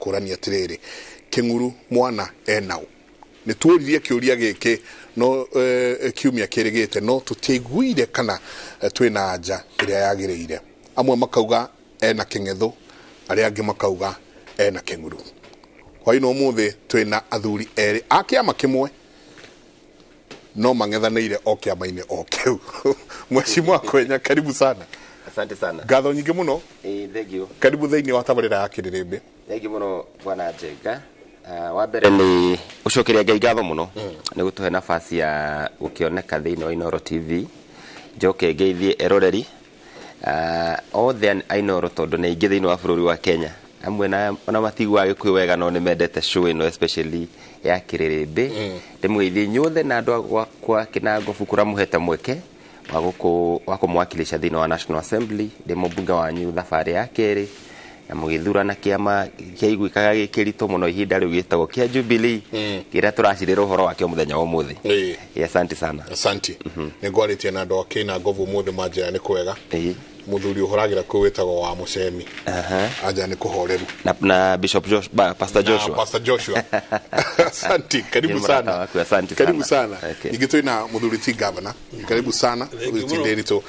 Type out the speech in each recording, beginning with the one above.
kurania tiriri Kĩng'uru mwana enau ni tuuririe kiuria giki no kiumia kirigite no tutiguire kana twina anja iria yagiriire amwe makauga ena kĩng'etho aria angi makauga ena Kĩng'uru hwaino muthi twina athuri eri akiama kimwe no mang'ethanĩire o kĩama-inĩ o kĩu Mheshimiwa Kwenya karibu sana. Asante sana. Ngatho nyingĩ mũno. Thank you. Karibu thĩinĩ wa tabarĩra ya Kĩrĩrĩmbĩ. Thank you mũno bwana Njenga. Wa mbere ni ucokeria Ngai ngatho mũno nĩ gũtũhe nafasi ya gũkĩoneka thĩinĩ wa Inooro TV. Njoke ngeithie eroreri othe a Inooro tondũ nĩ aingĩ thĩinĩ wa bũrũri wa Kenya. Amwe na matigua Gĩkũyũ wega no nĩ mendete show ĩno especially ya Kĩrĩrĩmbĩ. Ndĩmũgeithie inyuothe na andũ akwa Kinango Bukura muhete mweke wa kũmwakilisha thĩinĩ wa National Assembly ndĩ mũmbunge wanyu thabarĩ ya kerĩ na mũgĩthurana kĩama kĩaiguĩkaga gĩkĩritũ mũno ihinda rĩu gĩtagwo kĩa Jubilee kĩrĩa tũracirĩra ũhoro wakĩo mũthenya wa ũmũthĩ. Asante sana. Asante. Nĩngwarĩtie na andũ a Kinango ũmũthĩ manjĩra nĩ kwega. Muthuri uhuragira kũ wetagwo wa Mucemi aja ni kuhoreru na Bishop Joshua Pastor Joshua asante karibu sana karibu sana nigitwe na muthuri ti governor karibu sana utinderito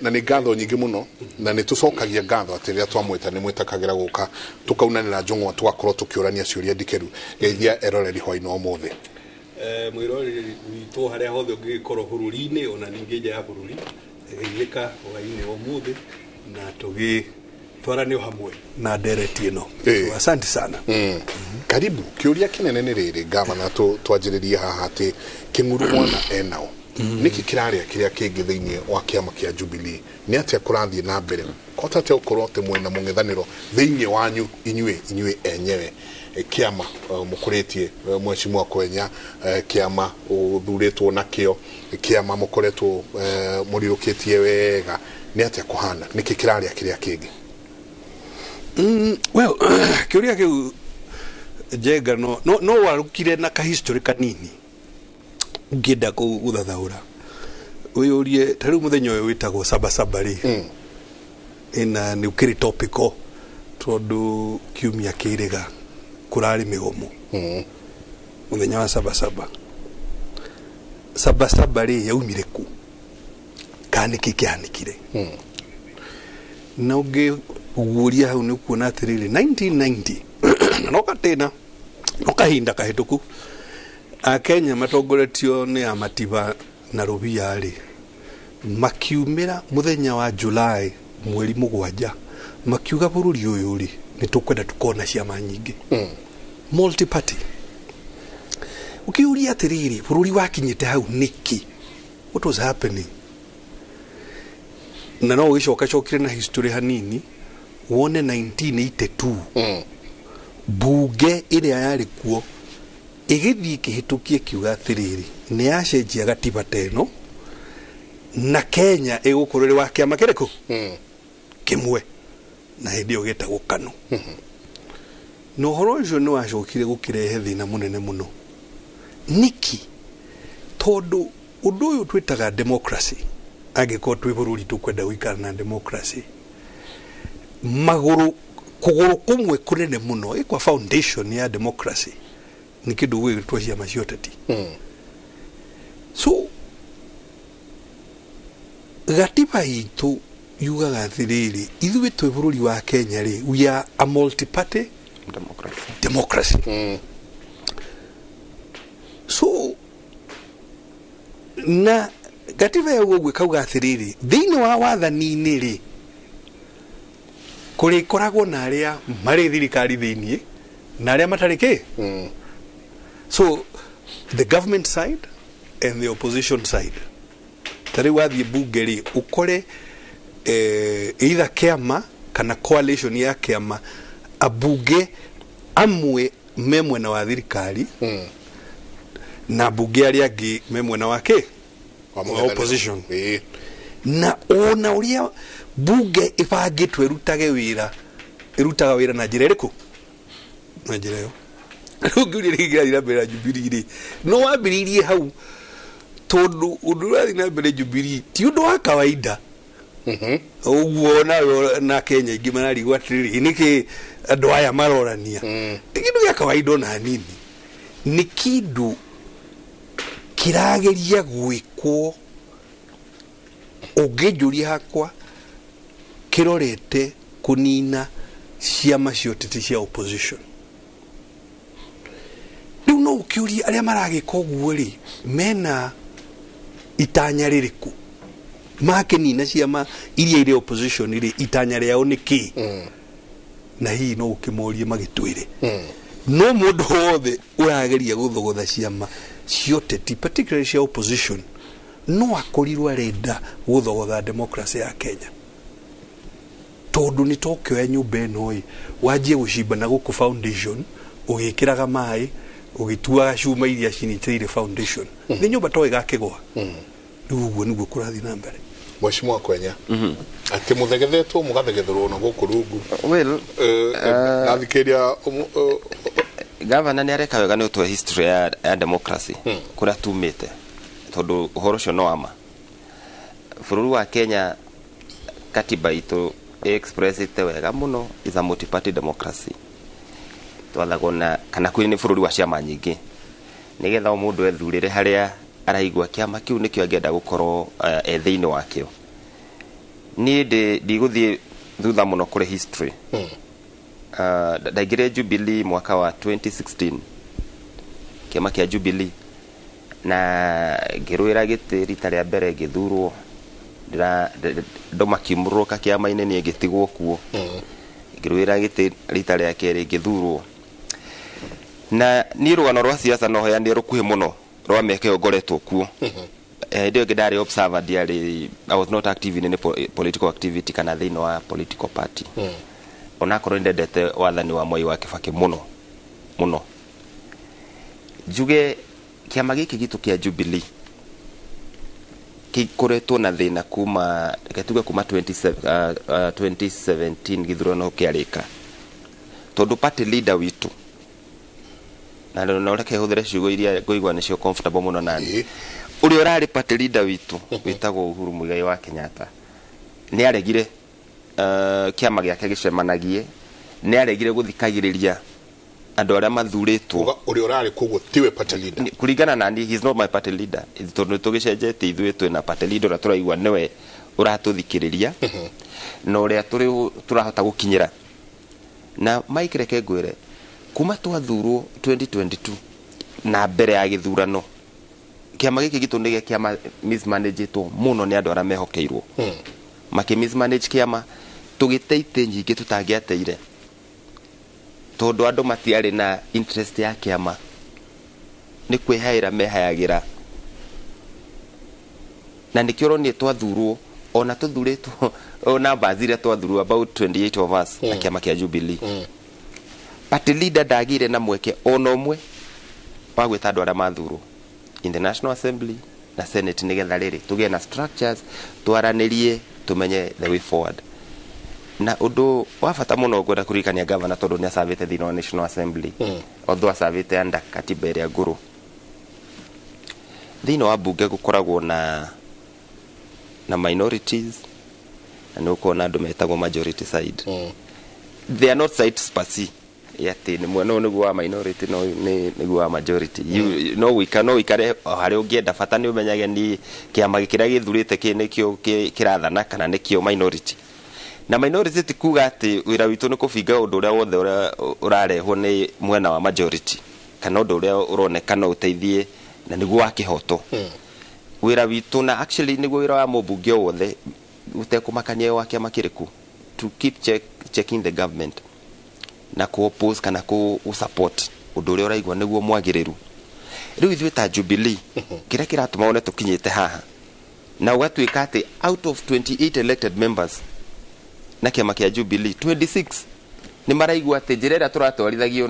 na ni ngatho nyingi muno na ni tucokagia ngatho atiria twamweta ni mwetakagira guka tukaunanira njongwa twakorwo tukiurania ciuria ndikeru geithia eroreri hwaino umuthi mwiroreri witu haria hothe ungikorwo bururi-ini ona ningi nja ya bururi geithika hwaini umuthi na tugi twarane hamwe na ndereti ino. Asante sana. Karibu kiuria kinene ni riri gavana twanjiririe haha ati Kĩng'uru mwana enao niki kiraria kiria kingi thiini wa kiama kia Jubilee ni atia kurathie na mbere kota te ukorwo te mwena mung'ethaniro thiini wanyu inyue enyewe kiama mukuritie Mheshimiwa Kwenya kiama uthuritwo nakio kiama mukoretwo murirukitie wega ni atia kuhana niki kiraria kiria kingi. Well, kiuria kiu Njenga no warukire na ka history kanini ngenda guthathaura uyurie tariu muthenya uyu witagwo sabasaba ri ina ni ukiri topico tondu kiumia kiriga kurari migomo muthenya wa sabasaba ri yaumire ku kaniki kianikire na ungi uguria hau ni kuona atiriri 1990 no katena no kahinda kahituku a Kenya matongoretio ni amatiba na rubia ri makiumira muthenya wa July mweri mugwanja makiuga bururi uyu ri ni tukwenda tukona ciama nyingi multi party ukiuria atiriri bururi wakinyite hau niki what was happening na no gishoka chokire na history hanini wone 1982 bunge iria yari kuo igithii kihitukie kiuga atiriri ni yacenjia gatiba teno na Kenya igukururi wa kiama kiriko kimwe na hindi ogeta gukano no horo ucio ni wacokire gukirehe thina munene muno niki tondu undu uyu twitaga democracy agiko twi bururi tukwenda guikara na democracy kuguru kumwe kunene muno ikwa foundation ya democracy ni kindu gwitwa ciama cioteti so gatiba itu yugaga athiriri ithuĩ twi bururi wa Kenya ri we are a multi party democracy so na gatiba ya gwe kauga athiriri thiini wa wathani-ini ri kuri koragwo na aria mari thirikari thiini na aria matariki so the government side and the opposition side tari wathi bunge ri ukore either kiama kana coalition ya kiama abunge amwe memwe na wa thirikari na bunge aria angi memwe na wake wa opposition na ona uria bunge ibangitwe irutaga wira na njira iriku na njira yo nguriria ira mbere Jubilee no wambiririe hau tondu undu rathi na mbere Jubilee ti undu wa kawaida uguo na Kenya ingi mararigwa atiriri niki andu aya marorania kindu gya kawaida na hanini ni kindu kirageria gwikwo ugejuria hakwa kirorete kunina ciama ciotete cia opposition riu no ukiuria aria maragika uguo ri mena itanya ririku makenina ciama iria ire opposition iri itanya riao niki na hii no ukimorie magitwire no mundu wothe urageria guthogotha ciama cioteti particularly cia opposition no akorirwo arenda guthogotha democracy ya Kenya tondu ni tokioya nyumba eno wajie gucimba na guku foundation ugikiraga mai ugituaga cuma iria cinitire foundation ni nyumba to igakigwa riu uguo niguo kurathi na mbere Mheshimiwa Kwenya ati muthegethetwo mugathegethorwo na guku rungu well nathikiria governor ni areka wega ni utwe history ya democracy kuria tumite tondu uhoro cio no ama bururi wa Kenya katiba itu express ite wega muno is a multi party democracy twathagona kana kwini ni bururi wa ciama nyingi nigetha mundu ethurire haria araigwa kiama kiu nikio angenda gukorwo thiini wakio ni ndigũthie thutha muno kuri history ndaigire Jubilee mwaka wa 2016 kiama kia Jubilee na ngirwira giti rita ria mbere ngithurwo ndoma kimruka kiama ine ni ngitigwo kuo ngirwira giti rita ria keri ngithurwo na ni rugano rwa siasa no hoya ni rukuhi muno rwa meke ogoretwo kuo ndio ngidari observer diary I was not active in any political activity kana thini wa political party ona korwo ndendete wathani wa Moi wa Kibaki muno juge kiama giki gitu kia Jubilee kikoretwo na thina kuma ketuga kuma 2017 githurano kiarika tondu party leader witu na no reke huthere ciugo iria ngoigwa nicio comfortable muno nani uri urari party leader witu witagwo Uhuru Muigai wa Kenyatta ni aregire kiama giake gicemanagie ni aregire guthikagiriria andu aria mathuritwo uri urari kugo tiwe party leader kuringana na he is not my party leader tondu tugicenjete ithuĩ twina party leader ura turaigwa niwe uratuthikiriria na uria turahota gukinyira na Mike reke ngwire kuma twathurwo 2022 na mbere ya githurano kiama giki gitu nige kiama mismanaged muno ni andu aria mehokeirwo mismanage kiama tugiteite nyingi tutangiateire tondu andu matiari na interest ya kiama ni kwihaira mehayagira na nikiro ni twathurwo ona tuthuritwo ona bazira twathurwo about 28 of us na kiama kia Jubilee party leader dagire na mweke ono mwe wa gwita andu aria mathurwo in the National Assembly na Senate nigetha riri tugie na structures twaranirie tumenye the way forward na undu wa bata muno ngwenda kurikania governor tondu ni asavite thina wa National Assembly although asavite anda katiba iria nguru thina wa bunge gukoragwo na minorities na nuko na andu metagwo majority side they are not side spasi yati ni mwana niguo wa minority no niguo wa majority no we ikare hari ungienda bata ni umenyage ni kiama gikira githurite nikio kirathana kana nikio minority na minority tikuga ati wira witu ni kubinga undu uria wothe urarehwo ni mwena wa majority kana undu uria uronekana uteithie na niguo wa kihoto wira witu na actually niguo wira wa mubunge wothe utekumakania wa kiama kiriku to keep checking the government na ku oppose kana ku support undu uria uraigwa niguo mwagiriru riu ithuĩ ta Jubilee kira kiratuma one tukinyite haha na ugatuika ati out of 28 elected members na kiama kia Jubilee 26 ni maraigwa ati njira ĩrĩa turatwarithagio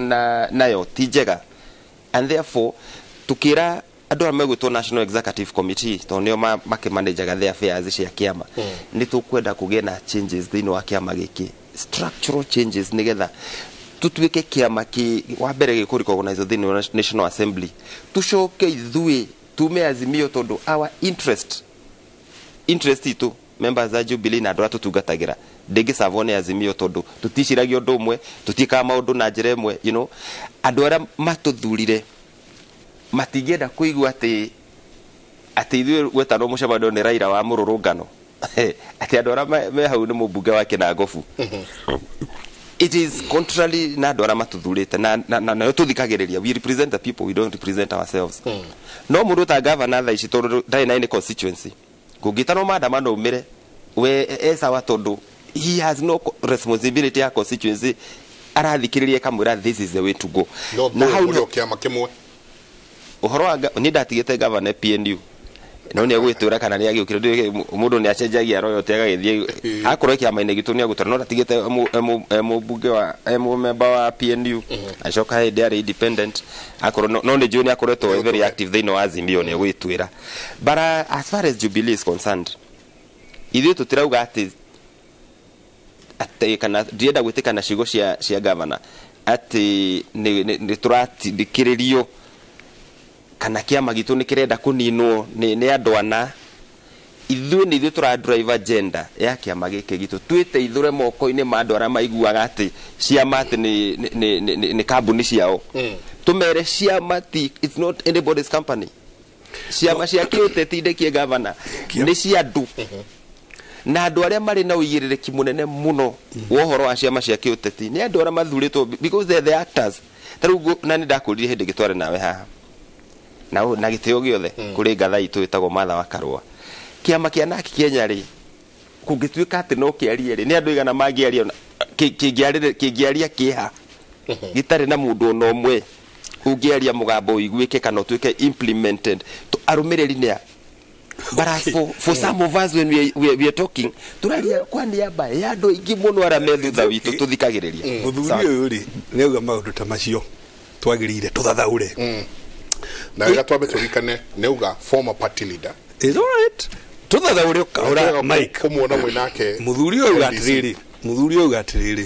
nayo ti njega and therefore tukira andu arĩa megwĩtwo National Executive Committee to nio makimanajaga the affairs cia kiama ni tukwenda kugĩa na changes thĩinĩ wa kiama gĩkĩ structural changes nigetha tutuike kiama ki wa mbere gĩkũrecognizwo thĩinĩ wa National Assembly tucoke ithuĩ tume azimio tondu our interest itu members za Jubilee na andũ tutungatagira ndingi savone Azimio tondu tuticiragia undu umwe tutika maundu na njira imwe you know andũ arĩa matuthurire matingĩenda kuigua ati ithuĩ gwetano mũcemano nĩ Raila wa mũrũrũngano ati andũ arĩa me hau nĩ mũmbunge wake na Ngobu. It is contrary na andũ arĩa matuthurĩte na tuthikagĩrĩria. We represent the people, we don't represent ourselves. No mũndũ ta governor tha ici tondũ ndarĩ na any constituency kũngĩtanwo maandamano umĩre we sawa tondũ he has no responsibility ya constituency arathikĩrĩria kamwĩra this is the way to go. Na hau nĩ kĩama kĩmwe uhoro wa ni ndatigĩte governor PNU no nĩ agwĩtũra kana nĩ agĩũkĩra mũndũ nĩ acenjagia royalty agagĩthiĩ akorwo kĩama-inĩ gitũ nĩ agũtũra no ndatigĩte mũmbunge wa member wa PNU acoka hĩndĩ arĩ independent akorwo no nĩ njũĩ nĩ akoretwo very active thĩinĩ wa Azimio nĩ agwĩtũra. But as far as Jubilee is concerned ithuĩ tũtirauga atĩ kana ndienda gwĩtĩkana ciugo cia governor atĩ nĩ tũratindĩkĩrĩrio kana kĩama gitũ nĩ kĩrenda kũninwo nĩ andũ ana. Ithuĩ tũra drive agenda ya kĩama gĩkĩ gitũ twĩteithũre moko-inĩ ma andũ arĩa maiguaga atĩ ciama atĩ nĩ kambuni ciao tũmere ciama it's not anybody's company. Ciama cia kĩũteti ndĩkie governor nĩ cia andũ na andũ arĩa marĩ na ũigĩrĩrĩki mũnene mũno wa ũhoro wa ciama cia kĩũteti nĩ andũ arĩa mathurĩtwo because they're the actors. Tarĩu na nĩ ndakũrire hĩndĩ gĩtware nawe haha na gĩtĩo gĩothe kũrĩ ngatha itũ ĩtagwo Martha wa Karũa. Kĩama kĩa NARC Kenya rĩ kũngĩtuĩka atĩ no kĩarie rĩ nĩ andũ igana mangĩaria kĩngĩaria kĩha gĩtarĩ na mũndũ ona ũmwe ũngĩaria mũgambo ũiguĩke kana ũtuĩke implemented arũmĩrĩri nĩ but for some of us when we are talking turaria kwa niaba ya andũ aingĩ mũno arĩa me thutha witũ tũthikagĩrĩria. Mũthuri ũyũ rĩ nĩ auga maũndũ ta macio twagĩrĩire tũthathaũre na ĩga twambe tũrikane nĩ auga former party leader is all right tũthathaũre ũkaũra Mike kũmuona mwĩ nake. Mũthuri ũyũ auga atĩrĩrĩ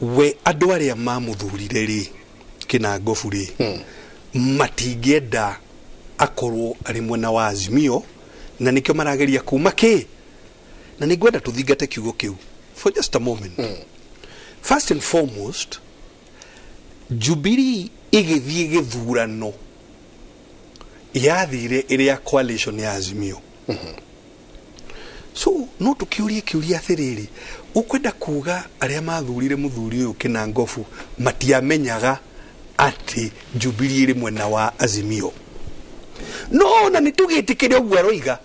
we andũ arĩa mamũthurire rĩ kĩna Ngobu rĩ matingĩenda akorwo arĩ mwena wa Azimio na nĩkĩo marageria kuma kĩ na nĩngwenda tũthingate kiugo kĩu for just a moment. First and foremost Jubilee igĩthiĩ gĩthurano yathire ĩrĩ ya coalition ya Azimio. So no tũkĩũrie kĩũria atĩrĩrĩ ũkwenda kuga arĩa mathurire mũthuri ũyũ kĩna Ngobu matiamenyaga ati Jubilee ĩrĩ mwena wa Azimio? No na nĩtũgĩtĩkĩre ũguo aroiga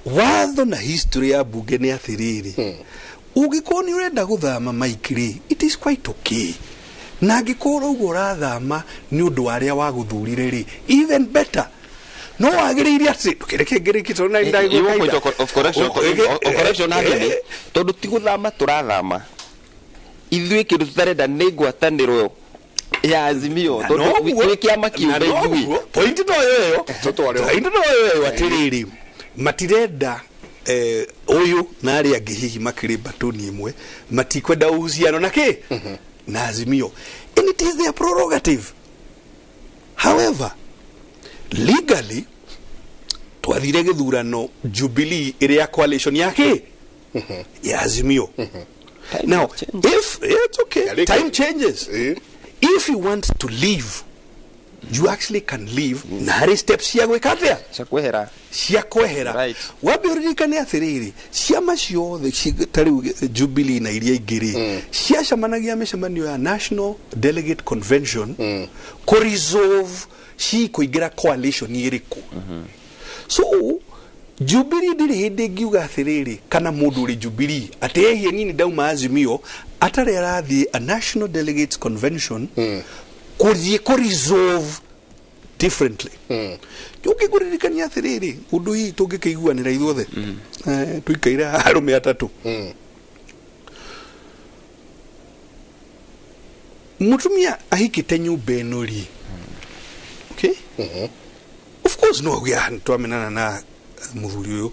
watho na history ya bunge nĩ atĩrĩrĩ ũngĩkorwo nĩ ũrenda gũthama Mike it is quite okay na angĩkorwo ũguo ũrathama nĩ ũndũ wa arĩa wagũthurire rĩ even better no wagĩrĩire atĩ ndũkĩreke ngĩrĩkĩtwo na ndagĩka of correction agĩrĩ tondũ ti gũthama tũrathama ithuĩ kĩndũ tũtarenda nĩ ngwatanĩro ya Azimio tondũ wĩ kĩama kĩũmbe ithuĩ point no yo atĩrĩrĩ matirenda ũyũ na arĩa angĩ hihi makĩrĩ batoni ĩmwe matikwenda uhusiano na kĩ na Azimio and it is their prerogative. However legally twathire gĩthurano Jubilee ĩrĩ ya coalition ya kĩ ya Azimio. Now if it's okay time changes if you want to leave you actually can leave na harĩ steps cia gwĩka atĩa cia kwehera wambe ũririkane atĩrĩrĩ ciama ciothe tarĩu Jubilee na iria ingĩ rĩ ciacemanagia mĩcemanio ya National Delegate Convention kũresolve kũingĩra coalition ĩrĩkũ. So Jubilee ndĩrĩ hĩndĩ ngiuga atĩrĩrĩ kana mũndũ ũrĩ Jubilee atehie nini ndauma Azimio atarĩ arathiĩ a National Delegates Convention kũresolve differently. Ũngĩkũririkania atĩrĩrĩ ũndũ hii tũngĩkĩiguanĩra ithuothe tuikaire arũme atatũ mũtumia ahikĩte nyũmba ĩno rĩ okay of course no gĩa twamenana na mũthuri ũyũ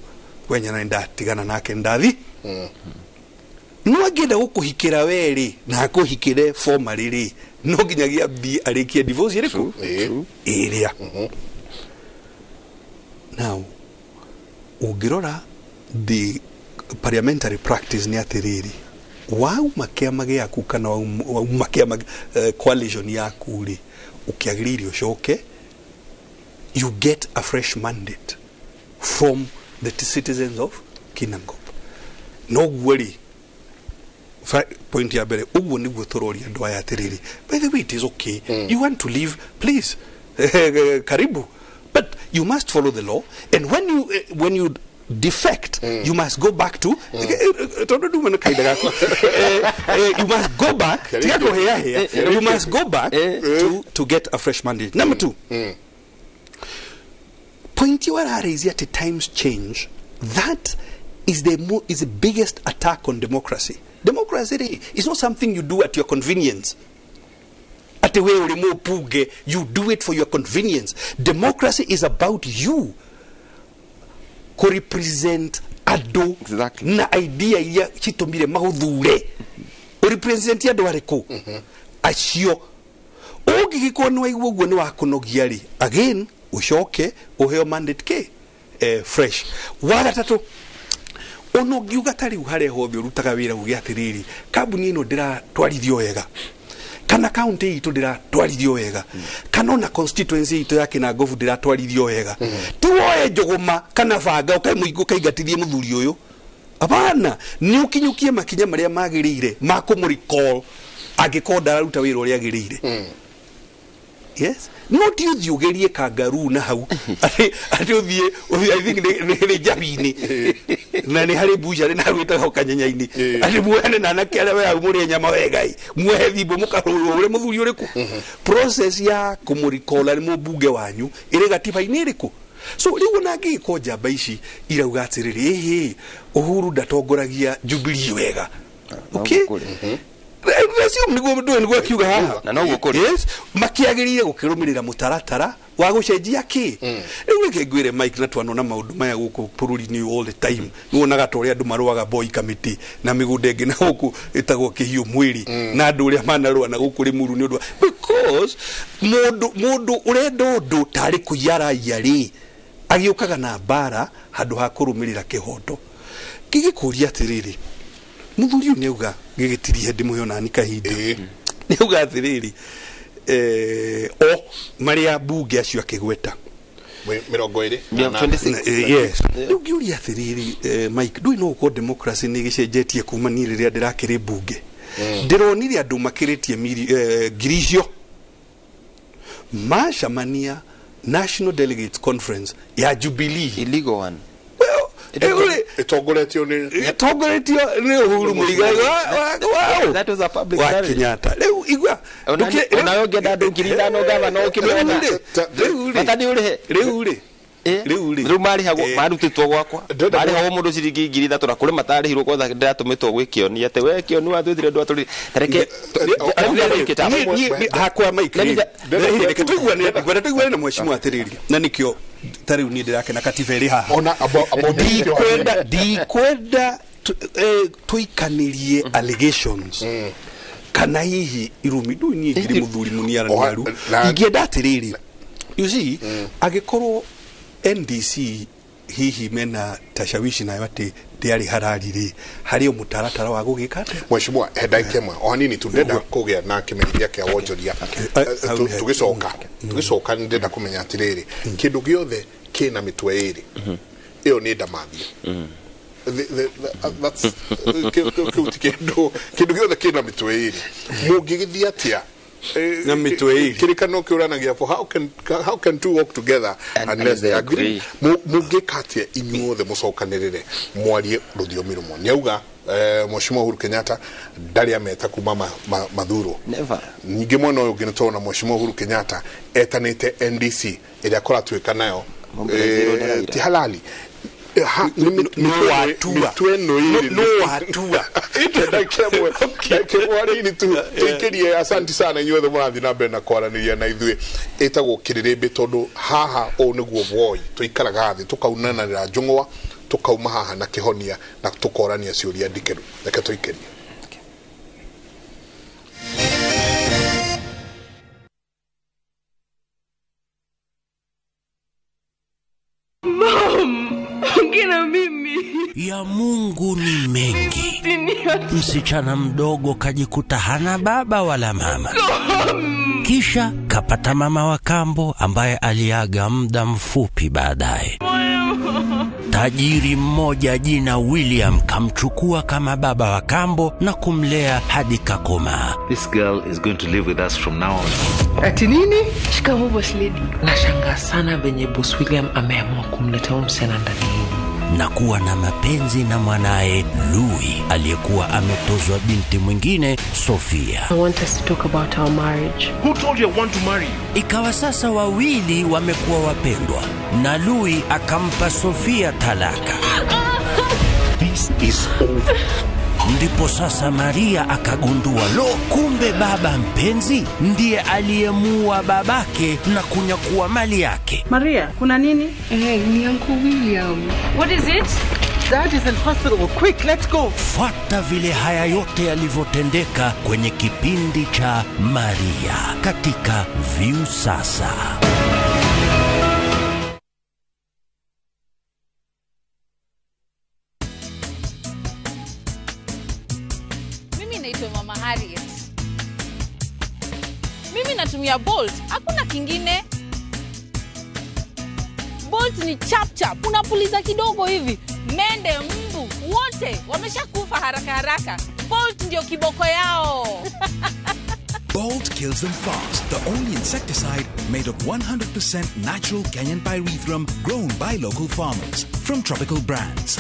wenya na ndatigana nake ndathi no angĩenda gũkũhikĩra we rĩ na akũhikĩre formally rĩ no nginyagia bi arĩkie divorce ĩrĩkũ ĩrĩa Now, ungirora the parliamentary practice ni atiriri. Wauma kiama giaku kana wauma kiama coalition yaku ri ukiagiririo coke, you get a fresh mandate from the citizens of Kinangop. No worry. Point ya bere ubu ni gutorori ando aya atiriri. By the way, it is okay. You want to leave, please. Karibu. But you must follow the law, and when you defect, you must go back to you must go back you must go back to get a fresh mandate. Number 2, point you are is at times change. That is the biggest attack on democracy. Democracy is not something you do at your convenience. At the way you do it for your convenience. Democracy is about you ko represent ado na idea ya chitomire mahuthure o represent ado ariko acio ugigiko no igwo gwo ni wakunogia ri again ucoke uheo mandate ke fresh wa gatatu ono giuga tari uhare hobyo rutaga wira ugi atiriri kabuni ino ndira twarithio wega kana county itu ndira twarithio wega kana na constituency itu yake na govu ndira twarithio wega tuoye njogoma kana banga ukai muigo kaigatithie muthuri uyu abana ni ukinyukie makinya maria magirire makumuricall agikonda ruta wira uria agirire. Yes, not you thiugerie kangaru na hau ati uthie I think ni jabini na ni hari buja na gwita ho kanyanyaini ati muone na na kele we muri nyama wegai muhe thimbo mukaruru ure muthuri uriku process ya kumurikola ni mubunge wanyu ire gatiba-ini iriku. So riu na ngiko njamba ici irauga atiriri Uhuru ndatongoragia Jubilee wega. Okay, yes, makiagirire gukirumirira mutaratara wa gucenjia ki riu ngegwire Mike na twanona maundu maya guku bururi-ini all the time nuonaga to ria andu maruaga boy committee na migunda ingi na guku itagwo kihiu mwiri na andu ria manarua na guku rimuru ni undu because mundu urenda undu tari kuyara yari agiukaga na bara handu ha kurumirira kihoto gigikuria atiriri muthuri uyu niuga gigitirie hindi muhona ni kahindi niuga atiriri o maria bunge acio akigweta 2026 yes niugiuria atiriri Mike do no ko democracy ni gicenjetie kuma ni riria ndirakiri bunge ndironire andu makiritie ngiricio macamania National Delegates Conference ya Jubilee illegal one. Itogoretio ni Uhuru Muigai wow, that was a public service. Kenyatta leu igwa unayoge dadu ngirida no gava no kimona batani uri riu mari hago marutitwo gwakwa mari hago mundu ciringi ngirida tura kuri matarihirwo kwa ndatumitwo gwikionia ate we kio ni wathwithire ndu aturi tareke hakwa Mike reke tuigua na mheshimiwa atiriri na nikio tari ni ndirake na katiba iri haha ona dikwenda tuikanirie allegations kana hihi irumi ndu ni ngiri muthuri muniara naru ingienda atiriri you see agikorwo NDC hihi mena tashawishi na yote ndiari hararire hari umutaratara wa gugikate mheshimiwa hedaikema ohanini tundenda kugia na kimenyithia kia wonjoria tugicoka ndenda kumenya atiriri kindu giothe kina mitwe iri iyo ni ndamathia that's kindu giothe kina mitwe iri mungigithia atia na mitwe iri kirikano kiuranagia for how can two work together unless they agree mungikatia inyuothe mucokanirire mwarie ruthiomi rumwe niauga mheshimiwa Uhuru Kenyatta ndari ameta kuma mathuro never ningi mwana uyu ginitona mheshimiwa Uhuru Kenyatta etanite NDC iria koratwika nayo ti halali no atua kemwari tu tekerie asante sana inyuothe murathi na mbere na kwaraniria na ithui etagwo Kĩrĩrĩmbĩ tondu haha o niguo boy tuikaraga thi tukaunananira njungwa tukauma haha na kihonia na tukorania ciuria ndikeru reke tuikerie Mom! ya Mungu ni mengi. Msichana mdogo kajikuta hana baba wala mama. Kisha kapata mama wa kambo ambaye aliaga muda mfupi baadaye. Tajiri mmoja jina William kamchukua kama baba wa kambo na kumlea hadi kakoma. This girl is going to live with us from now on. Ati nini? Shikamoo boss lady. Nashangaa sana venye boss William ameamua kumleta msichana ndani. Na kuwa na mapenzi na mwanae Louis aliyekuwa ametozwa binti mwingine Sofia. I want us to talk about our marriage. Who told you I want to marry you? Ikawa sasa wawili wamekuwa wapendwa na Louis akampa Sofia talaka. This is over. Ndipo sasa Maria akagundua kumbe baba mpenzi ndiye aliyemuua babake na kunyakua mali yake. Maria, kuna nini? Ni Uncle William. What is it? Dad is in hospital. Quick, let's go. Fuata vile haya yote yalivyotendeka kwenye kipindi cha Maria katika View Sasa. Mama Harriet. Mimi natumia Bolt, hakuna kingine. Bolt ni chap chap, unapuliza kidogo hivi, mende, mbu, wote wameshakufa haraka haraka. Bolt ndio kiboko yao. Bolt kills them fast. The only insecticide made of 100% natural Kenyan pyrethrum grown by local farmers from tropical brands.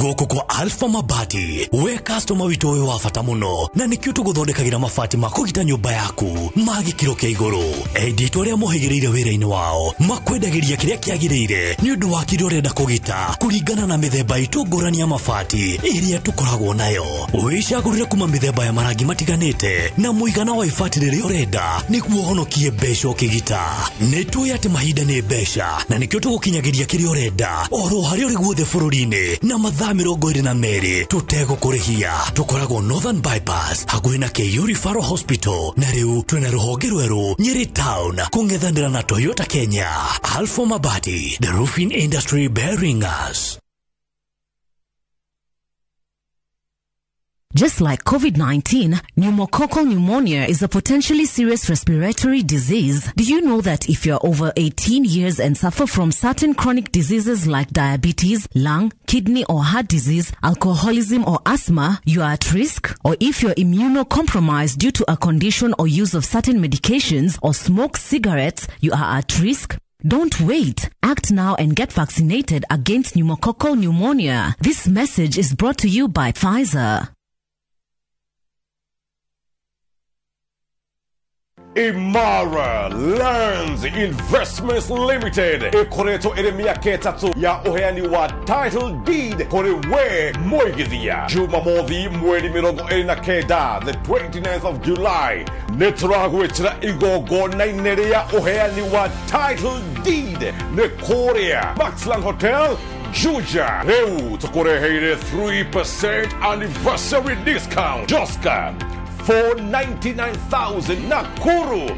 Goko kwa Alpha Mabati, we customer witowe wa fatamuno, na nikiu tuguthondekagira mabati makugita nyumba yaku, magi kiro kia iguru. Edito ria mohigireire wira-ini wao, makwendagiria kiria kiagirire, ni undu wa kirio renda kugita, kuringana na mithemba itungurani ya mabati, iria tukoragwo nayo. Wicagurire kuma mithemba ya marangi matiganite, na muigana wa ibati riria urenda, niguo honokie mbeca ukigita. Nitui ati mahinda ni mbeca, na nikiu tugukinyagiria kiria urenda, oro haria uri guothe bururi-ini, na mathaa 22 tutegũkũrĩhia. Tukoragwo Northern Bypass hakuhĩ na Kĩng'uru Referral Hospital, na rĩu twĩna rũhonge rwerũ Nyeri Town kũng'ethanĩra na Toyota Kenya. Alpha Mabati, the roofing industry bearing us. Just like COVID-19, pneumococcal pneumonia is a potentially serious respiratory disease. Do you know that if you're over 18 years and suffer from certain chronic diseases like diabetes, lung, kidney or heart disease, alcoholism or asthma, you are at risk? Or if you're immunocompromised due to a condition or use of certain medications or smoke cigarettes, you are at risk? Don't wait. Act now and get vaccinated against pneumococcal pneumonia. This message is brought to you by Pfizer. Imara Lands Investments Limited ikoretwo iri miaka itatu ya uheani wa title deed kuri we moigithia. Jumamothi mweri 29 the 29th of July nituragwetira igongona-inĩ ria uheani wa title deed ni kuria Maxland Hotel Juja. Rĩu tukureheire 3% anniversary discount. Joska 499,000 Nakuru,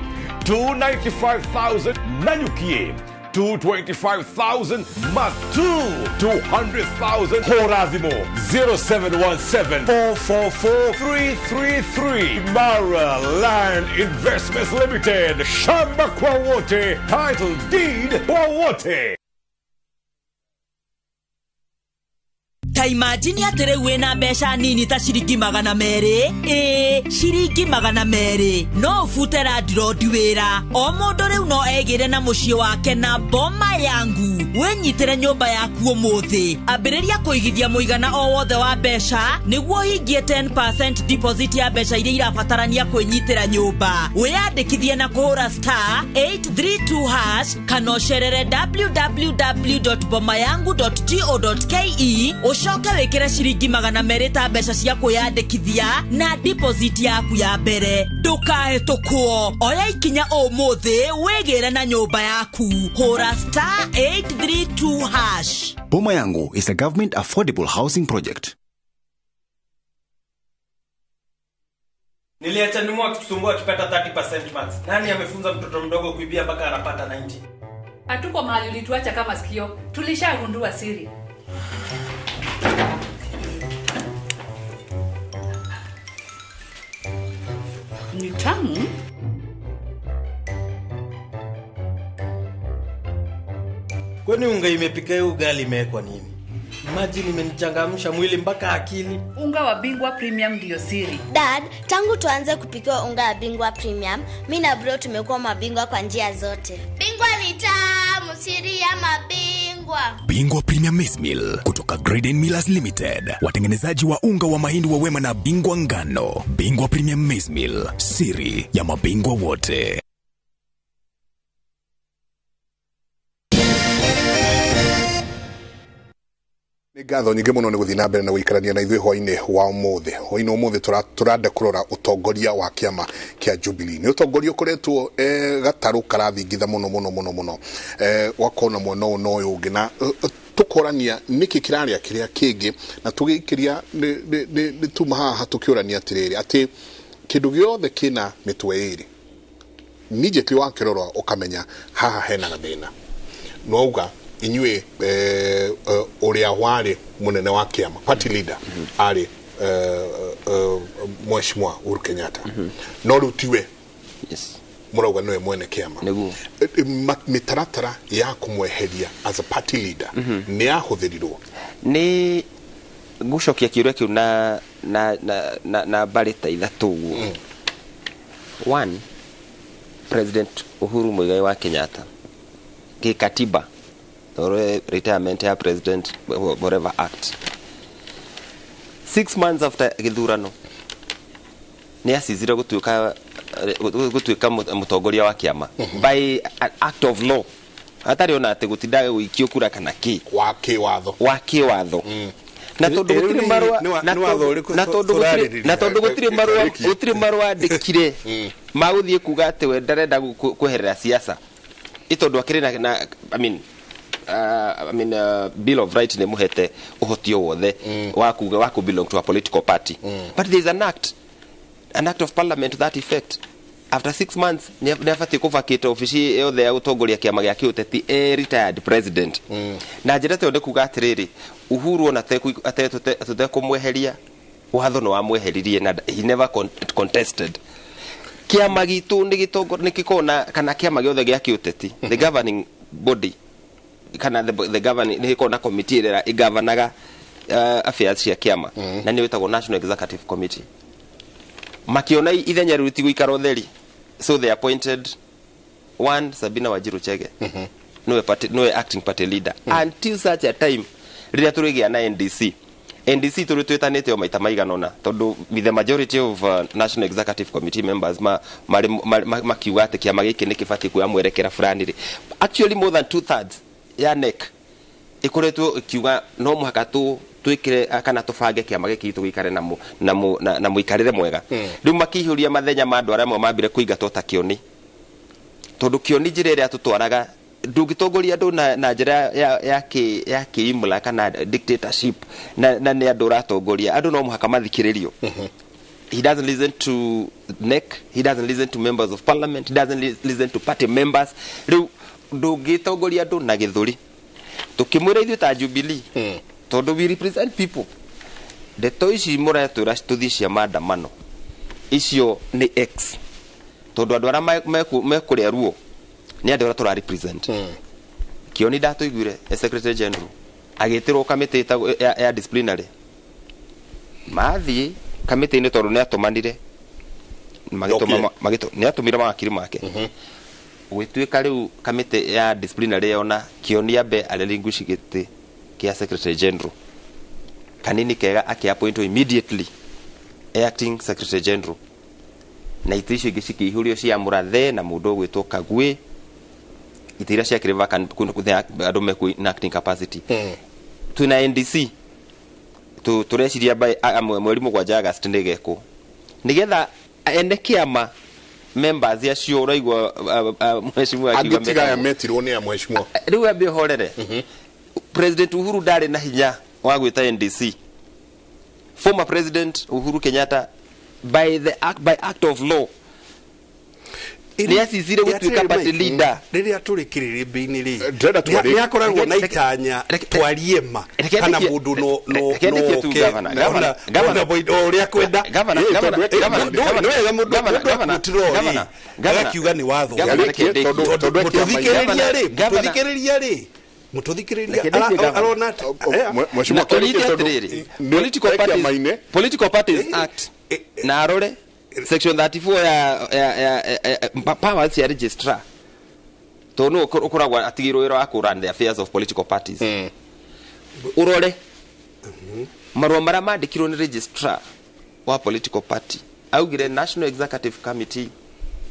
295,000 Nanyuki, 225,000 Matu, 200,000 Horazimo, 0717-444-333. Mara Land Investments Limited, Shamba kwa wote, title deed kwa wote. Ta imagine atere wena besha nini ta shiringi 200. Shiringi 200 no ufutera dirodi wera o mundu riu no egire na mucie wake na boma yangu. Wenyitere nyumba yaku umuthi, ambiriria kuigithia muigana o wothe wa besha niguo hingie 10% deposit ya besha iria irabatarania kwinyitira nyumba. Wiyandikithie na kuhura *832# kana ucerere www.bomayangu.go.ke ushoke wekera shiringi 200 ta besha cia kuyandikithia na deposit yaku ya mbere. Ndukahetũkwo, oya ikinya umuthi wigire na nyumba yaku. Hura *832#. Boma Yangu is a government affordable housing project. Niliacha nimu akitusumbua akipata 30% max. Nani amefunza mtoto mdogo kuibia mpaka anapata 90? Hatuko mahali ulituacha kama sikio. Tulishagundua siri. Ni tamu. Kwani unga imepika ugali imewekwa nini? Imagine imenichangamsha mwili mpaka akili. Unga wa Bingwa Premium ndio siri. Dad, tangu tuanze kupika unga wa Bingwa Premium, mimi na bro tumekuwa mabingwa kwa njia zote. Bingwa ni tamu, siri ya mabingwa. Bingwa Premium Maize Meal kutoka Graden Millers Limited, watengenezaji wa unga wa mahindi wa Wema na Bingwa ngano. Bingwa Premium Maize Meal, siri ya mabingwa wote. Ngatho nyingi muno ni guthii na mbere na guikarania na ithuĩ hwainĩ wa ũmũthĩ turanda kurora utongoria wa kiama kia Jubilee. Ni utongoria ukoretwo gataru karathingitha muno wakona mwena ũyũ ũngĩ na tukorania niki kiraria kiria kingi na tugikiria ni tuma haha tukiorania atiriri ati kindu giothe kina mitwe iri immediately wakirora ukamenya haha hena gathina no uga inywe uria wari munene wa kiama party leader ari Mheshimiwa Uhuru Kenyatta no rutiwe murauga niwe mwene kiama mitaratara ya kumweheria as a party leader ni yahuthirirwo ni gucokia kiuria kiu na barita ithatu one President Uhuru Muigai wa Kenyatta kikatiba retirement ya president whatever act 6 months after githurano ni asizira gutuika mutongoria wa kiama by an act of law atari ona ate gutinda wikio kura kana ki wa kiwatho na tondu gutire marwa na tondu gutire marwa ndikire maguthie kuga ate we ndarenda kweherera siasa itondu akire na I mean Bill of Rights ne muhete uhotio wothe waku belong to a political party but there is an act of parliament to that effect after 6 months never take over kito ofisi yothe ya utongoria kiama gya kiuteti retired president na njira te kuga atiriri Uhuru ona te kumweheria watho no amweheririe na he never contested kiama gitu ni gitongoria ni kikona kana kiama giothe gya kiuteti the governing body kana the governing ni kona committee ira igavanaga affairs cia kiama na ni wetagwo National Executive Committee makiona ithenya ruti guikaro theri so they appointed one Sabina Wajiru Chege no acting party leader until such a time rira turigia na NDC turutwetanite o maita maiganona tondu with the majority of National Executive Committee members makiuga ati kiama giki ni kibati kuya mwerekera fulani ri actually more than 2/3 ya NEC ikoretwo ikiuga no muhaka twikire kana tubange kiama giki tugikare na muikarire mwega riu makihuria mathenya ma andu aramwe mambire kuingatwo ta kioni tondu kioni njira iria tutwaraga ndungitongoria andu na njira ya kiimla kana dictatorship na ni andu ratongoria andu no muhaka mathikiririo he doesn't listen to NEC he doesn't listen to members of parliament he doesn't listen to party members riu ndungitongoria andu na githuri tukimwira ithu ta Jubilee tondu we represent people the toici muretura tuthi cia maandamano icio ni X tondu andu ara mekuria ruo ni andu ara tura represent kioni ndatuiguire secretary general agitirwo kamiti ya disciplinary mathi kamiti ni tondu ni atumanire magito ni atumira makiri make gwituika riu kamiti ya disciplinary yona kioni ambe arelinguishi giti kia secretary general kanini kega akiappoint immediately acting secretary general na itisho giciki ihurio cia murathe na mundu gwitwo Kagwe itira cia kireva kan kuthe andu meku in acting capacity tuna NDC tureciria by mweri mugwanja August ndigeko nigetha ene kiama members ya cio raigwa mheshimiwa akiga ya metirwo ni ya mheshimiwa riu ambe horere President Uhuru ndari na hinya wa gwita NDC former President Uhuru Kenyatta by act of law ni acicire gutuika party leader riria turi Kĩrĩrĩmbĩ-inĩ ri ni akoragwo na itanya twarie ma kana mundu no uria kwenda gakiuga ni watho mututhikiriria ri arona political parties act na arore section 34 ya powers ya registrar to no ukoragwa atigirwo wira wa kurun the affairs of political parties urore marwa mara mandikirwo ni registrar wa political party augire National Executive Committee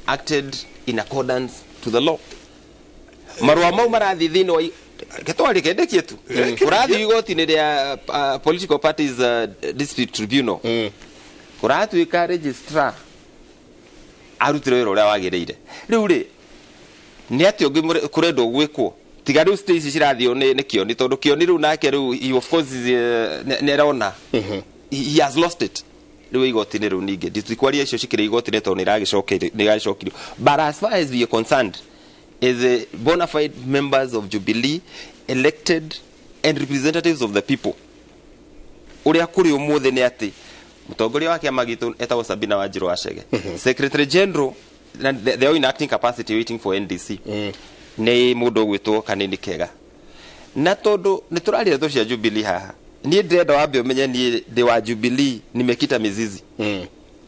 acted in accordance to the law marwa mau marathi thini wa ketwari kendekie tu kurathi igoti-ini ria political parties district tribunal kuratuika registrar arutire wira uria wagiriire riu ri ni ati ungi kurendo gwikwo tiga riu stage cirathio ni kioni tondu kioni riu nake riu of course ni arona he has lost it riu igoti-ini riu ningi nditikwaria icio cikire igoti-ini tondu niragicokirio but as far as we are concerned is the bona fide members of Jubilee elected and representatives of the people uria kuri umuthe ni ati mutongoria wa kiama gitu etagwo Sabina Wanjiru Wachege secretary general they are in acting capacity waiting for NDC ni mundu gwitwo Kanini Kega na tondu ni turarira tu cia Jubilee haha ni ndenda wambe umenye ni ndi wa Jubilee nimekita mizizi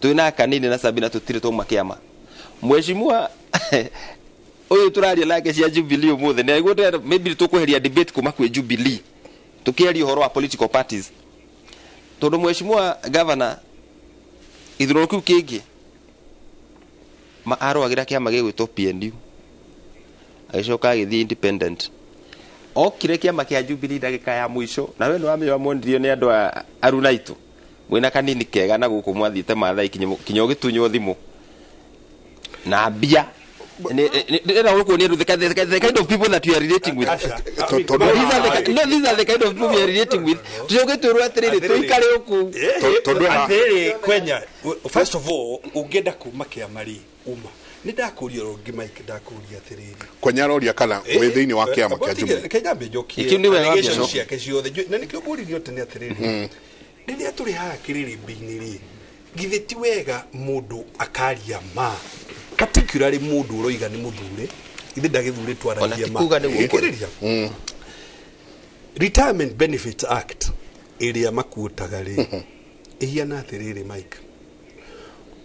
tuina Kanini na Sabina tutire tu makiama mheshimiwa oyo turaria lake cia Jubilee umuthe ni aigwo maybe tukuheria debate kuma kwe Jubilee tukiaria horo wa political parties tondu mheshimiwa governor ithurano kiu kingi arwagira kiama gigwitwo PNU agicoka agithii independent okire kiama kia Jubilee ndagika ya mwisho na we no wamenya mondirio ni andu aruna itu wina Kanini Kega na guku mwathite mathai kinyo gitunywo thimu na mbia Era wako ni the kind of people that you are relating with. These are the kind of people you are relating with. Tujoge tu atiriri tuikare oku. Atiriri kwenya. First of all, ugenda kumakia mari uma. Ni ndakuria rongi Mike ndakuria atiriri. Kwenya roria kana we thiini wa kiama kia Jubilee. Kenya mbejokie. Ikindi we wa ciake ciothe. Na nikio buririo tene atiriri. Riria turi ha Kĩrĩrĩmbĩ-inĩ ri. Githe ti wega mundu akaria ma. Particularly mundu uroiga ni muthure ithe ndagithure twaragia ma Retirement Benefits Act iria makuotaga ri ihiana atiriri Mike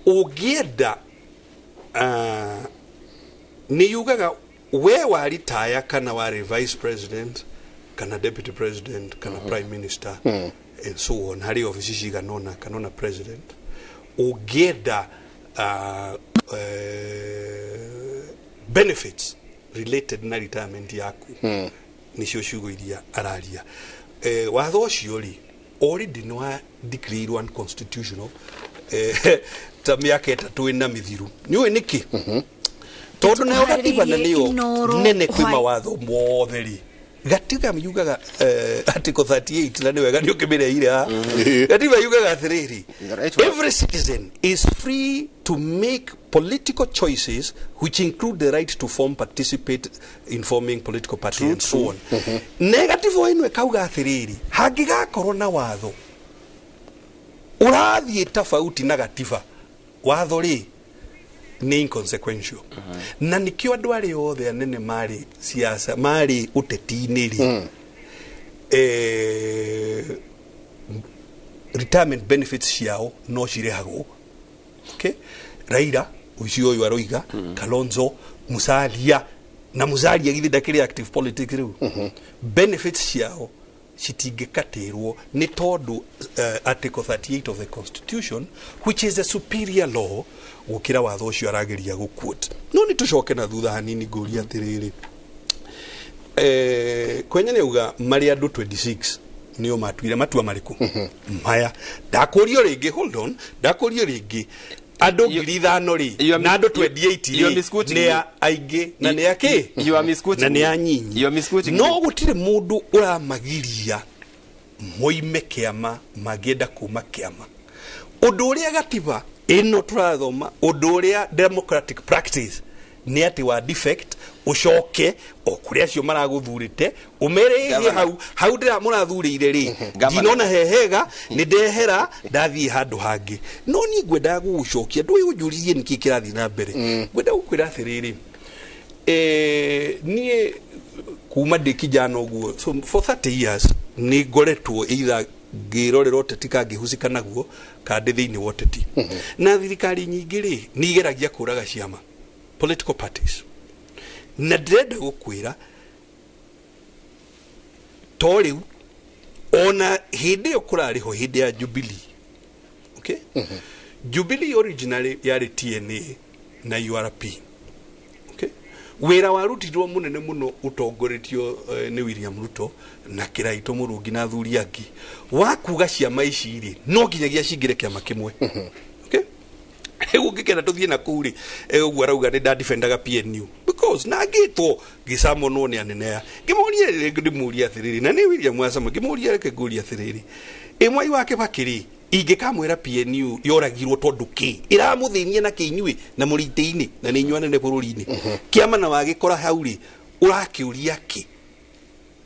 ugienda ni yugaga we wa retire kana wa vice president kana deputy president kana prime minister and so on hari office ciganona kanona president ugienda benefits related na retirement yaku nicio ciugo iria araria watho ucio ri already no declared unconstitutional ta miaka etatu ina mithiru niwe niki tondu nayo gatiba na niyo nene kwi mawatho mothe ri gatiba yugaga article 38 na niwe gani ukimireire ha gatiba yugaga atiriri every citizen is free to make political choices which include the right to form, participate in forming political party and so on. Negative ino ekauga atiriri hangigakorwo na watho urathie tofauti na gatiba watho ri ni inconsequential na nikio andu ari othe anene mari siasa mari uteti-ini ri retirement benefits ciao no cirehagwo okay Raila ucio uyu aroiga Kalonzo Musalia na Musalia githi ndakiri active politics riu benefits ciao citingikatirwo ni tondu article 38 of the constitution which is a superior law gukira watho ucio arageria guquote no ni tucoke na thutha hanini nguria atiriri kwenya ni uga mari andu 26 niyo matuire matua mariku maya ndakurio ringi hold on ndakurio ringi andu 5,000 ri na andu 28 ri ni aingi na ni aki na ni anyinyi no gutire mundu uramagiria moime kiama magenda kuma kiama undu uria gatiba ino turathoma undu uria democratic practice nĩ atĩ wa defect ucoke o kuria cio maraguthurite umere hau ndira murathurire ri ndinona hehega ni ndehera ndathie handu hangi no ni ngwenda gugucokia ndui unjuririe niki kirathi na mbere ngwenda gukwira athiriri nie kuma ndi kijana uguo so for 30 years ni ngoretwo either ngirorero tetika ngihusika naguo kandi thiini woteti na thirikari nyingi ri ni igeragia kuraga ciama political parties na ndĩrenda gũkwĩra to rĩu ona hĩndĩ ĩyo kũrarĩ ho hĩndĩ ya Jubilee okay Jubilee originally yarĩ TNA na URP okay wĩra warutirwo mũnene mũno ũtongoretio nĩ William Ruto na Kĩraitũ Mũrũngi na athuri angĩ wa kuga ciama ici rĩ no nginyagia cingĩre kĩama kĩmwe ugikena tuthie na kuri uguo arauga ni nda defendaga PNU because na ngitwo gisamonwo ni anene ngimuria ngimuria athiriri na ni William Wasama ngimuria reke nguria athiriri imwai wake bakiri ingikamwira PNU yoragirwo tondu ki iramuthinie na kinyui na muriteini na ni nywane ne bururi-ini kiama na wagikora hauri urakiuria ki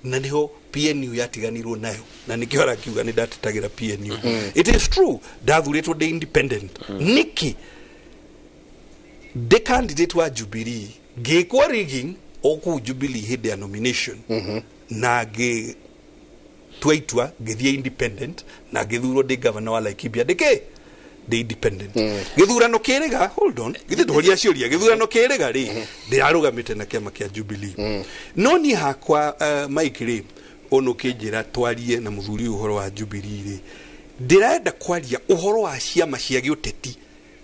na niho PNU yatiganirwo nayo na nikio arakiuga ni ndatetagira PNU it is true dathuritwo de independent niki the candidate wa Jubilee gekwa rigging oku Jubilee hide nomination na ge twaitwa gethia independent na gethurwo de governor wa Laikipia deke de independent gethurano kerega hold on githithoria ciuria gethurano kerega ri ndirarugamite na kiama kia Jubilee no ni hakwa Mike ri ono kinjira twarie na muthuri uhoro wa Jubilee ri ndirenda kwaria uhoro wa ciama cia giuteti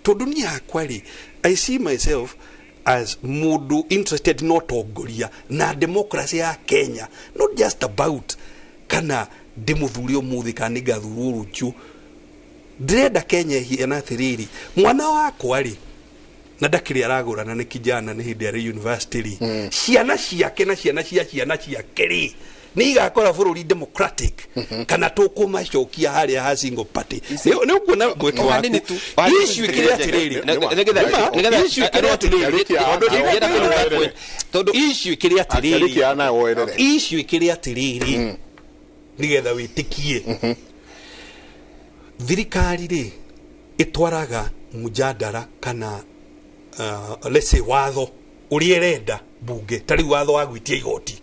tondu ni hakwa ri I see myself as mudu interested not ogoria na democracy ya Kenya not just about kana demuthuri omuthi kana gathuru ruchu ndirenda Kenya hiena athiriri mwana wakwa ri na ndakiri aragurana ni kijana ni hindi ari university ri ciana ciake na ciana ciake ri ni igakora bururi democratic kana tukumacokia haria ha single party ni ukuona mweke waku issue kiri atiriri issue kiri atiriri nigetha witikie thirikari ri itwaraga mujadara kana let's say watho urierenda bunge tari watho wa gwitia igoti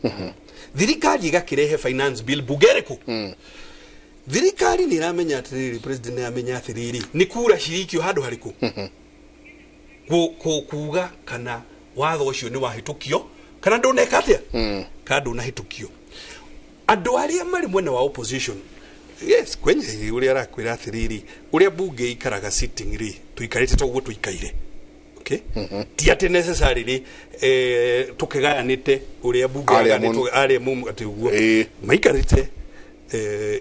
thirikari igakirehe finance bill bugereko thirikari ni ramenya atiriri president ni amenya atiriri ni kura shirikio handu hariku kuga kana watho ucio ni wahitukio kana ndoneka atia kana ndonahĩtukio andu aria mari mwena wa opposition yes kwenye uria arakwira atiriri uria bunge ikaraga sitting ri tuikarite toguo tuikaire okay ti ati necessarily tukigayanite uria bunge aganitwo ari mumu ati uguo maikarite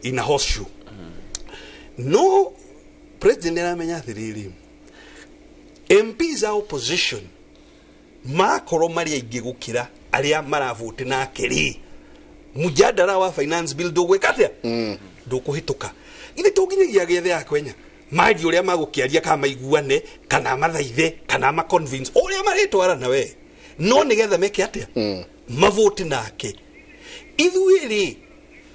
in a horseshoe no president aramenya atiriri MPs a opposition makoro mari aingi gukira aria maravote na keri mujadara wa finance bill ndugwikatia ndukuhituka ithe tunginyagia gethe ya Kenya mari uria magukiaria kama iguane kana mathaithe kana ma convince uria maritwara nawe no nigetha meke atia mavote nake ithuĩ ri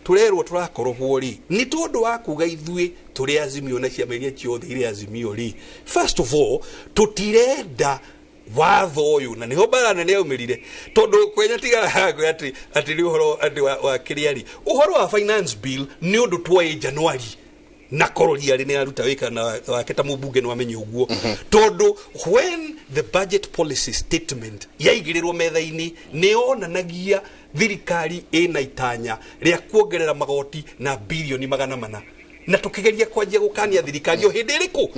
turerwo turakorwo ri ni tondu wa kuga ithuĩ turi azimio na ciama iria ciothe iri azimio ri first of all tutirenda watho uyu na niho bara nene aumirire tondu kwenya tigara hago ati ni uhoro ati wa kiriari uhoro wa finance bill ni undu twa January na korori ari ne aruta wika na waketa mubunge no amenye uguo tondu when the budget policy statement yaigirirwo metha-ini ni onanagia thirikari ina itanya ria kuongerera magoti na bilioni 400 na tukigeria kwanjia gukania thirikari o hindi iriku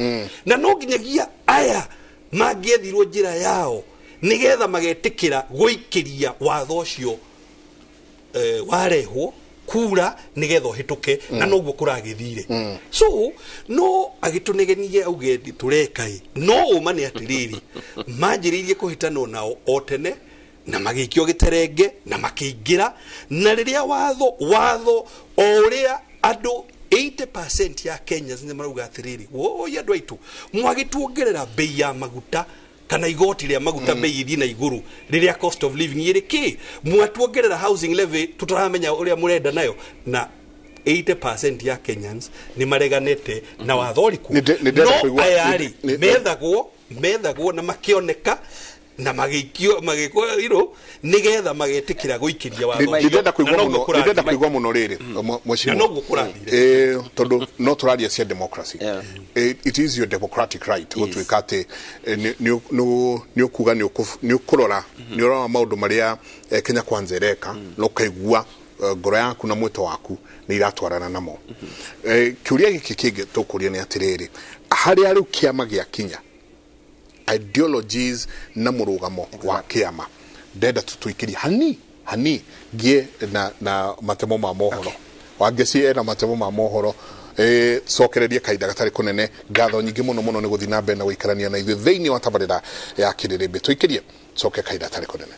na no nginyagia aya magiethirwo njira yao nigetha magetikira guikiria watho ucio warehwo kura nigetha hituke na noguo kuragithire so no agitunegenie auge turekai no umane atiriri manjiririe kuhitana nao otene na magikio giterenge na makiingira na riria watho oria andu 80% ya Kenya zinye marauga atiriri wo ya dwaitu mwagituongerera bei ya maguta kana igoti rĩa maguta bei ithi na iguru riria cost of living iriki mwatuongerera housing levy tutaramenya uria murenda nayo na 80% ya Kenyans ni mareganete na wathoriku no ayari methagwo na makioneka na magikio iro nigetha magetikira guikiria watho ndenda kuigwa muno riri mweshimo tondu no turaria cia democracy it is your democratic right gutwikate ni ukuga ni ukurora ni urora maundu maria Kenya Kwanza ireka no kaigua ngoro yaku na mwito waku ni iratwarana namo kiuria giki kingi tukuria ni atiriri haria riu kiama gia Kenya ideologies na murugamo wa kiama ndenda tutuikiria hani gie na matemo ma mohoro wangeci na matemo ma mohoro cokereria kaida gatari kunene ngatho nyingi muno ni guthina mbere na guikarania na ithu thiini wa tabarira ya Kĩrĩrĩmbĩ tuikirie coke kaida gatari kunene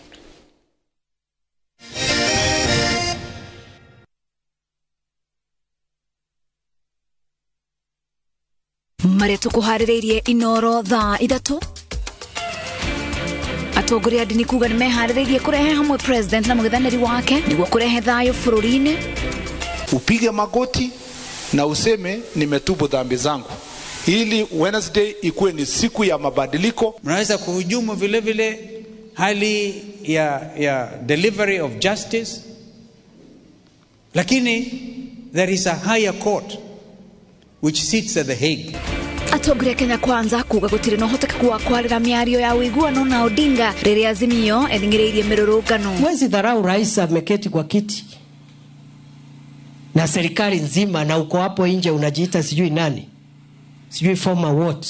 Mare tukuhaririirie inoro thaa ithatu atongoria dini kuga ni mehaririirie kurehe hamwe president na mugithaniri wake niguo kurehe thayo bururi-ini. Upige magoti na useme nimetubu dhambi zangu ili Wednesday ikuwe ni siku ya mabadiliko. Mnaweza kuhujumu vile vile hali ya delivery of justice, lakini there is a higher court which sits at The Hague. Atongoria Kenya Kwanza kuga gutire no hotekeku wa kwarira miario ya uiguano na Odinga riri Azimio ethingiriirie mirurungano. Mwezi dharau rais ameketi kwa kiti na serikali nzima na uko hapo nje unajiita sijui nani, sijui former what.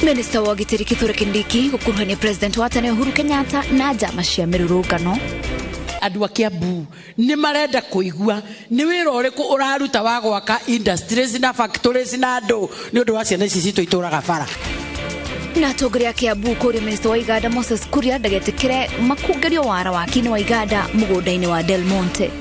Minister wa Gitiri Kithure Kindiki gukuruhania president wa tene Uhuru Kenyatta na njama cia mirurungano. Andũ a Kiambu ni marenda kuigua ni wira uriku uraruta wa gwaka industries na factories na andu ni undu wa ciana ici citu ituraga bara. Na atongoria Kiambu kuria minister wa Iganda Moses Kuria ndagetikire makungerio wara wakini wa Iganda mugunda-ini wa Del Monte.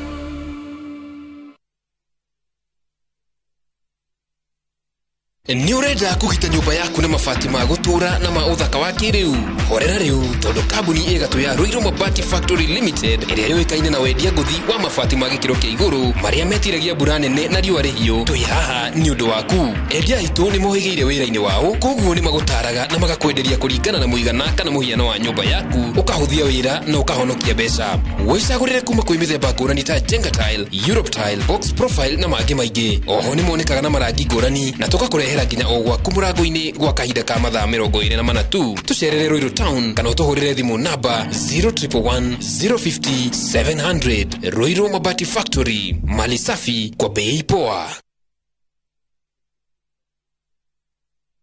Ni urenda kugita nyumba yaku na mabati ma gutura na ma uthaka wa kiriu horera riu tondu kambuni igatu ya Ruiru Mabati Factory Limited iria yoikaine na wendia nguthi wa mabati ma gikiro kia iguru maria metiragia mbura nene na riua rihio twi haha ni undu waku endia itu ni mohigiire wira-ini wao koguo ni magutaraga na magakwenderia kuringana na muigana kana muhiano wa nyumba yaku ukahuthia wira na ukahonokia mbeca wicagurire kuma kwi mithemba ngurani ta Jenga Tile, Europe Tile, Box Profile na mangi maingi oho ni monekaga na marangi ngurani na tukakurehera nginya ogwa kumurango-ini gwa kahinda ka mathaa 24 tu tucerere Ruiru Town kana utuhurire thimu namba 0111 050 700. Ruiru Mabati Factory, mali safi kwa bei poa.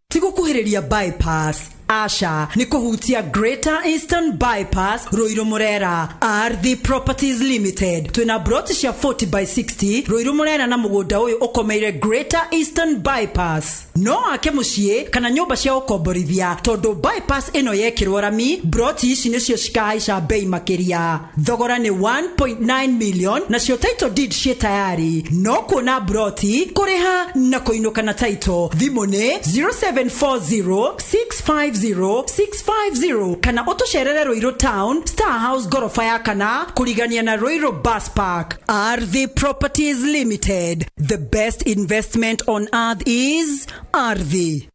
Tigo kuhiriria bypass Asha ni kuhutia Greater Eastern Bypass Ruiru Murera RD Properties Limited twina broti cia 40/60 Ruiru Murera na mugunda uyu ukomeire Greater Eastern Bypass no ake mucie kana nyumba cia ukomborithia tondu bypass ino yekirwo rami broti ici nicio cikahaica bei makiria thogora ni 1.9 million na cio title deed cie tayari no kuna broti kuriha na kuinuka na title thimu ni 0740650650 kana utusherere Ruiru Town Star House gorofa ya kana kurigania na Ruiru Bus Park. RV Properties Limited, the best investment on earth is RV.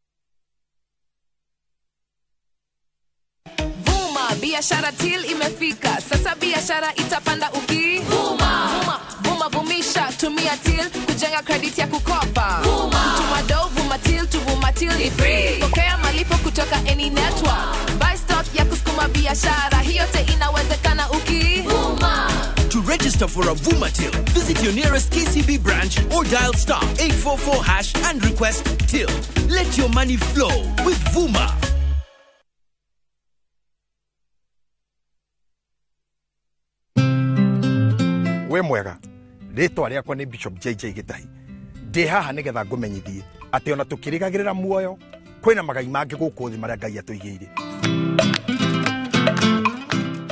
Vuma biashara till imefika sasa biashara itapanda vumisha tumia till kujenga credit ya kukopa tuma do vuma till ni free pokea malipo kutoka any network buy stock ya kusukuma biashara hiyo yote inawezekana To register for a Vuma till, visit your nearest KCB branch or dial *844# and request till. Let your money flow with Vuma. We mwega ritwa riakwa ni Bishop JJ Gitahi ndi haha nigetha ngumenyithie ati ona tukirigagirira muoyo kwina magai mangi guku thi maria Ngai atuigire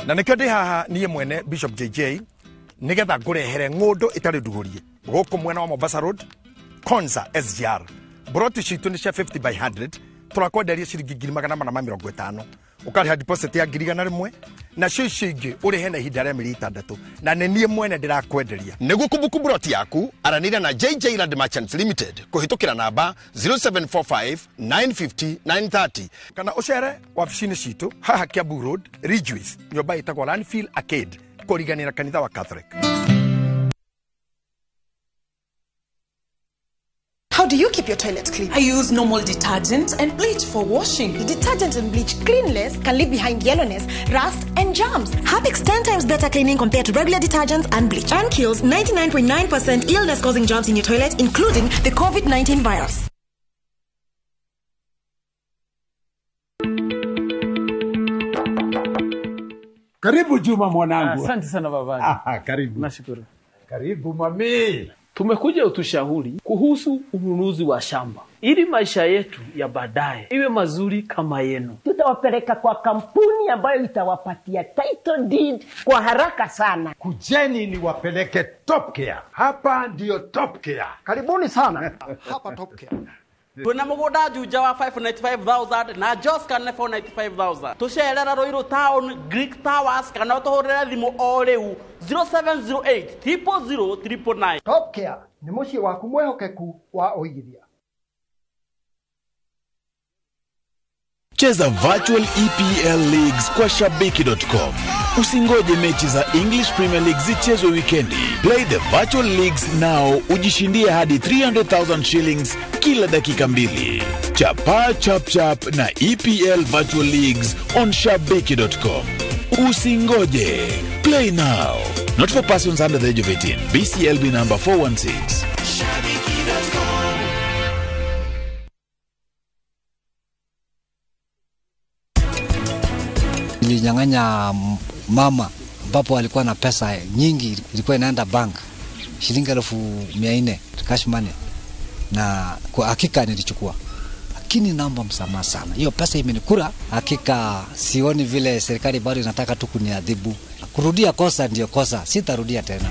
na nikyo ndi haha nie mwene Bishop JJ nigetha ngurehere ngundu itari ndugurie guku mwena wa Mombasa Road Konza SGR broti citu ni cia 50/100 turakwenderia ciringi 450 ukariha deposit ya 1,100 na cio ingĩ ũrĩhe na ihinda rĩa mĩeri 6 na nĩ niĩ mwene ndirakwenderia. Nĩguo kumbukumbu roti yaku aranĩria na JJ Land Merchants Limited kũhĩtũkĩra namba 0745 950 930 kana ũcere wabici-inĩ citũ haha Kiambu Road, Ridgeways, nyũmba ĩtagwo Landfill Arcade kũriganĩra kanitha wa Catholic. How do you keep your toilets clean? I use normal detergent and bleach for washing. The detergent and bleach cleanless can leave behind yellowness, rust, and germs. Harpic's 10 times better cleaning compared to regular detergents and bleach, and kills 99.9% illness-causing germs in your toilet, including the COVID-19 virus. Karibu Juma mwanangu. Asante sana baba. Karibu. Nashukuru. Karibu mami. Tumekuja utushauri kuhusu ununuzi wa shamba ili maisha yetu ya baadaye iwe mazuri kama yenu. Tutawapeleka kwa kampuni ambayo itawapatia title deed kwa haraka sana. Kujeni ni wapeleke Top Care. Hapa ndio Top Care. Karibuni sana. Hapa Top Care. Tuna mugoda juja wa 595,000 na Jos kana 495,000. Tusherera Roiro Town Greek Towers kana utohorera thimu o riu 0708 000 Top Care ni muci waku mwehokeku wa uigithia. Cheza virtual EPL leagues kwa shabiki.com. Usingoje mechi za English Premier League zichezwe weekendi. Play the virtual leagues now ujishindie hadi 300,000 shillings kila dakika 2. Chapa chap chap na EPL virtual leagues on shabiki.com. Usingoje. Play now. Not for persons under the age of 18. BCLB number 416. Nilinyang'anya mama ambapo alikuwa na pesa nyingi, ilikuwa inaenda bank shilingi 400 cash money, na kwa hakika nilichukua, lakini naomba msamaha sana, hiyo pesa imenikura. Hakika sioni vile serikali bado inataka tu kuniadhibu. Kurudia kosa ndio kosa, sitarudia tena.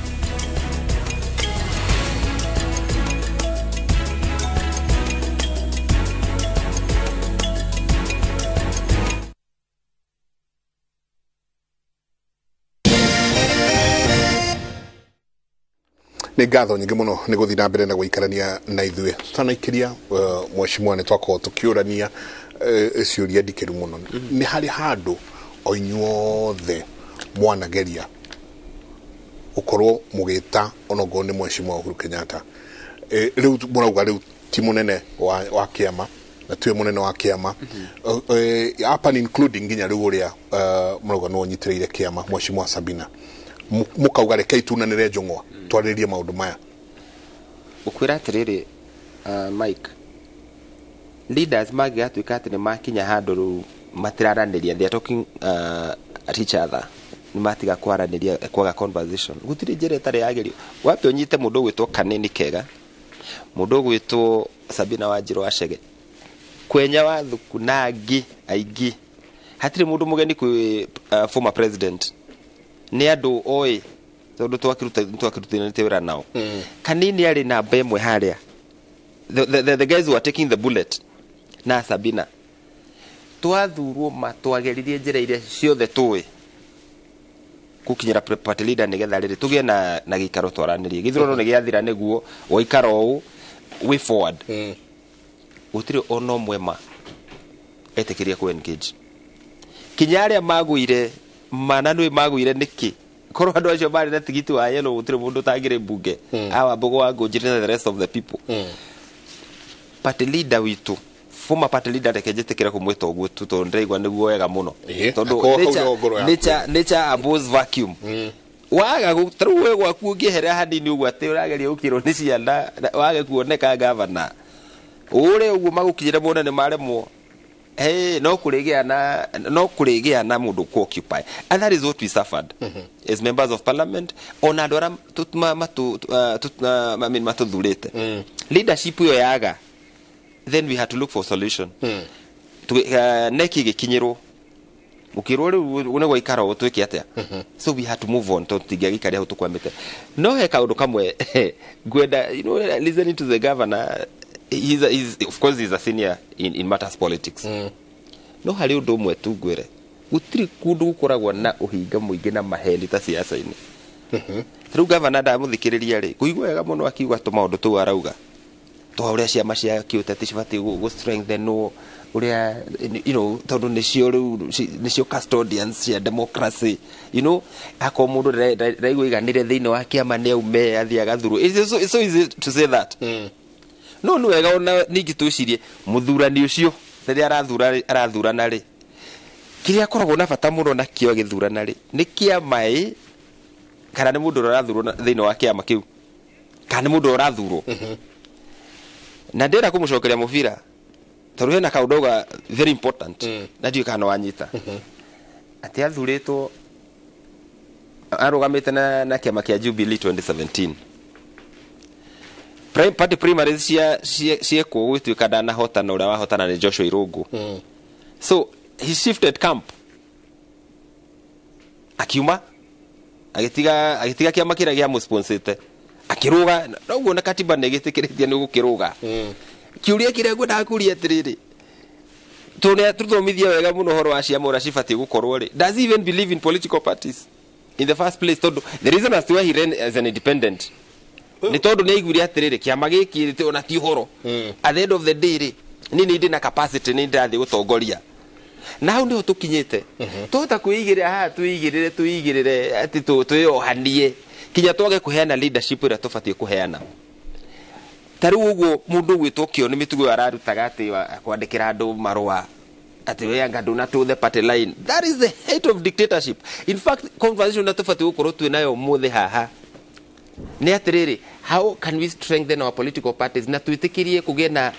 Nĩ ngatho nyingĩ mũno nĩ gũthiĩ na mbere na gũikarania na ithuĩ tũtanaikiria mheshimiwa nĩ twakorwo tũkĩũrania ciũria ndikĩru mũno. Nĩ harĩ handũ o inyuothe mwanageria ũkorwo mũgĩta onogo nĩ mheshimiwa Uhuru Kenyatta. Rĩu mũrauga rĩu ti mũnene wa kĩama na tuwe mũnene wa kĩama hapa including nginya rĩu ũrĩa mũrauga no nyitĩrĩire kĩama mheshimiwa Sabina mukauga reke itunanĩre njũng'wa twarĩrie maũndũ maya. Ukwĩra atĩrĩrĩ Mike, leaders mangĩgatuĩka atĩ nĩ makinya handũ rĩu matiraranĩria, they are talking at each other, nĩ matiga kwaranĩria, kwaga conversation, gũtirĩ njĩra ĩtarĩ yagerio. Wapi ũnyite mũndũ ũgwĩtwo Kanini Kega, mũndũ ũgwĩtwo Sabina Wanjiru Wachege, Kwenya Wathuku na angĩ aingĩ, hatirĩ mũndũ mũgeni kwĩ former president, nĩ andũ oĩ tondũ twakĩrutanĩte wĩra nao. Kanini arĩ namba ĩmwe harĩa, the guys who are taking the bullet na Sabina. Twathurwo matwageririe njĩra iria ciothe tũĩ gũkinyĩra party leader nĩgetha rĩrĩ tũgĩe na gĩikaro twaranĩrie. Gĩthurano nĩ gĩathira nĩguo waikara ũũ way forward. Gũtirĩ ono mwema etĩkĩria ku engage. Kinya arĩa magũire mananũ magũire nĩkĩ? Korwo andũ acio marĩ na tigiti wa yellow gũtirĩ mũndũ tangĩrĩ mbunge. Awa Mbogo wa Ngũnjiri na the rest of the people. Party leader witũ, former party leader rekenjĩtĩkĩra kũmwĩta ũguo tu tondũ ndĩraigua nĩguo wega mũno. Tondũ nature abhors vacuum. Waga gũtarũ we gwaku ũngĩherera hanini ũguo atĩ ũrageria gũkirwo nĩ ciana, wage kuoneka gavana. Ũrĩa ũguo magũkinyĩre mũnene maremwo. No kũrĩgĩa na mũndũ ku occupy, and that is what we suffered as members of parliament. Ona andũ arĩa matũthurĩte leadership yo yaga, then we had to look for solution. Neki gĩkinyĩrwo ukirwo rĩu nĩ gwaikara ũtwĩke atĩa. So we had to move on, tũtingĩgĩikaria hau tũkwamĩte. No he kaũndũ kamwe ngwenda, listening to the governor, of course he's a senior in matters politics. No hari undu umwe tungwire gutiri kundu gukoragwo na uhinga muingi na maheni ta siasa-ini. Riu governor ndamuthikiriria ri kuigwa wega muno akiuga to maundu tu arauga to uria ciama cia kiuteti cibati go strengthen no uria tondu nicio custodians cia democracy, ako mundu raigwa iganire thiini wa kiama ni aume athii agathuru. It's so easy to say that. No ni wega ona ningi twicirie muthurani ucio riria arathurana ri kiria koragwo na bata muno na kio githurana ri ni kiama kana ni mundu arathurwo thiini wa kiama kiu kana ni mundu arathurwo. Na ndera kumucokeria mubira tondu hena kaundoga very important na ndiu kana wanyita ati athuritwo arugamite na kiama kia Jubilee 2017 party primaries cia gwituika ndanahotana uria wahotana ni Joshua Irungu. So he shifted camp akiuma agitiga kiama kiria gia musponsite akiruga noguo na katiba negitikiritie ni gukiruga. Kiuria kiria ngwenda kuria atiriri tuthomithia wega muno horo wa ciama uria cibati gukorwo ri. Does he even believe in political parties in the first place? Tondu the reason as to why he ran as an independent ni tondu ni aiguire atiriri kiama giki ti ona ti horo. At the end of the day ri ni ndi na capacity ni ndathi gutongoria na hau niho tukinyite tuhota kuigirira ha tuigirire ati tuyohanie kinya twage kuheana leadership ira tubatie kuheana. Tariu uguo mundu gwitwo kio ni mitugo ararutaga ati kwandikira andu marua ati we anga do not to the party line. That is the hate of dictatorship. In fact, conversation na tubatie gukorwo twi nayo muthe haha ni atiriri, how can we strengthen our political parties na twitikirie kugie na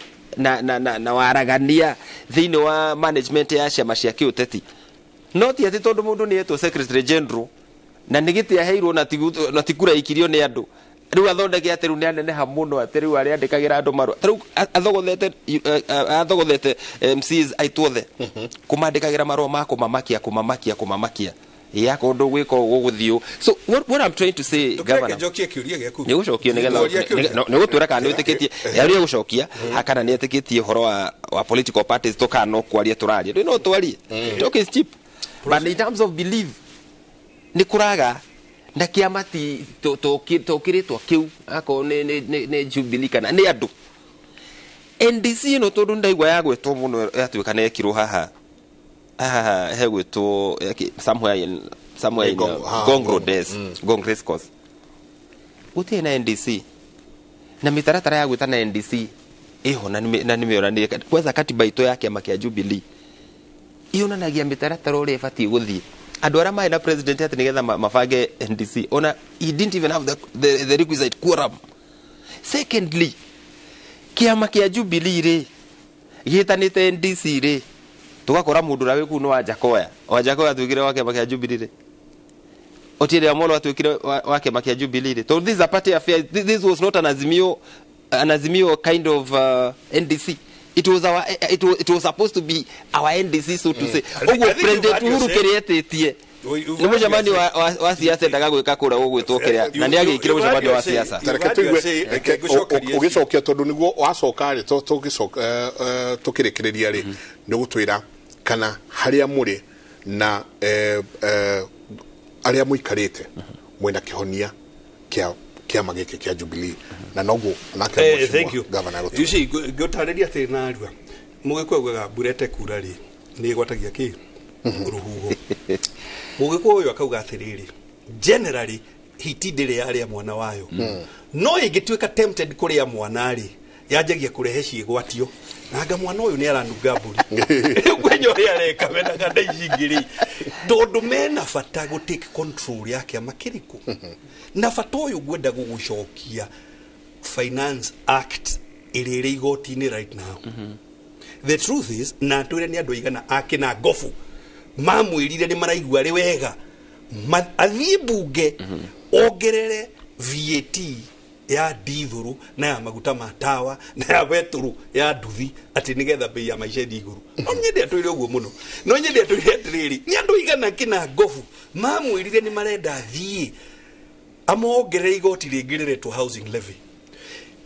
waragania thiini wa management ya ciama cia kiuteti. Not ati tondu mundu ni etwo secretary general na nigiti aheirwo na tikura ikirio ni andu riu athondeke ati riu ni aneneha muno ati riu ari andikagira andu marua riu athogothete MCs aitwothe kumandikagira marua ma kumamakia yako undu gwika guguthio. So what I'm trying to say, governor, ni gucokia ni gutwira kana ni utikitie yari gucokia hakana ni etikitie horo wa political parties toka no kwaria turaria no twarie talk is cheap, but in terms of belief ni kuraga na kiama ti tokiritwo kiu ako ne Jubilee kana ni andu NDC no tondu ndaigwa ya gwetwo muno yatuika na ekirwo haha hegwetwo somewhere in Gong Road, Gong Race Course utie na NDC na mitaratara ya gwita na NDC iho na nimeona kwanza katiba ito yake makia Jubilee ionanagia mitaratara uri ifati guthii andu ara mai na president ati nigetha mafange NDC ona he didn't even have the requisite quorum. Secondly, kiama kia Jubilee ri gitanite NDC ri tugakora mundu ra wiku no wajakoya twikire wake makia Jubilee ri otire amolo twikire wake makia Jubilee ri. So this is a party affair. This was not an azimio kind of NDC. It was supposed to be our NDC, so to say. Ogo president Uhuru Kenyatta ni mujamani wa siasa ndaga gwika kura gugwitwokeria na ni agikire mujamani wa siasa ugicokia tondu niguo wacoka ri tukirikiria ri ni gutwira kana haria muri na aria muikarite mwena kihonia kia magike kia Jubilee na nogu nake mheshimiwa governor you see gutariria ati na arua mugikwegwa burete kura ri ni gwatagia ki ruhuho mugikuyu akauga atiriri generally hitindire yaria mwana wayo no ingituika tempted kuria mwana ri yajagia kurehe ciigwatio naga mwana uyu ni aranunga mburi kwenyo ri areka mena kada icingiri tondu mena bata go take control yake makiriku na bata uyu gwenda gugucokia Finance Act irire igoti-ini right now. The truth is na twire ni andu igana akina gofu mamwirire ni maraigua ri wega athie bunge ongerere VAT ya dithuru na ya maguta matawa na ya beturu ya nduthi ati nigetha bei ya maisha iguru no nyende atwire uguo muno no nyende atwire atiriri ni andu igana kina gofu mamwirire ni marenda thie amongerere igoti ringiriretwo housing levy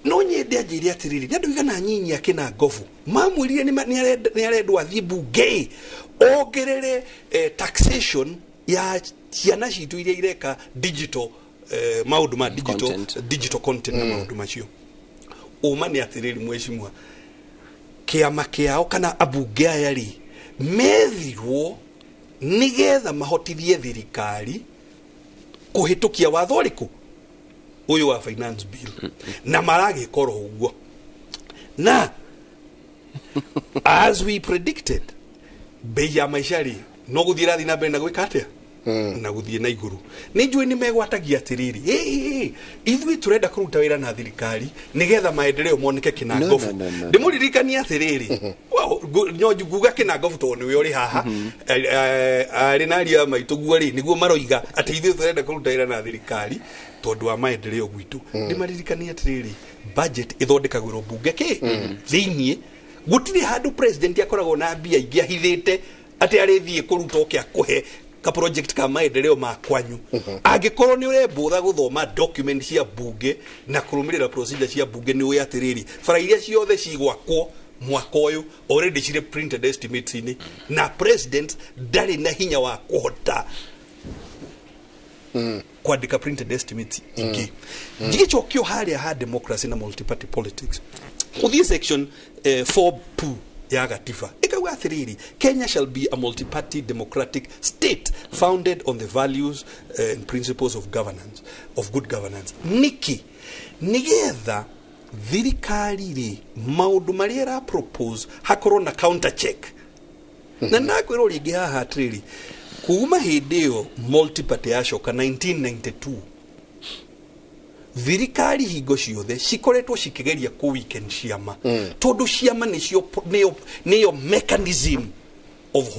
no nyende hende anjiri atiriri ndu igana nyinyi akina ngovu mamwirire ni arendwa thi bunge ongerere taxation ya ciana citu iria ireka digital maundu ma digital content na maundu macio uma ni atiriri mweshimwa kiama kiao kana abunge aya ri methirwo nigetha mahotithie thirikari kuhitukia watho riku uyu wa finance bill na maragikoro uguo na as we predicted bei ya maisha ri no guthira thina mbere na gwika atia na guthie na iguru ni njui ni megwatagia atiriri ithui turenda kuruta wira na thirikari nigetha maendeleo moneke kinangofu ndimuririkania atiriri nyoju guga kinangofu to niwe uri haha ari naria maituguo ri niguo maroiga ati ithui turenda kuruta wira na thirikari tondu wa maendeleo gwitu ndimaririkania atiriri budget ithondekagwirwo bunge ki thiini gutiri handu president akoragwo na mbia ingi ahithite ati arithie kuruta okia kuhe ka project ka maendeleo ma kwanyu angikorwo ni urembutha guthoma document cia bunge na kurumirira procedure cia bunge ni uya atiriri fara iria ciothe cigwakwo mwaka uyu already cire printed estimates ini na president ndari na hinya wa kuhota kwandika printed estimates ingi gichokio haria ha democracy na multi-party politics uthie section 4.2 ya gatiba ikauga atiriri Kenya shall be a multi-party democratic state founded on the values and principles of governance, of good governance. Niki nigetha thirikari ri maundu maria ra propose hakorwo na counter check na nakwiro ringi haha atiriri kuma hindi yo multi-party yacoka 1992 thirikari hingo ciothe cikoretwo cikigeria ku weekend ciama tondu ciama niyo mechanism of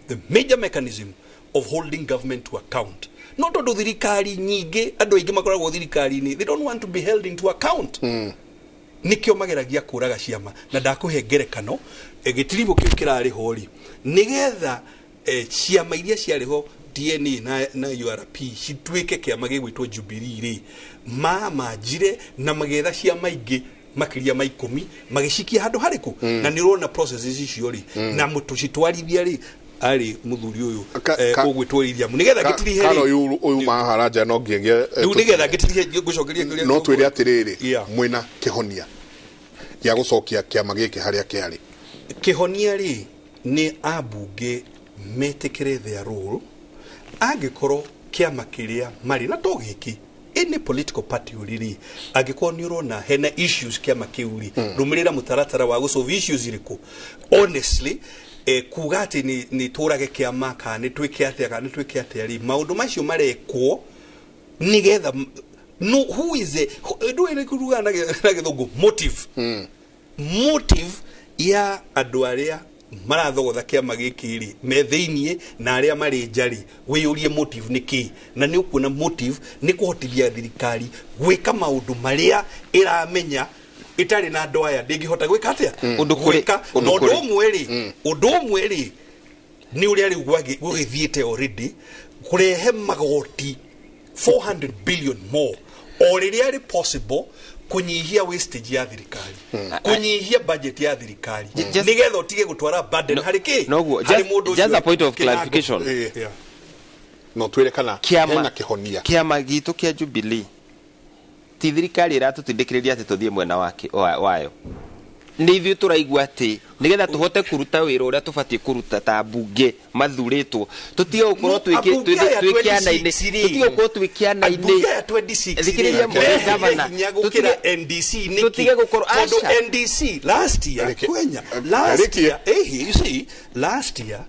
the major mechanism of holding government to account no tondu thirikari nyingi andu aingi makoragwo thirikari ni they don't want to be held into account nikio mageragia kuraga ciama na ndakuhe ngerekano gitiribo kiu kirari hori nigetha ciama iria ciariho DNA na URP citwike kiama gigwitwo Jubilee ri manjire na magetha cia maingi makiria ma 10 magicikia handu hariku na nirona processes icio ri na mutucitwarithia ri ari muthuri uyu ugwitwarithia nigetha gitiri heri kano uyu maharaja no ngienge nigetha gitiri gucokeria no twire atiriri mwina kihonia ya gucokia kiama giki haria kiari kihonia ri ni abunge metekere their role angikorwo kiama kiria mari na to giki any political party uriri angikorwo ni urona hena issues kiama kiuri rumirira mutaratara wa gusolve issues iriku honestly kuga ati ni turage kiama ka ni twike atia ri maundu macio marekwo nigetha no who is it do ene kuruga na githungu motive ya andu aria marathogotha kiama gikiri me thiinie na aria mari njari wiyurie motive niki na ni ukuona motive ni kuhotithia thirikari gwika maundu maria iramenya itari na andu aya ndingihota gwika atia undu kurika undu umwe ni uria ri gwagithiete already kurehe magoti 400 billion more already possible kunyihia wastage ya thirikari kunyihia budget ya thirikari nigetha utige gutwara burden hariki hari mundu just a point of clarification no twire kana hena kihonia kiama gitu kia Jubilee ti thirikari iratutindikiriria ati tuthie mwena wake wayo ni ithuĩ tũraigua atĩ nigetha tũhote kuruta wĩra ũrĩa tũbatie kuruta ta bunge mathuritwo tutige gukorwo twĩkiana-inĩ tutige gukorwo twĩkiana-inĩ thikĩrĩria gavana tutige gukorwo NDC last year Kenya you see last year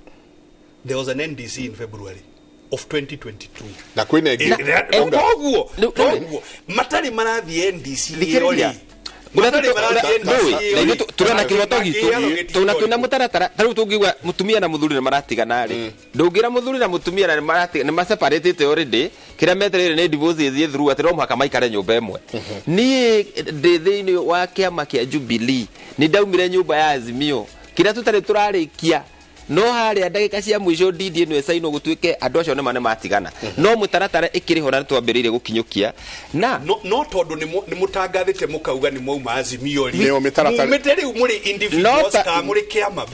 there was an NDC in February of 2022 na kwina oguo matari marathie NDC turona kiroto gitu tuna mutaratara taru tungigwa mutumia na muthuri maratigana ri ndungira muthuri na mutumia na maratigana ma separated already kira meterere ni divorce thie through atiro muhaka maikare nyumba imwe ni thiini wa kiama kia Jubilee ni ndaumire nyumba ya Azimio kira tutari turarikia no haria ndagika cia mwisho ndidi no esaino gutuike andu acio ne matigana no mutaratara ikiriho na twambiriire gukinyukia na no tondu ni mutangathite mukauga ni mwauma azimio ri neo mitaratara meteri muri individuals ka muri kiama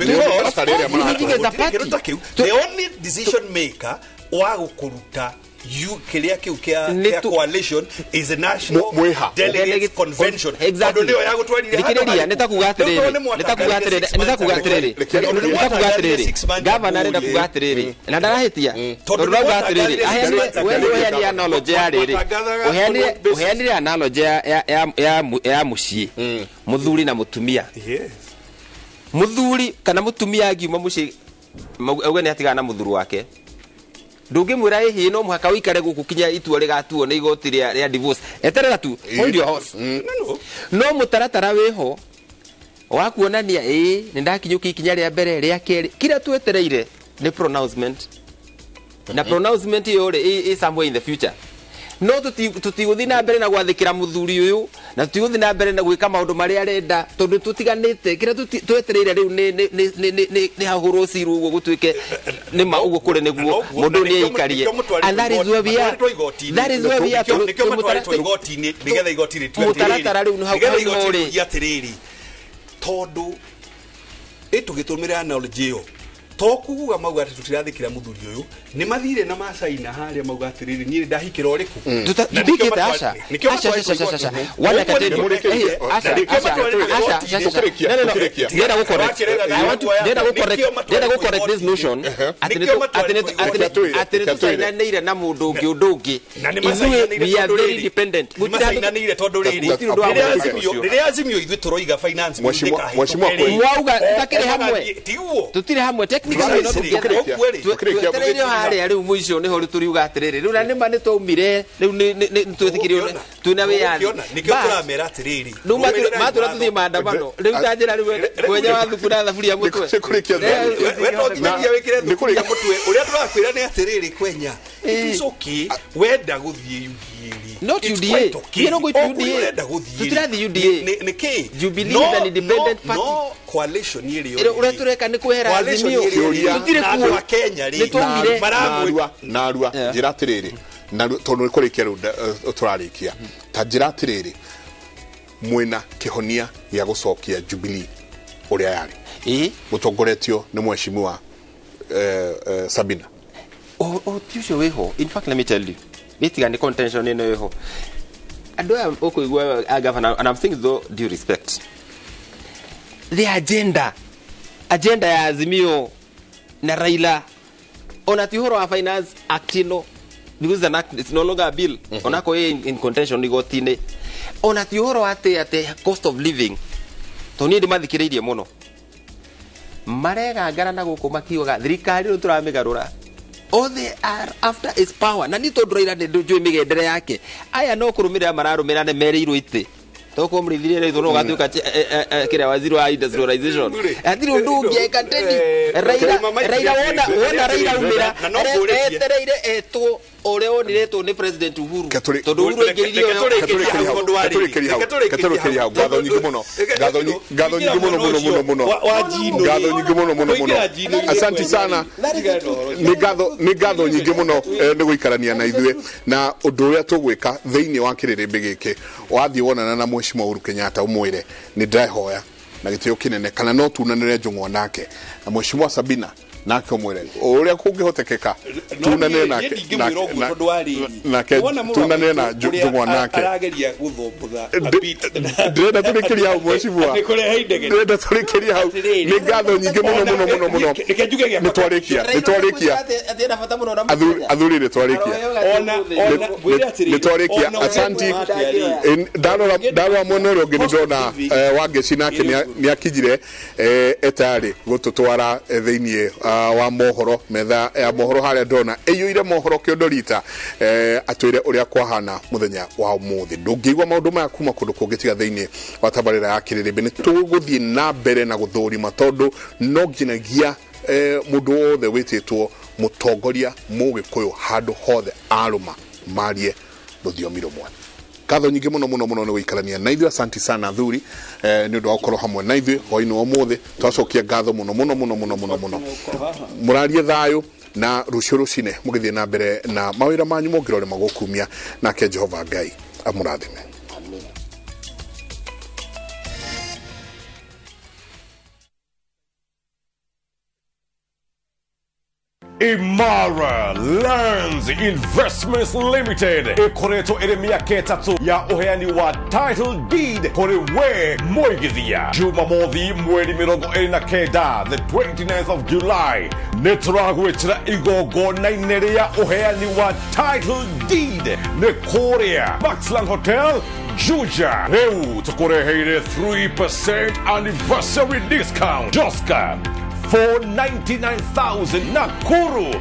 the only decision maker wa gukuruta kiria kiu kia coalition is a national delegates convention exactly ndio ya gutwarira thikiriria nitakugatiriri governor nda kugatiriri na ndarahitia tondu ndarahitiriri wewe analogy ya riri uheanire analogy ya mucii muthuri na mutumia muthuri kana mutumia agiuma mucii auga ni atigana muthuru wake ndungimwira ihi no muhaka wikare guku kinya itua rigatuo ni igoti ria divorce eterera tu hold your horse no mutaratara wiho wa kuonania ni ndakinyuki kinya ria mbere ria keri kira twetereire ni pronouncement na pronouncement yo ri somewhere in the future no tutiguthi na mbere na gwathikira muthuri uyu na tutiguthi na mbere na gwika maundu mari arenda tondu tutiganite kira twetereire riu ni haguru ciru uguo gutuike ni ma uguo kure niguo mundu ni eikarie and that is where we are igoti-ini nigetha igoti ritwe mutaratara riu ni haguru ri atiriri tondu tugitumira analogy yo tokuga mauga ati tutirathikira muthuri uyu ni mathire na masaina haria mauga atiriri ni ndahikira uriku tutikite asha wana kateni nenda gukorrect this notion ati tusainanire na mundu ungi we are very independent mutainanire tondu riri riria azimio ithu turoiga finance mwauga takire hamwe tutire hamwe tukirekerio haria riu mwisho niho turiuga atiriri riu na nima ni twaumire riu ni twetikirio tuna wiyathi nikio turamera atiriri matura tuthie maandamano riu tanjira riu kwenya wa thukura thaburia mutwe wetongiria wikire thukura mutwe uria turakwira ni atiriri kwenya it's okay wenda guthie UDA not UDA you know go to UDA tutirathi UDA niki Jubilee is an independent party no coalition iriyo uria tureka ni kwehera azimio tutire kuwa Kenya ri narua njira atiriri na tondu ni kurikia ru turarikia ta njira atiriri mwena kihonia ya gucokia Jubilee uria yari mutongoretio ni mheshimiwa Sabina tucio weho in fact let me tell you nitigane contention ino weho ando okuigwa governor and I'm thinking though due respect the agenda ya azimio na Raila on atihoro wa finance actino because an act it's no longer a bill onako in contention igotine on atihoro ate cost of living toni ndi mathikiririe muno marega ngara na guku makiuga thirikari turamigarura all they are after is power na ni tondu Raila ndujui migendere yake aya no kurumira mararumira ne merirwo ite toko mrithire ritho no gatuka kire waziri wa industrialization atiri ndungi ekateni Raila wona Raila umira etereire eto ore oniretwo ni president Uhuru tondu Uhuru engiririo katurikiria gatho nyingi muno asante sana ni gatho nyingi muno ni guikarania na ithue na undu uria tugwika thiini wa Kĩrĩrĩmbĩ giki wathie wonana na mheshimiwa Uhuru Kenyatta umwire ni ndahoya na gitio kinene kana no tunanire njung'wa nake na mheshimiwa Sabina nake umwire uria kungihotekeka tunanire nake tunanire na njung'wa nake arageria guthumbutha ndenda turikiria hau mheshimiwa ndenda turikiria hau ni gatho nyingi muno nitwarikia athuri nitwarikia asanti ndarora mwena uria ungi ndona wangeci nake ni akijire etari gututwara thiini wa mohoro metha ya mohoro haria ndona eyuire mohoro kiondorita atwire uria kwahana muthenya wa umuthi ndungigwa maundu maya kuma kundu kungitiga thiini wa tabarira ya Kĩrĩrĩmbĩ ni tuguthie na mbere na guthurima tondu no nginagia mundu wothe wititwo mutongoria mugikuyu handu hothe aruma marie ruthiomi rumwe Katho nyingi muno ni wikarania na ithuĩ. Asante sana thuri ni undu wa gũkorwo hamwe na ithuĩ hwaĩ-inĩ wa ũmũthĩ. Twacokia ngatho muno murarie thayo na rucio rucine mugithie na mbere na mawira manyu mongirore magokumia nake Jehova Ngai amurathime. Imara Lands Investments Limited ikoretwo iri miaka itatu ya uheani wa title deed kuri we Moigithia. Jumamothi mweri 29 the 29th of July nituragwetira igongona-inĩ ria uheani wa title deed ni kuria Maxland Hotel Juja. Riu tukureheire 3% anniversary discount. Joska 499,000 Nakuru,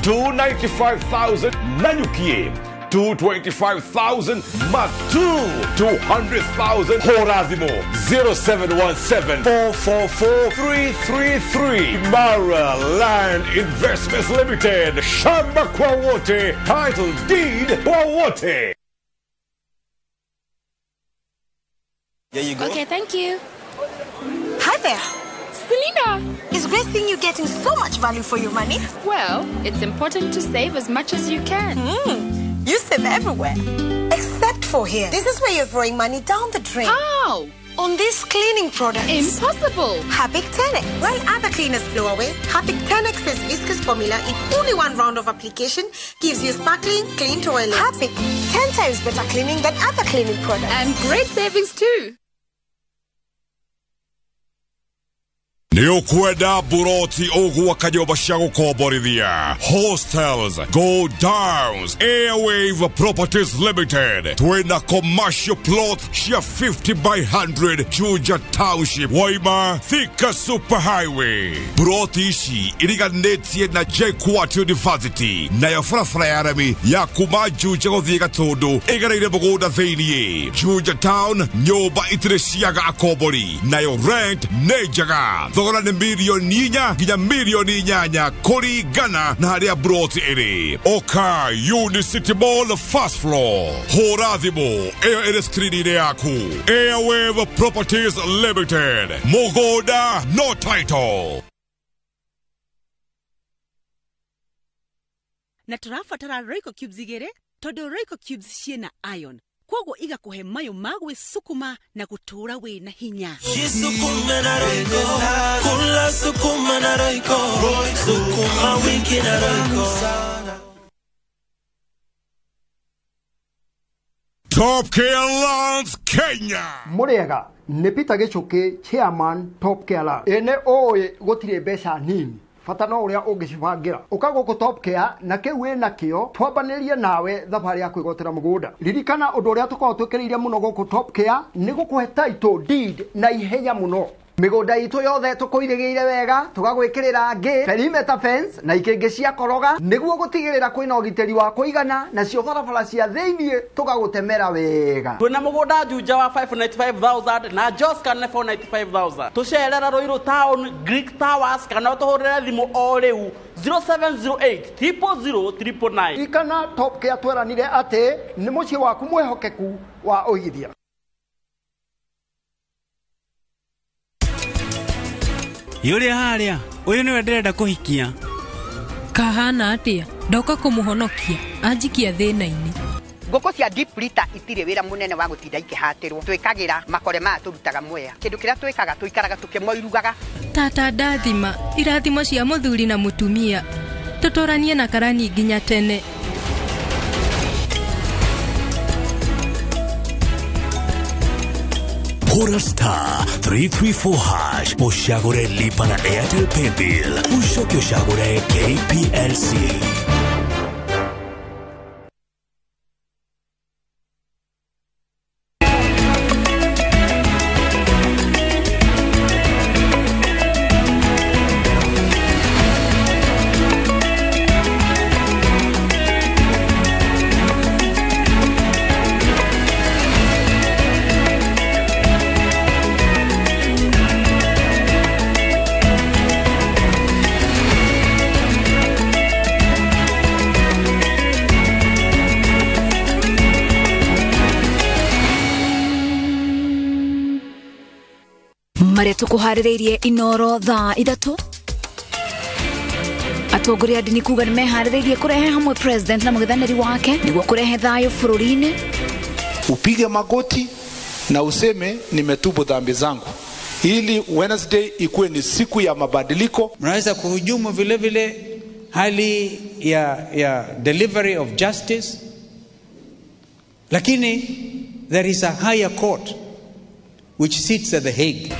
295,000 Nanyuki, 225,000 Matu, 200,000 Horazimo, 0717-444-333. Mara Land Investments Limited, Shamba kwa wote, title deed kwa wote. There you go. Okay, thank you. Hi there. Selena, it's great seeing you getting so much value for your money. Well, it's important to save as much as you can. You save everywhere. Except for here. This is where you're throwing money down the drain. How? On these cleaning products. Impossible. Harpic 10X. While other cleaners blow away, Harpic 10X's viscous formula in only one round of application gives you sparkling, clean toilet. Harpic, 10 times better cleaning than other cleaning products. And great savings too. Ni ukwenda buroti ogwa kajoba shago koborithia. Hostels, go downs, Airwave Properties Limited. Twina commercial plot shia 50 by 100 Juja Township, Waima, Thika Superhighway. Buroti ishi iriganetie na JKUAT University. Na ya farafara ya arami ya kuma Juja gothiga todo. Igareire bogoda theinie. Juja Town, nyoba itireshiaga akobori. Na yo rent nejaga. Thogora ni milioni inya nginya milioni inyanya kurigana na haria broti iri. Oka Unicity Mall first floor. Horathimo eyo iri screen yaku. Airwave Properties Limited. Mogoda no title. Na turafatara Royco Cubes igere todo Royco Cubes ciena iron. Kwogo iga kuhe mayo magwe sukuma na gutura we na hinya. Sukuma na Royco, kula sukuma na Royco, sukuma wiki na Royco. Top Care Lands Kenya. Muriega ne Peter Gichuki chairman Top Care Lands. Ene oe gotire mbeca nini. Fata no uria ungicibangira ukago ku Top Care na kiwe nakio twambanirie nawe thabari ya kwigotera mugunda. Ririkana undu uria tukorwo twikiriire muno goku Top Care ni gukuhe title deed na ihenya muno. Migunda itu yothe tukuirigiire wega tugagwikirira ngi perimeter fence na ikingi cia koroga niguo gutigirira kwina ugiteri wa kuigana na cio barabara cia theinie tugagutemera wega. Twina mugunda Juja wa 595,000 na Joska 495,000. Tucerera Ruiru Town Greek Towers kana tuhurire thimu o riu 0708 000 Ikana Top Care tweranire ati ni muci waku mwehokeku wa uigithia. Yuri haria, uyu niwe ndirenda kuhikia. Kahana atia, ndoka kumuhonokia, anjikia thina-ini. Ngoko cia deep litter itire wira munene wa gutinda ikihatirwo. Twikagira makore ma turutaga mwea. Kindu kiria twikaga tuikaraga tukimoirugaga. Tata ndathima, irathimo cia muthuri na mutumia. Tutoranie na karani nginya tene. Hora star 334 hash ushagure lipa na Airtel Paybill ushoke ushagure KPLC. Maria tukuhaririirie inoro thaa 3. Atongoria dini kuga nimehaririirie kurehe hamwe president na mugithaniri wake niguo kurehe thayo bururi-ini. Upige magoti na useme nimetubu dhambi zangu, ili Wednesday ikuwe ni siku ya mabadiliko. Mnaweza kuhujumu vile vile hali ya delivery of justice, lakini there is a higher court which sits at the Hague.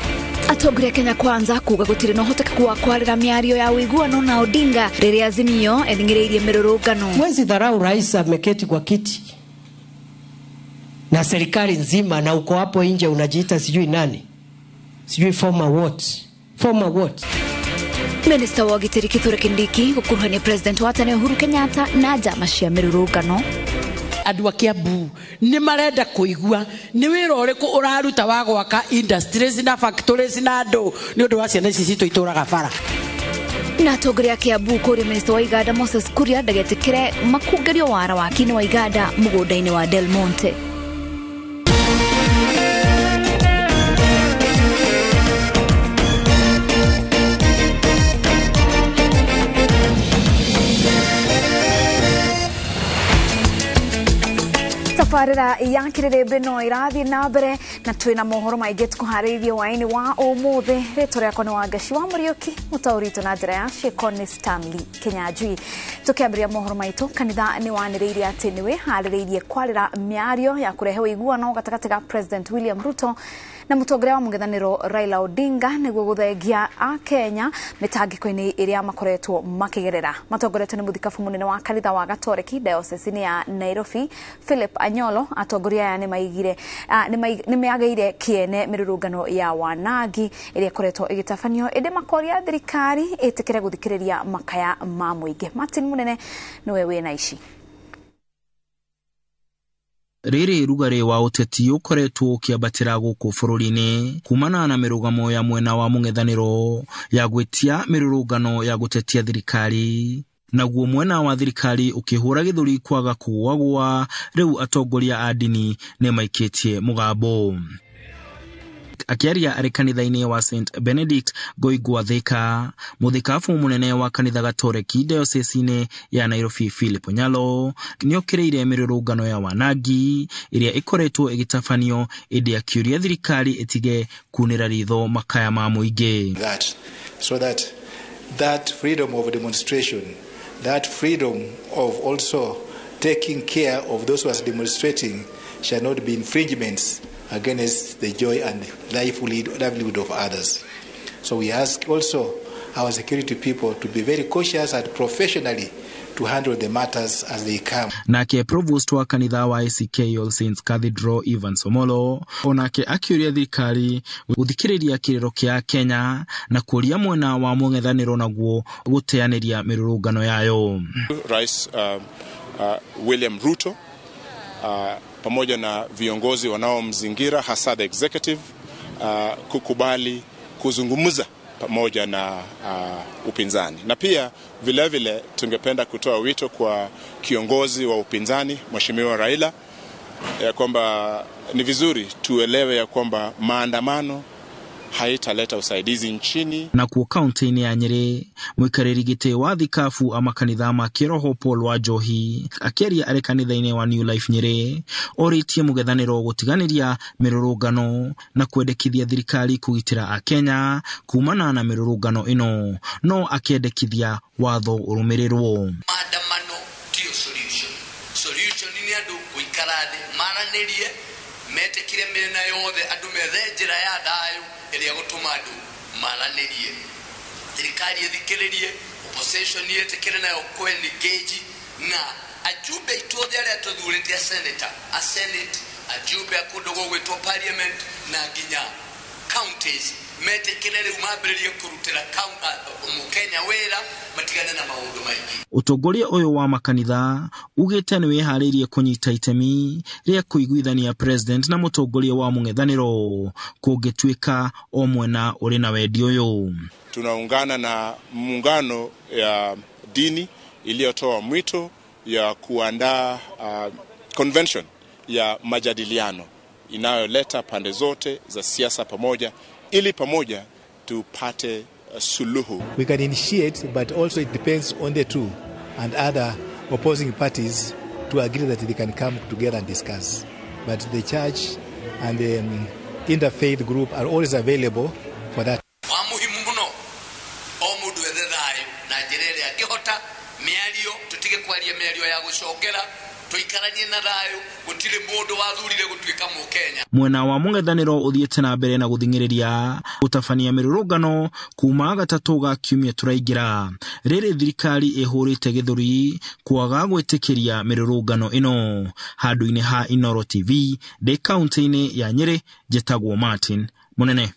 Atongoria Kenya Kwanza kuga gutire no hotekeku wa kwarira miario ya uiguano na Odinga riria Azimio ethingiriirie mirurungano. Mwezi dharau rais ameketi kwa kiti na serikali nzima, na uko hapo nje unajiita sijui nani, sijui former what. Minister wa Gitiri Kithure Kindiki gukuruhania president wa tene Uhuru Kenyatta na njama cia mirurungano. Andũ a Kiambu nĩ marenda kuigua nĩ wĩra ũrĩkũ ũraruta wa gwaka industries na factories na andũ nĩ ũndũ wa ciana ici citũ itũraga bara. Na atongoria a Kiambu kũrĩa minister wa Iganda Moses Kuria ndagetikire makungerio wara wakini wa Iganda mũgũnda-inĩ wa Del Monte. Safarira ya Kĩrĩrĩmbĩ no irathi na mbere na twina mohoro maingĩ tukuharĩirie waini wa ũmũthĩ. Rĩtwa rĩakwa nĩ Wangaci wa Mũriũki, mũtaũri na njĩra ya ciĩko nĩ Stanley Kenyanjui. Tukiambĩrĩria mohoro maitũ, kanitha nĩ wanĩrĩirie atĩ nĩ wĩharĩrĩirie kwarĩra mĩario ya kũrehe ũiguano gatagatĩ ga President William Ruto na mũtongoria wa mũng'ethanĩro Raila Odinga nĩguo gũthengia a Kenya mĩtangĩko-inĩ ĩrĩa makoretwo makĩgerera. Matongoretio nĩ mũthikabu mũnene wa kanitha wa Gatoreki diocese-inĩ ya Nairobi Philip Anyolo. Atongoria aya nĩ meageire kĩene mĩrũrũngano ya wanangi ĩrĩa ĩkoretwo ĩgĩtabanio, ĩndĩ makoria thirikari ĩtĩkĩre gũthikĩrĩria makaya ma mũingĩ. Martin Munene nĩwe wĩna ici. Rĩrĩ rugare wa ũteti ũkoretwo ũkĩambatĩra gũkũ bũrũri-inĩ kumana na mĩrũgamo ya mwena wa mũng'ethanĩro ya gwĩtia mĩrũrũngano ya gũtetia thirikari, naguo mwena wa thirikari ũkĩhũra gĩthũri kwaga kũgwagwa. Rĩu atongoria a dini nĩ maikĩtie mũgambo. Akiaria arĩ kanitha-inĩ wa St Benedict Ngoigwa Thika, mũthikabu mũnene wa kanitha Gatoreki diocese-inĩ ya Nairobi Philip Anyolo nĩ okĩrĩire mĩrũrũngano ya wanangi ĩrĩa ĩkoretwo ĩgĩtabanio, ĩndĩ akĩũria thirikari ĩtige kunĩra ritho makaya ma mũingĩ. So that freedom of demonstration, that freedom of also taking care of those who are demonstrating shall not be infringements against the joy and livelihood of others. So we ask also our security people to be very cautious and professionally to handle the matters as they come. Nake provost wa kanitha wa ACK All Saints Cathedral Ivan Somolo onake akiuria thirikari guthikiriria kiriro kia Kenya na kuria mwena wa mũng'ethanĩro naguo guteanĩria mĩrũrũngano yayo. Rais William Ruto pamoja na viongozi wanaomzingira hasa the executive kukubali kuzungumza pamoja na upinzani. Na pia vile vile tungependa kutoa wito kwa kiongozi wa upinzani Mheshimiwa Raila ya kwamba ni vizuri tuelewe ya kwamba maandamano haitaleta usaidizi nchini. Na kuo kaunti-inĩ ya Nyeri, mũikarĩri gĩtĩ wa thikabu ama kanitha ma kĩroho Paul wa Njohi akĩaria arĩ kanitha-inĩ wa New Life Nyeri orĩtie mũng'ethanĩro gũtiganĩria mĩrũrũngano na kwendekithia thirikari kũgitĩra a Kenya kumana na mĩrũrũngano ĩno, no akĩendekithia watho ũrũmĩrĩrwo. Maandamano ndio solution ni andũ gũikara thĩ maranĩrie metekire mĩena yothe andũ methe njĩra ya thayũ ĩrĩa gũtũma andũ maranĩrie, thirikari ĩthikĩrĩrie, opposition ĩtĩkĩre nayo engage, na ajumbe itothe arĩa tũthurĩte a senate, ajumbe akũndũ gwĩtwo parliament na nginya counties metekire rĩu mambĩrĩrie kũrutĩra Mukenya wĩra matigane na maũndũ maingĩ. Ũtongoria ũyũ wa makanitha ugĩte nĩ wĩharĩirie kũnyita itemi rĩa kũiguithania president na mũtongoria wa mũng'ethanĩro kũngĩtuĩka o mwena ũrĩ na wendi ũyũ. Tunaungana na muungano ya dini iliyotoa mwito ya kuandaa convention ya majadiliano inayoleta pande zote za siasa pamoja ili pamoja tupate suluhu. We can initiate, but also it depends on the two and other opposing parties to agree that they can come together and discuss. But the church and the interfaith group are always available for that. Mwena wa mũng'ethanĩro ũthiĩte na mbere na gũthing'ĩrĩria gũtabania mĩrũrũngano kuma gatatu ga kiumia tũraingĩra. Rĩrĩ thirikari ĩhũrĩte gĩthũri kwaga gwĩtĩkĩria mĩrũrũngano ĩno. Handũ-inĩ ha Inoro TV ndĩ kaunti-inĩ ya Nyĩrĩ, njĩtagwo Martin Mũnene.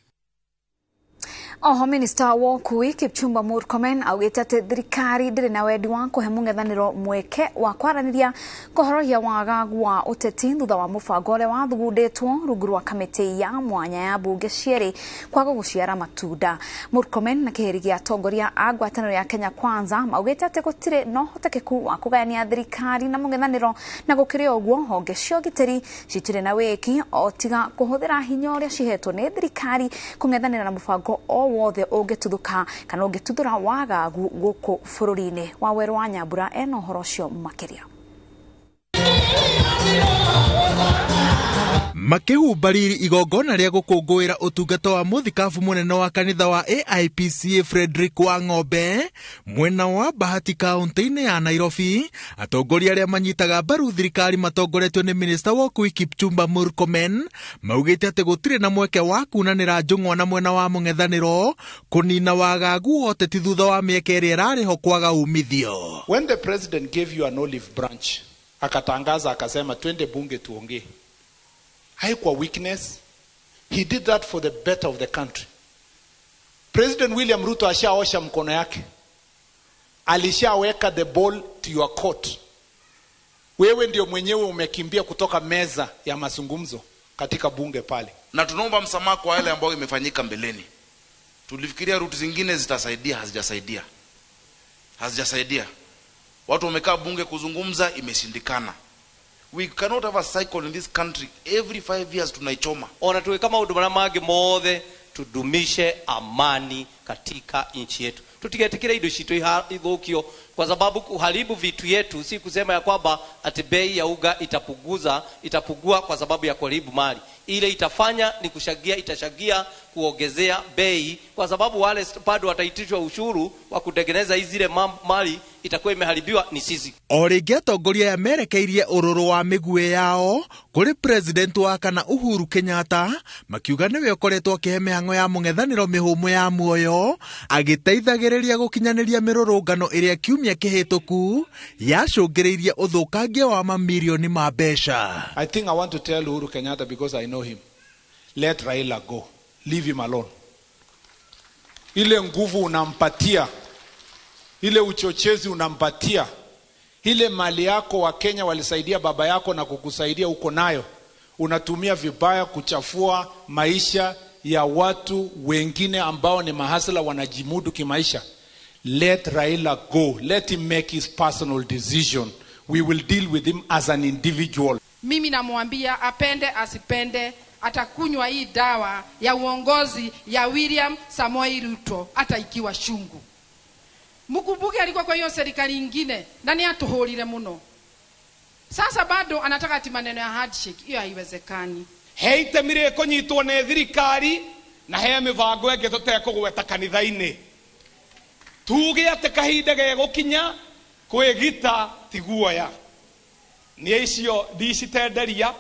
Oho minista wa ũkui Kipchumba Murkomen augĩte atĩ thirikari ndĩrĩ na wendi wa kũhe mũng'ethanĩro mweke wa kwaranĩria kũhorohia wagagu wa ũteti thutha wa mũbango ũrĩa wathugundĩtwo rungu rwa kamĩtĩ ya mwanya ya mbunge cierĩ kwaga gũciara matunda. Murkomen na kĩheri gĩa atongoria a ngwatanĩro ya Kenya Kwanza maugĩte atĩ gũtirĩ na ũhotekeku wa kũgayania thirikari na mũng'ethanĩro, na gũkĩrĩ ũguo honge cia ũgitĩri citirĩ na wĩki o tiga kũhũthĩra hinya ũrĩa cihetwo nĩ thirikari kũng'ethanĩra na mũbango wothe ũngĩtuthũka kana ũngĩtuthũra wagagu gũkũ bũrũri-inĩ. Waweru wa Nyambura ena ũhoro ũcio makĩria. Makĩhumbariri igongona rĩa gũkũngũĩra ũtungata wa mũthikabu mũnene wa kanitha wa AIPCA Frederick Wang'ombe mwena wa Bahati kaunti-inĩ ya Nairobi, atongoria arĩa manyitaga mbaru thirikari matongoretio nĩ minista wa ũkui Kipchumba Murkomen maugĩte atĩ gũtirĩ na mweke wa kunanĩra njũng'wa na mwena wa mũng'ethanĩro kũnina wagagu wa ũteti thutha wa mĩaka ĩrĩa ĩrarĩho kwaga umithio. When the president gave you an olive branch, akatangaza akasema twende bunge tuongee, haikuwa weakness. He did that for the better of the country. President William Ruto ashaosha mkono yake, alishaweka the ball to your court. Wewe ndio mwenyewe umekimbia kutoka meza ya mazungumzo katika bunge pale, na tunaomba msamaha kwa yale ambayo imefanyika mbeleni. Tulifikiria route zingine zitasaidia, hazijasaidia. Watu wamekaa bunge kuzungumza, imeshindikana. We cannot have a cycle in this country. Every 5 years tunaichoma. Ona tuwe kama udumana mage mothe tudumishe amani katika nchi yetu. Tutigetikira indo citu ithukio kwa sababu kuharibu vitu yetu si kusema ya kwamba ati bei ya uga itapugua kwa sababu ya kuharibu mali. Ile itafanya ni itashagia kuongezea bei kwa sababu wale bado wataitishwa ushuru wa kutengeneza izile mali itakuwa imeharibiwa ni sisi. Orĩngĩ atongoria ya merekeirie ũrũrũ wa mĩguĩ yao kũrĩ president wa kana Uhuru Kenyatta makiuga nĩwe ũkoretwo akĩhe mĩhang'o ya mũng'ethanĩro mĩhũmũ ya muoyo agĩteithagĩrĩria gũkinyanĩria mĩrũrũngano ĩrĩa kiumia kĩhĩtũku yacũngĩrĩirie ũthũkangia wa mamirioni ma mbeca. I think I want to tell Uhuru Kenyatta because I know him. Let Raila go. Leave him alone. Ile nguvu unampatia, ile uchochezi unampatia, ile mali yako wa Kenya walisaidia baba yako na kukusaidia uko nayo, unatumia vibaya kuchafua maisha ya watu wengine ambao ni mahasla wanajimudu kimaisha. Let Raila go. Let him make his personal decision. We will deal with him as an individual. Mimi namwambia apende asipende atakunywa hii dawa ya uongozi ya William Samoei Ruto hata ikiwa shungu. Mkumbuke alikuwa kwa hiyo serikali nyingine na ni atuhurire muno. Sasa bado anataka ati maneno ya handshake, hiyo haiwezekani. Heite mire konyitwo ne thirikari na he mivango enge tutekugweta kanitha-ini. Tuge ate kahinda ge gukinya kwigita tiguoya. Ni icio ndicitenderia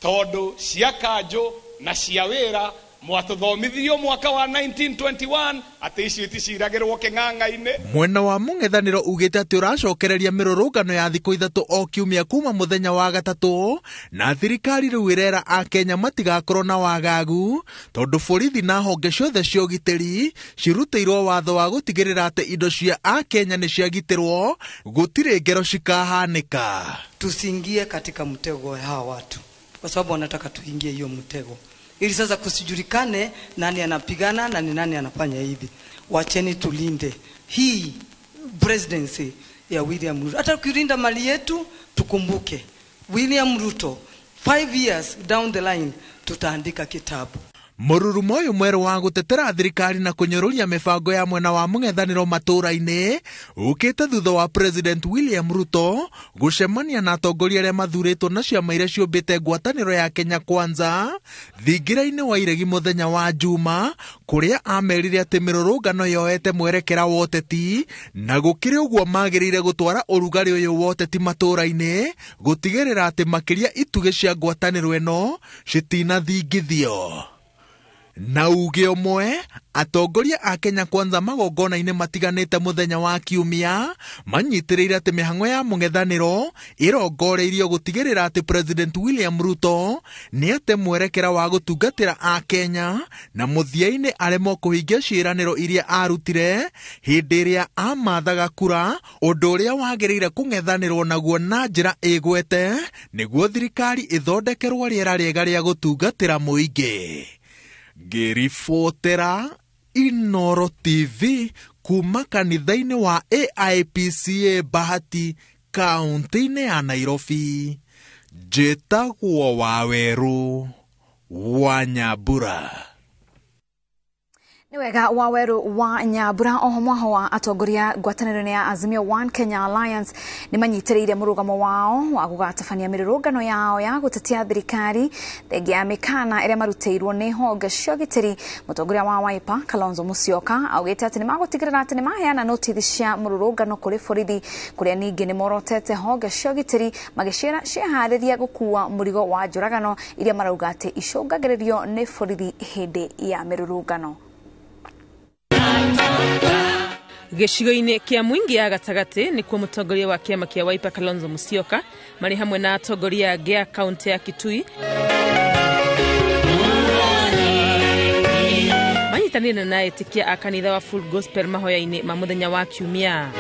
tondu cia kanjo na cia wira mwatuthomithirio mwaka wa 1921 ati icio iticiragirwo king'ang'a-ini. Mwena wa mũng'ethanĩro ugĩte atĩ ũracokereria mĩrũrũngano ya thikũ ithatũ o kiumia kuma mũthenya wa gatatũ, na thirikari rĩu ĩrera a Kenya matigakorwo na wagagu tondũ borithi na honge ciothe cia ũgitĩri cirutĩirwo watho wa gũtigĩrĩra atĩ indo cia a Kenya nĩ ciagitĩrwo, gũtirĩ ngero cikahanĩka. Tusiingie katika mtego ya hawa watu kwa sababu wanataka tuingie hiyo mtego ili sasa kusijulikane nani anapigana na ni nani anafanya hivi. Wacheni tulinde hii presidency ya William Ruto. Hata kulinda mali yetu tukumbuke William Ruto 5 years down the line tutaandika kitabu. Mũrurumo ũyũ mwerũ wa gũtetera thirikari na kũnyũrũria mĩbango ya mwena wa mũng'ethanĩro matũũra-inĩ ũkĩte thutha wa President William Ruto gũcemania na atongoria arĩa mathurĩtwo na ciama iria ciũmbĩte ngwatanĩro ya Kenya Kwanza thingira-inĩ wa iregi mũthenya wa Juma, kũrĩa amerire atĩ mĩrũrũngano yoete mwerekera wa ũteti na gũkĩrĩ ũguo magĩrĩire gũtwara ũrugarĩ ũyũ wa ũteti matũũra-inĩ gũtigĩrĩra atĩ makĩria itugĩ cia ngwatanĩro ĩno citinathingithio. Na uge ũmwe, atongoria a Kenya Kwanza magongona-inĩ matiganĩte mũthenya wa Kiumia manyitĩrĩire atĩ mĩhang'o ya mũng'ethanĩro ĩrongoreirio gũtigĩrĩra atĩ President William Ruto nĩ ate mwerekera wa gũtungatĩra a Kenya na mũthia-inĩ aremwo kũhingia ciĩranĩro iria arutire hĩndĩ ĩrĩa amathaga kura, ũndũ ũrĩa wagĩrĩire kũng'ethanĩrwo naguo na njĩra ĩgwete nĩguo thirikari ĩthondekerwo rĩera rĩega rĩa gũtungatĩra mũingĩ. Ngĩribotera Inoro TV kuma kanitha-inĩ wa AIPCA Bahati kaunti-inĩ ya Nairobi, njĩtagwo Waweru wa Nyambura. Ni wega Waweru wa Nyambura. Oho mwaho wa atongoria ngwatanĩro ya Azimio One Kenya Alliance ni manyitĩrĩire mũrũgamo wao wa gũgatabania mĩrũrũngano yao ya gũtetia thirikari thengia ya mĩkana ĩrĩa marutĩirwo nĩ honge cia ũgitĩri. Mũtongoria wa Wiper Kalonzo Musyoka augĩte atĩ nĩmagũtigĩrĩra atĩ nĩmaheana notithi cia mũrũrũngano kũrĩ borithi, kũrĩa ningĩ nĩmorotete honge cia ũgitĩri magĩciĩra ciĩharĩrie gũkua mũrigo wa njũragano iria marauga atĩ icũngagĩrĩrio nĩ borithi hĩndĩ ya mĩrũrũngano. Gĩcigo-inĩ kĩa Mwingi ya gatagatĩ nĩkuo mũtongoria wa kĩama kĩa Wiper Kalonzo Musyoka marĩ hamwe na atongoria angĩ a kaunti ya Kitui manyitanĩire na etĩkia a kanitha wa Full Gospel mahoya-inĩ ma mũthenya wa Kiumia.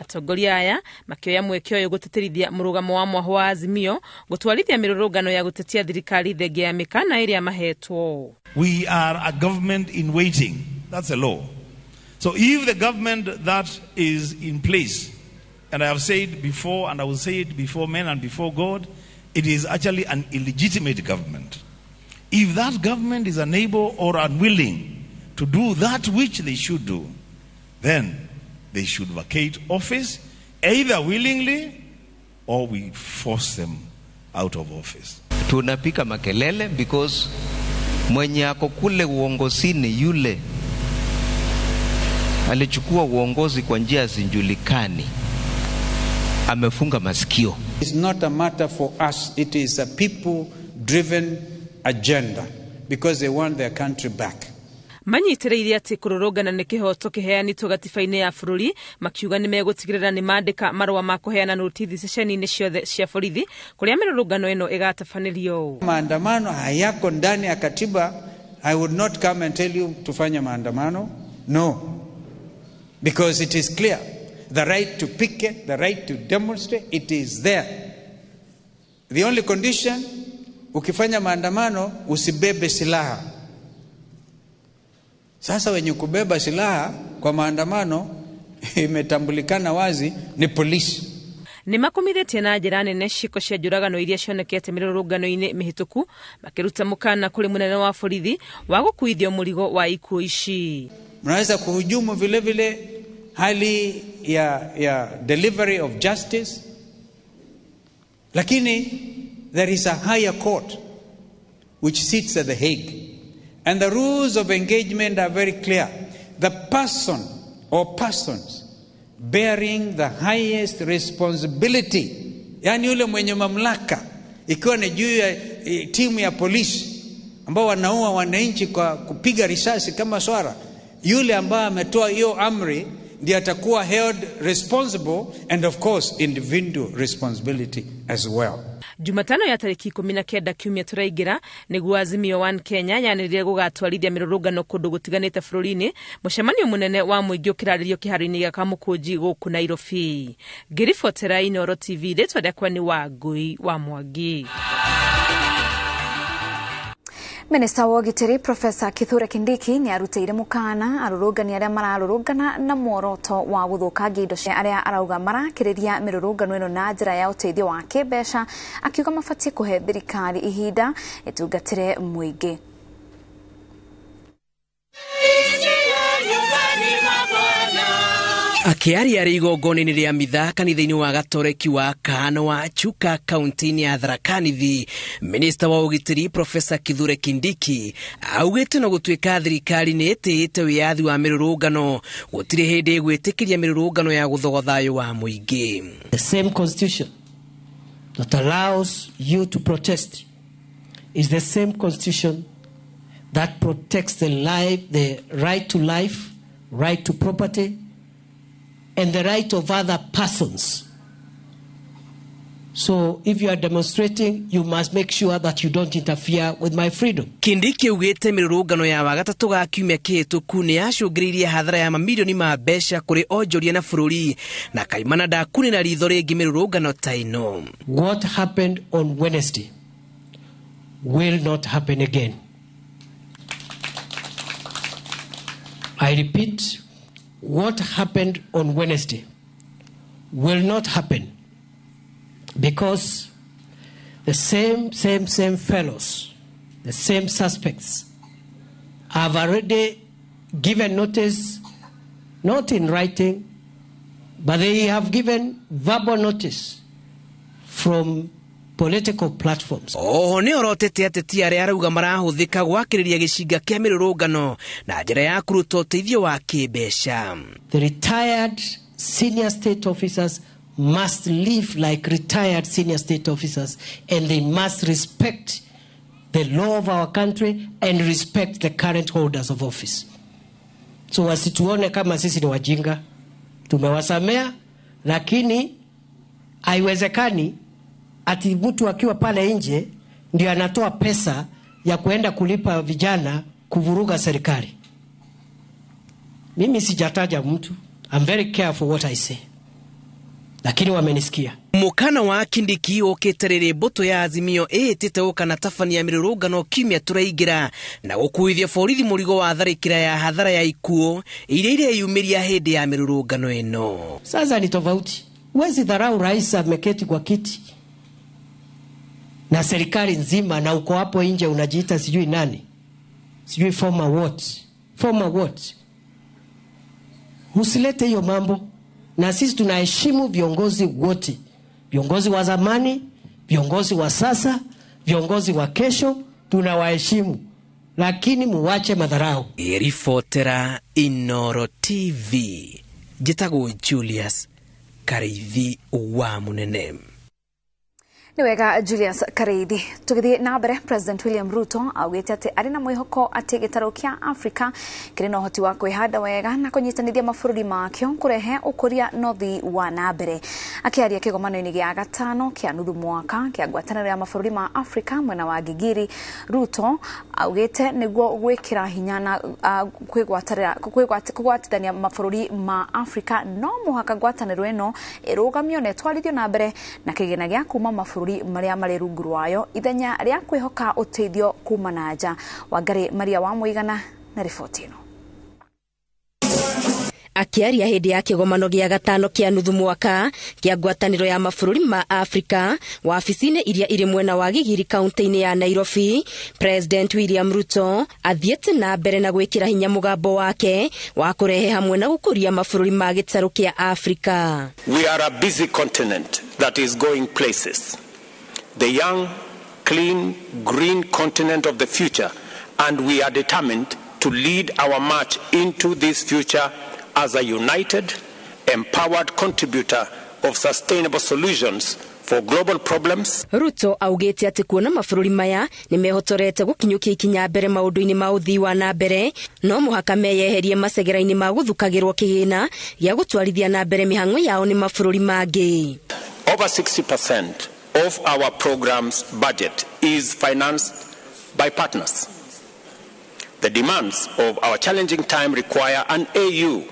Atongoria aya makĩoya mweke ũyũ gũtĩtĩrithia mũrũgamo wa mwaho wa Azimio gũtwarithia mĩrũrũngano ya gũtetia thirikari thengia ya mĩkana ĩrĩa mahetwo. We are a government in waiting. That's a law. So if the government that is in place, and I have said before, and I will say it before men and before God, it is actually an illegitimate government. If that government is unable or unwilling to do that which they should do, then they should vacate office, either willingly or we force them out of office. Tunapika makelele because mwenye ako kule uongozini yule alichukua uongozi kwa njia zinjulikani, amefunga masikio. It's not a matter for us, it is a people driven agenda because they want their country back. Manyitĩrĩire atĩ kũrũrũngana nĩ kĩhoto kĩheanĩtwo gatiba-inĩ ya bũrũri, makiuga nĩ megũtigĩrĩra nĩ mandĩka marũa ma kũheana notithi ceceni-inĩ ciothe cia borithi kũrĩa mĩrũrũngano ĩno ĩgatabanĩrio. Maandamano hayako ndani ya katiba. I would not come and tell you tufanye maandamano. No. Because it is clear. The right to picket, the right to demonstrate, it is there. The only condition, ukifanya maandamano usibebe silaha. Sasa wenye kubeba silaha kwa maandamano imetambulikana wazi ni polisi. Nĩmakomithitie na njĩra nene ciĩko cia njũragano iria cionekete mĩrũrũngano-inĩ mĩhĩtũku, makĩruta mũkana kũrĩ mũnene wa borithi wa gũkuithio mũrigo wa ikuũ ici. Mnaweza kuhujumu vile vile hali ya delivery of justice, lakini there is a higher court which sits at The Hague. And the rules of engagement are very clear. The person or persons bearing the highest responsibility, yani yule mwenye mamlaka, ikiwa ni juu ya timu ya polisi ambao wanaua wananchi kwa kupiga risasi kama swara, yule ambaye ametoa hiyo amri ndiye atakuwa held responsible, and of course individual responsibility as well. Jumatano ya tariki 19 Kiumia tũraingĩra nĩguo Azimio One Kenya yanĩrĩire gũgatwarithia mĩrũrũngano kũndũ gũtiganĩte bũrũri-inĩ, mũcemanio mũnene wa mũingĩ ũkĩrarĩrio kĩharo-inĩ gĩa Kamũkũnji gũkũ Nairobi. Ngĩribotera Inoro TV, rĩtwa rĩakwa nĩ Wangui wa Mwangi. Minista wa Ũgitĩri Profesa Kithure Kindiki ni arutĩire mũkana arũrũngani arĩa mararũrũngana na muoroto wa gũthũkangia indo cia arĩa arauga marakĩrĩria mĩrũrũngano ĩno na njĩra ya ũteithio wa kĩmbeca, akiuga mabatie kũhe thirikari ihinda ĩtungatĩre mũingĩ. Akiaria arĩ igongona-inĩ rĩa mitha kanitha-inĩ wa gatoreki wa Kahano wa Chuka kaunti-inĩ ya Tharaka Nithi, minista wa Ũgitĩri Profesa Kithure Kindiki augĩte no gũtuĩka thirikari nĩ ĩtĩĩte wĩyathi wa mĩrũrũngano gũtirĩ hĩndĩ gwĩtĩkĩria mĩrũrũngano ya gũthogotha thayũ wa mũingĩ. The same constitution that allows you to protest is the same constitution that protects the right to life, right to property, and the right of other persons. So if you are demonstrating, you must make sure that you don't interfere with my freedom. Kindiki ugĩte mĩrũrũngano ya wagatatũ ga kiumia kĩhĩtũku nĩ yacũngĩrĩirie hathara ya mamirioni ma mbeca kũrĩ onjoria na bũrũri, na kaimana ndakunĩra ritho rĩngĩ mĩrũrũngano ta ĩno. What happened on Wednesday will not happen again. I repeat, what happened on Wednesday will not happen, because the same fellows, the same suspects have already given notice, not in writing, but they have given verbal notice from political platforms. Oho nĩ orotete ateti arĩa arauga marahũthĩka gwakĩrĩria gĩcinga kĩa mĩrũrũngano na njĩra ya kũruta ũteithio wa kĩmbeca. The retired senior state officers must live like retired senior state officers, and they must respect the law of our country and respect the current holders of office. So wasituone kama sisi ni wajinga, tumewasamea, lakini haiwezekani ati mtu akiwa pale nje ndio anatoa pesa ya kuenda kulipa vijana kuvuruga serikali. Mimi sijataja mtu. I'm very careful what I say. Lakini wamenisikia. Mũkana wa Kindiki ũkĩterere mbuto ya Azimio ĩtĩte ũkana tabania mĩrũrũngano kiumia tũraingĩra na gũkuithia borithi mũrigo wa tharĩkĩra ya hathara ya ikuũ iria yumĩria hĩndĩ ya mĩrũrũngano ĩno. Sasa ni tofauti. Huwezi dharau rais ameketi kwa kiti na serikali nzima na uko hapo nje unajiita sijui nani, sijui former what. Usilete hiyo mambo. Na sisi tunaheshimu viongozi wote, viongozi wa zamani, viongozi wa sasa, viongozi wa kesho, tunawaheshimu, lakini muwache madharau. Ribotera Inooro TV, njĩtagwo Julius Kareithi wa Munene. Niwega Julius Kareithi. Tugithie na mbere, President William Ruto augĩte atĩ arĩ na mwĩhoko atĩ gĩtarũ kĩa Afrika kĩrĩ na ũhoti wa kwĩhanda wega na kũnyitanithia mabũrũri makĩo kũrehe ũkũria na ũthii wa na mbere. Akĩaria kĩgomano-inĩ gĩa gatano kĩa nuthu mwaka kĩa ngwatanĩro ya mabũrũri ma Afrika mwena wa Gigiri, Ruto augĩte nĩguo gwĩkĩra hinya na kũgwatithania mabũrũri ma Afrika no mũhaka ngwatanĩro ĩno ĩrũgamio na ĩtwarithio na mbere na kĩgĩna gĩa kuma mabũrũri maria marĩ rungu rwayo ithenya rĩa kwĩhoka ũteithio kuma na nja. Wangari Maria wa Mũigana na riboti ĩno. Akiaria hĩndĩ ya kĩgomano gĩa gatano kĩa nuthu mwaka kĩa ngwatanĩro ya mabũrũri ma Afrika wabici-inĩ iria irĩ mwena wa Gigiri kaunti-inĩ ya Nairobi, President William Ruto athiĩte na mbere na gwĩkĩra hinya mũgambo wake wa kũrehe hamwe na gũkũria mabũrũri ma gĩtarũ kĩa Afrika. We are a busy continent that is going places. The young, clean, green continent of the future, and we are determined to lead our march into this future as a united, empowered contributor of sustainable solutions for global problems. Ruto augĩte atĩ kuona mabũrũri maya nĩ mehotorete gũkinyũkia ikinya mbere maũndũ-inĩ ma ũthii wa na mbere, no mũhaka meyeherie macegera-inĩ ma gũthukagĩrwo kĩgĩna gĩa gũtwarithia na mbere mĩhang'o yao nĩ mabũrũri mangĩ. Over 60% of our program's budget is financed by partners. The demands of our challenging time require an AU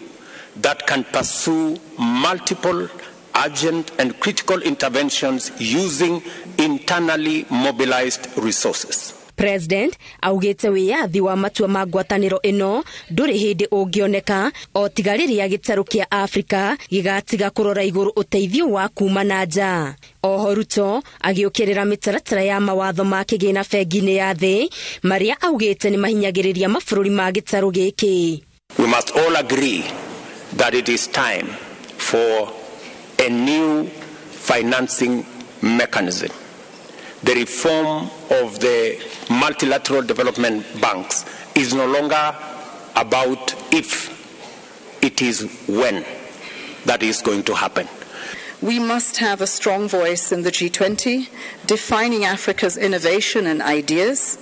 that can pursue multiple urgent and critical interventions using internally mobilized resources. President augite wiyathi wa matua ma ngwataniro ino nduri hindi ungioneka o tiga riria gitaru kia Africa gigatiga kurora iguru uteithio wa kuma na nja. Oho Ruto agiukirira mitaratara ya mawatho ma kigina bengi-ini ya thi maria augite ni mahinyagiriria mabũrũri ma gitaru giki. We must all agree that it is time for a new financing mechanism. The reform of the multilateral development banks is no longer about if, it is when that is going to happen. We must have a strong voice in the G20, defining Africa's innovation and ideas,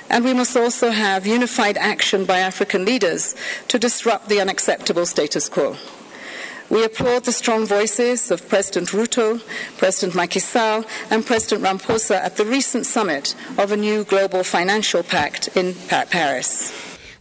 and we must also have unified action by African leaders to disrupt the unacceptable status quo. We applaud the strong voices of President Ruto, President Macky Sall, and President Ramaphosa at the recent summit of a new global financial pact in Paris.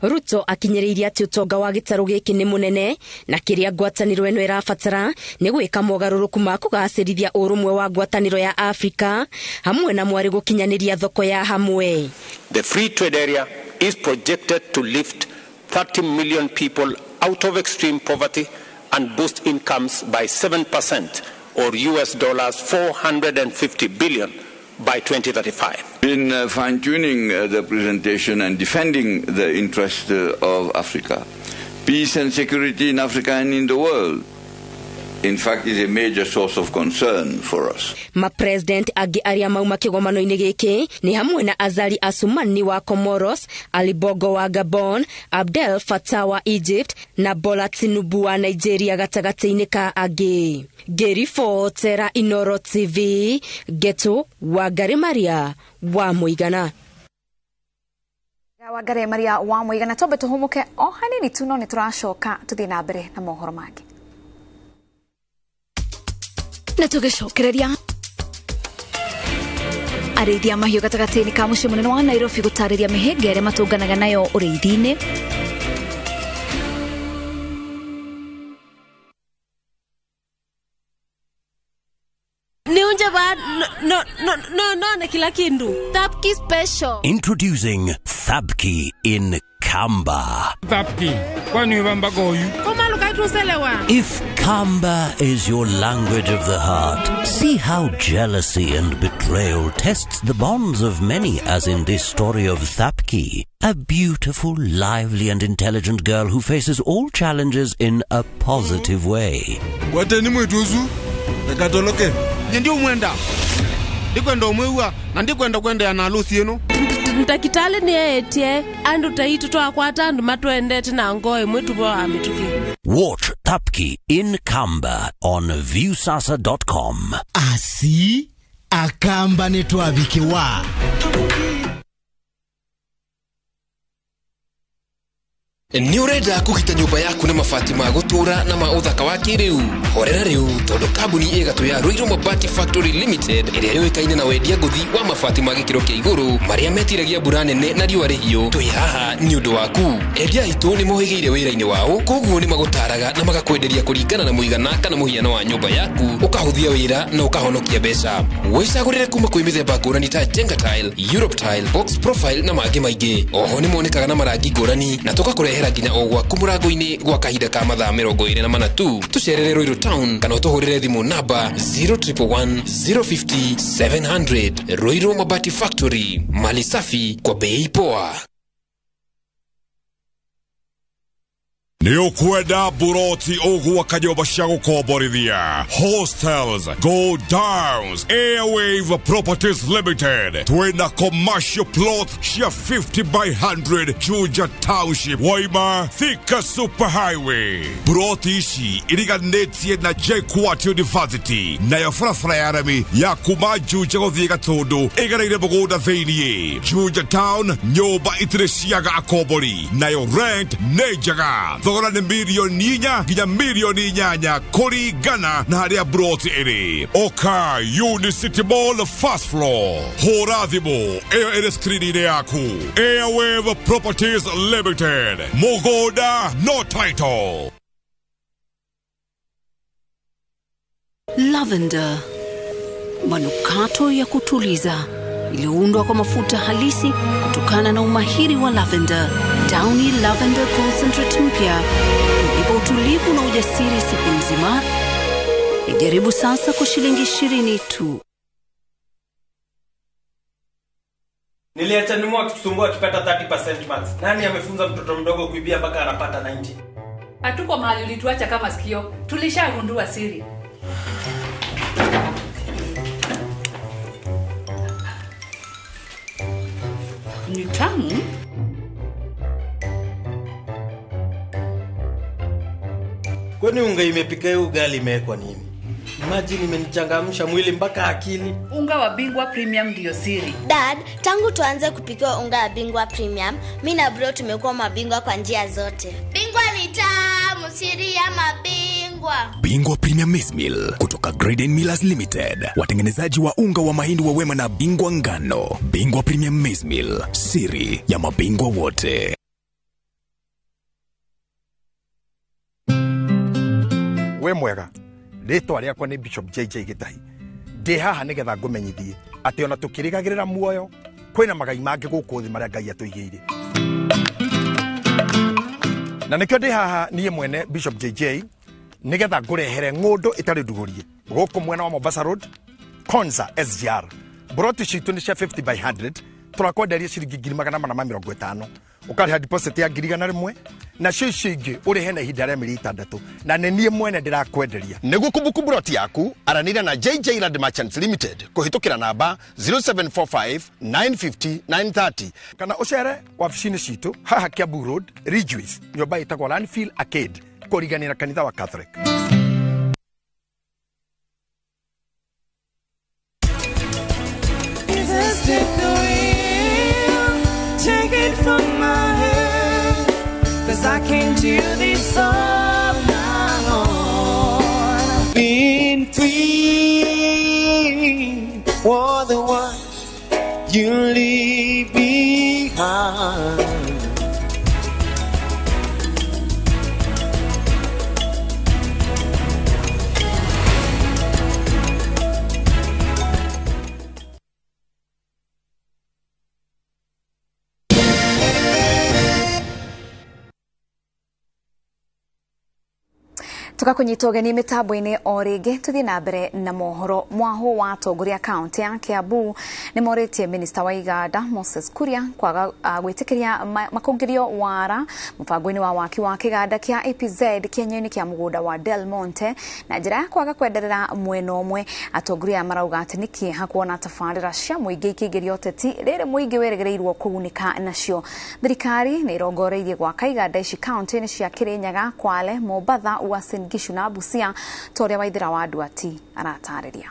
Ruto akinyiriria ati utonga wa gitaru giki ni munene na kiria ngwataniro eno irabatara ni gwika mogaruruku ma kugacirithia urumwe wa ngwataniro ya Africa hamwe na mwari gukinyaniria thoko ya hamwe. The free trade area is projected to lift 30 million people out of extreme poverty and boost incomes by 7% or US dollars 450 billion by 2035. In fine-tuning the presentation and defending the interests of Africa, peace and security in Africa and in the world, in fact, is a major source of concern for us. Ma-president agi aria mauma kigomano-ini giki ni hamwe na Azali Assoumani wa Comoros, Ali Bongo wa Gabon, Abdel Fattah wa Egypt na Bola Tinubu wa Nigeria gatagati-ini ka agi. Gerifotera Inoro TV, Geto wa Gare Maria wa Muigana. Wa Gare Maria wa Muigana tobe tuhumuke o hanini tuno ni turashoka tuthi na mbere na mohoro mangĩ. Na tugicokereria arĩithia mahiũ gatagati-inĩ ka mũciĩ mũnene wa Nairobi gũtarĩria mĩhĩnga ĩrĩa matũnganaga nayo ũrĩithi-inĩ. No, kila kindu. Thapki special. Introducing Thapki in Kamba. Thapki. Kwani wamba goyu? Koma lukaitoselewa. If Kamba is your language of the heart, see how jealousy and betrayal tests the bonds of many, as in this story of Thapki, a beautiful, lively and intelligent girl who faces all challenges in a positive way. Wateni mwetuzu? Nakatoloke. Ndio mwenda. Ndikwenda umwewa na ndikwenda kwenda na harusi yenu. Ntakitale ni etie andu taitu twakwata andu matwendete na ngoe mwetu bwa amituki. Watch Thapki in Kamba on viewsasa.com. Asi akamba netwabikiwa. Ni urenda kugita nyumba yaku na mabati ma gutura na ma uthaka wa kiriu horera riu tondu kambuni igatu ya Ruiru Mabati Factory Limited iria yoikaine na wendia nguthi wa mabati ma gikiro kia iguru maria metiragia mbura nene na riua rihio twi haha ni undu waku endia itu ni mohigeire wira-ini wao koguo ni magutaraga na magakwenderia kuringana na muigana kana muhiano wa nyumba yaku ukahuthia wira na ukahonokia mbeca wicagurire kuma kwi mithemba ngurani ta Jenga Tile, Europe Tile, Box Profile na mangi maingi. Oho ni monekaga na marangi ngurani na tugakurehera nginya ogwa kumurango-ini gwa kahinda ka mathaa 24 tu. Tucerere Ruiru Town kana utuhurire thimu namba 0111 050 700. Ruiru Mabati Factory, mali safi kwa bei poa. Ni ukwenda buroti ogwa kanyoba cia gukomborithia hostels, go downs, Airwave Properties Limited twina commercial plot cia 50 by 100 Juja Township Waima Thika Superhighway. Buroti ici iriganitie na JKUAT University nayo barabara ya rami ya kuma Juja guthii Gatundu igereire mugunda thiini. Juja Town nyumba itire ciaga akombori nayo rent nĩ njega. Thogora ni milioni 4 nginya milioni 8 kuringana na haria broti iri. Oka Unicity Mall first floor. Hora thimu iyo iri screen-ini yaku. Airwave Properties Limited. Mugoda no title. Lavender, manukato ya kutuliza, iliyoundwa kwa mafuta halisi kutokana na umahiri wa lavender. Downy Lavender Concentrate mpya hunipa utulivu na ujasiri siku nzima. Ijaribu sasa kwa shilingi 20 tu. Niliachanimua kutusumbua akipata 30% max. Nani amefunza mtoto mdogo kuibia mpaka anapata 90? Hatuko mahali ulituacha kama sikio. Tulishagundua siri. Ni tamu. Kwani unga imepika hiyo ugali imewekwa nini? Imagine imenichangamsha mwili mpaka akili. Unga wa Bingwa Premium ndio siri. Dad, tangu tuanze kupika unga wa Bingwa Premium, mimi na bro tumekuwa mabingwa kwa njia zote. Bingwa ni tamu, siri ya mabingwa. Bingwa Premium Maize Meal kutoka Graden Millers Limited. Watengenezaji wa unga wa mahindi wa Wema na Bingwa ngano. Bingwa Premium Maize Meal, siri ya mabingwa wote. We mwega, ritwa riakwa ni Bishop JJ Gitahi. Ndi haha nigetha ngumenyithie ati ona tukirigagirira muoyo kwina magai mangi guku thi maria Ngai atuigiire. Na nikyo ndi haha nie mwene Bishop JJ nigetha ngurehere ngundu itari ndugurie guku mwena wa Mombasa Road, Konza SGR. Broti citu ni cia 50 by 100 turakwenderia ciringi 850. Ukariha deposit ya 1,100 na shingi urihe na ihinda rĩa mĩeri 6 na nĩ niĩ mwene ndirakwenderia. Nĩguo kumbukumbu broti yaku aranĩria na JJ Land Merchants Limited kuhitukira namba 0745 950 930 kana ucere wabici-inĩ citũ haha Kiambu Road, Ridgeways, nyũmba ĩtagwo Landfield Arcade kũriganĩra kanitha wa Catholic. Take it from my head, 'cause I can't do this on my own. Being free for the one you leave behind. Tukakunyita ugeni mitambo-ini o ringi tuthie na mbere na mohoro. Mwaho wa atongoria kaunti ya Kiambu ni moritie minista wa iganda Moses Kuria kwaga gwitikiria makungirio wara mubango-ini wa waki wa kiganda kia APZ kienyo-ini kia mugunda wa Del Monte na njira ya kwaga kwenderera mwena umwe. Atongoria marauga ati ni kieha kuona tabarĩra cia muingi ikigirio ũteti riri muingi weregereirwo kugunika nacio. Thirikari ni irongoreirie gwaka iganda ici kaunti-ini cia Kirinyaga, Kwale, Mombatha, Uasin Gishu na Busia. Toria Waithira wa Duati aratariria.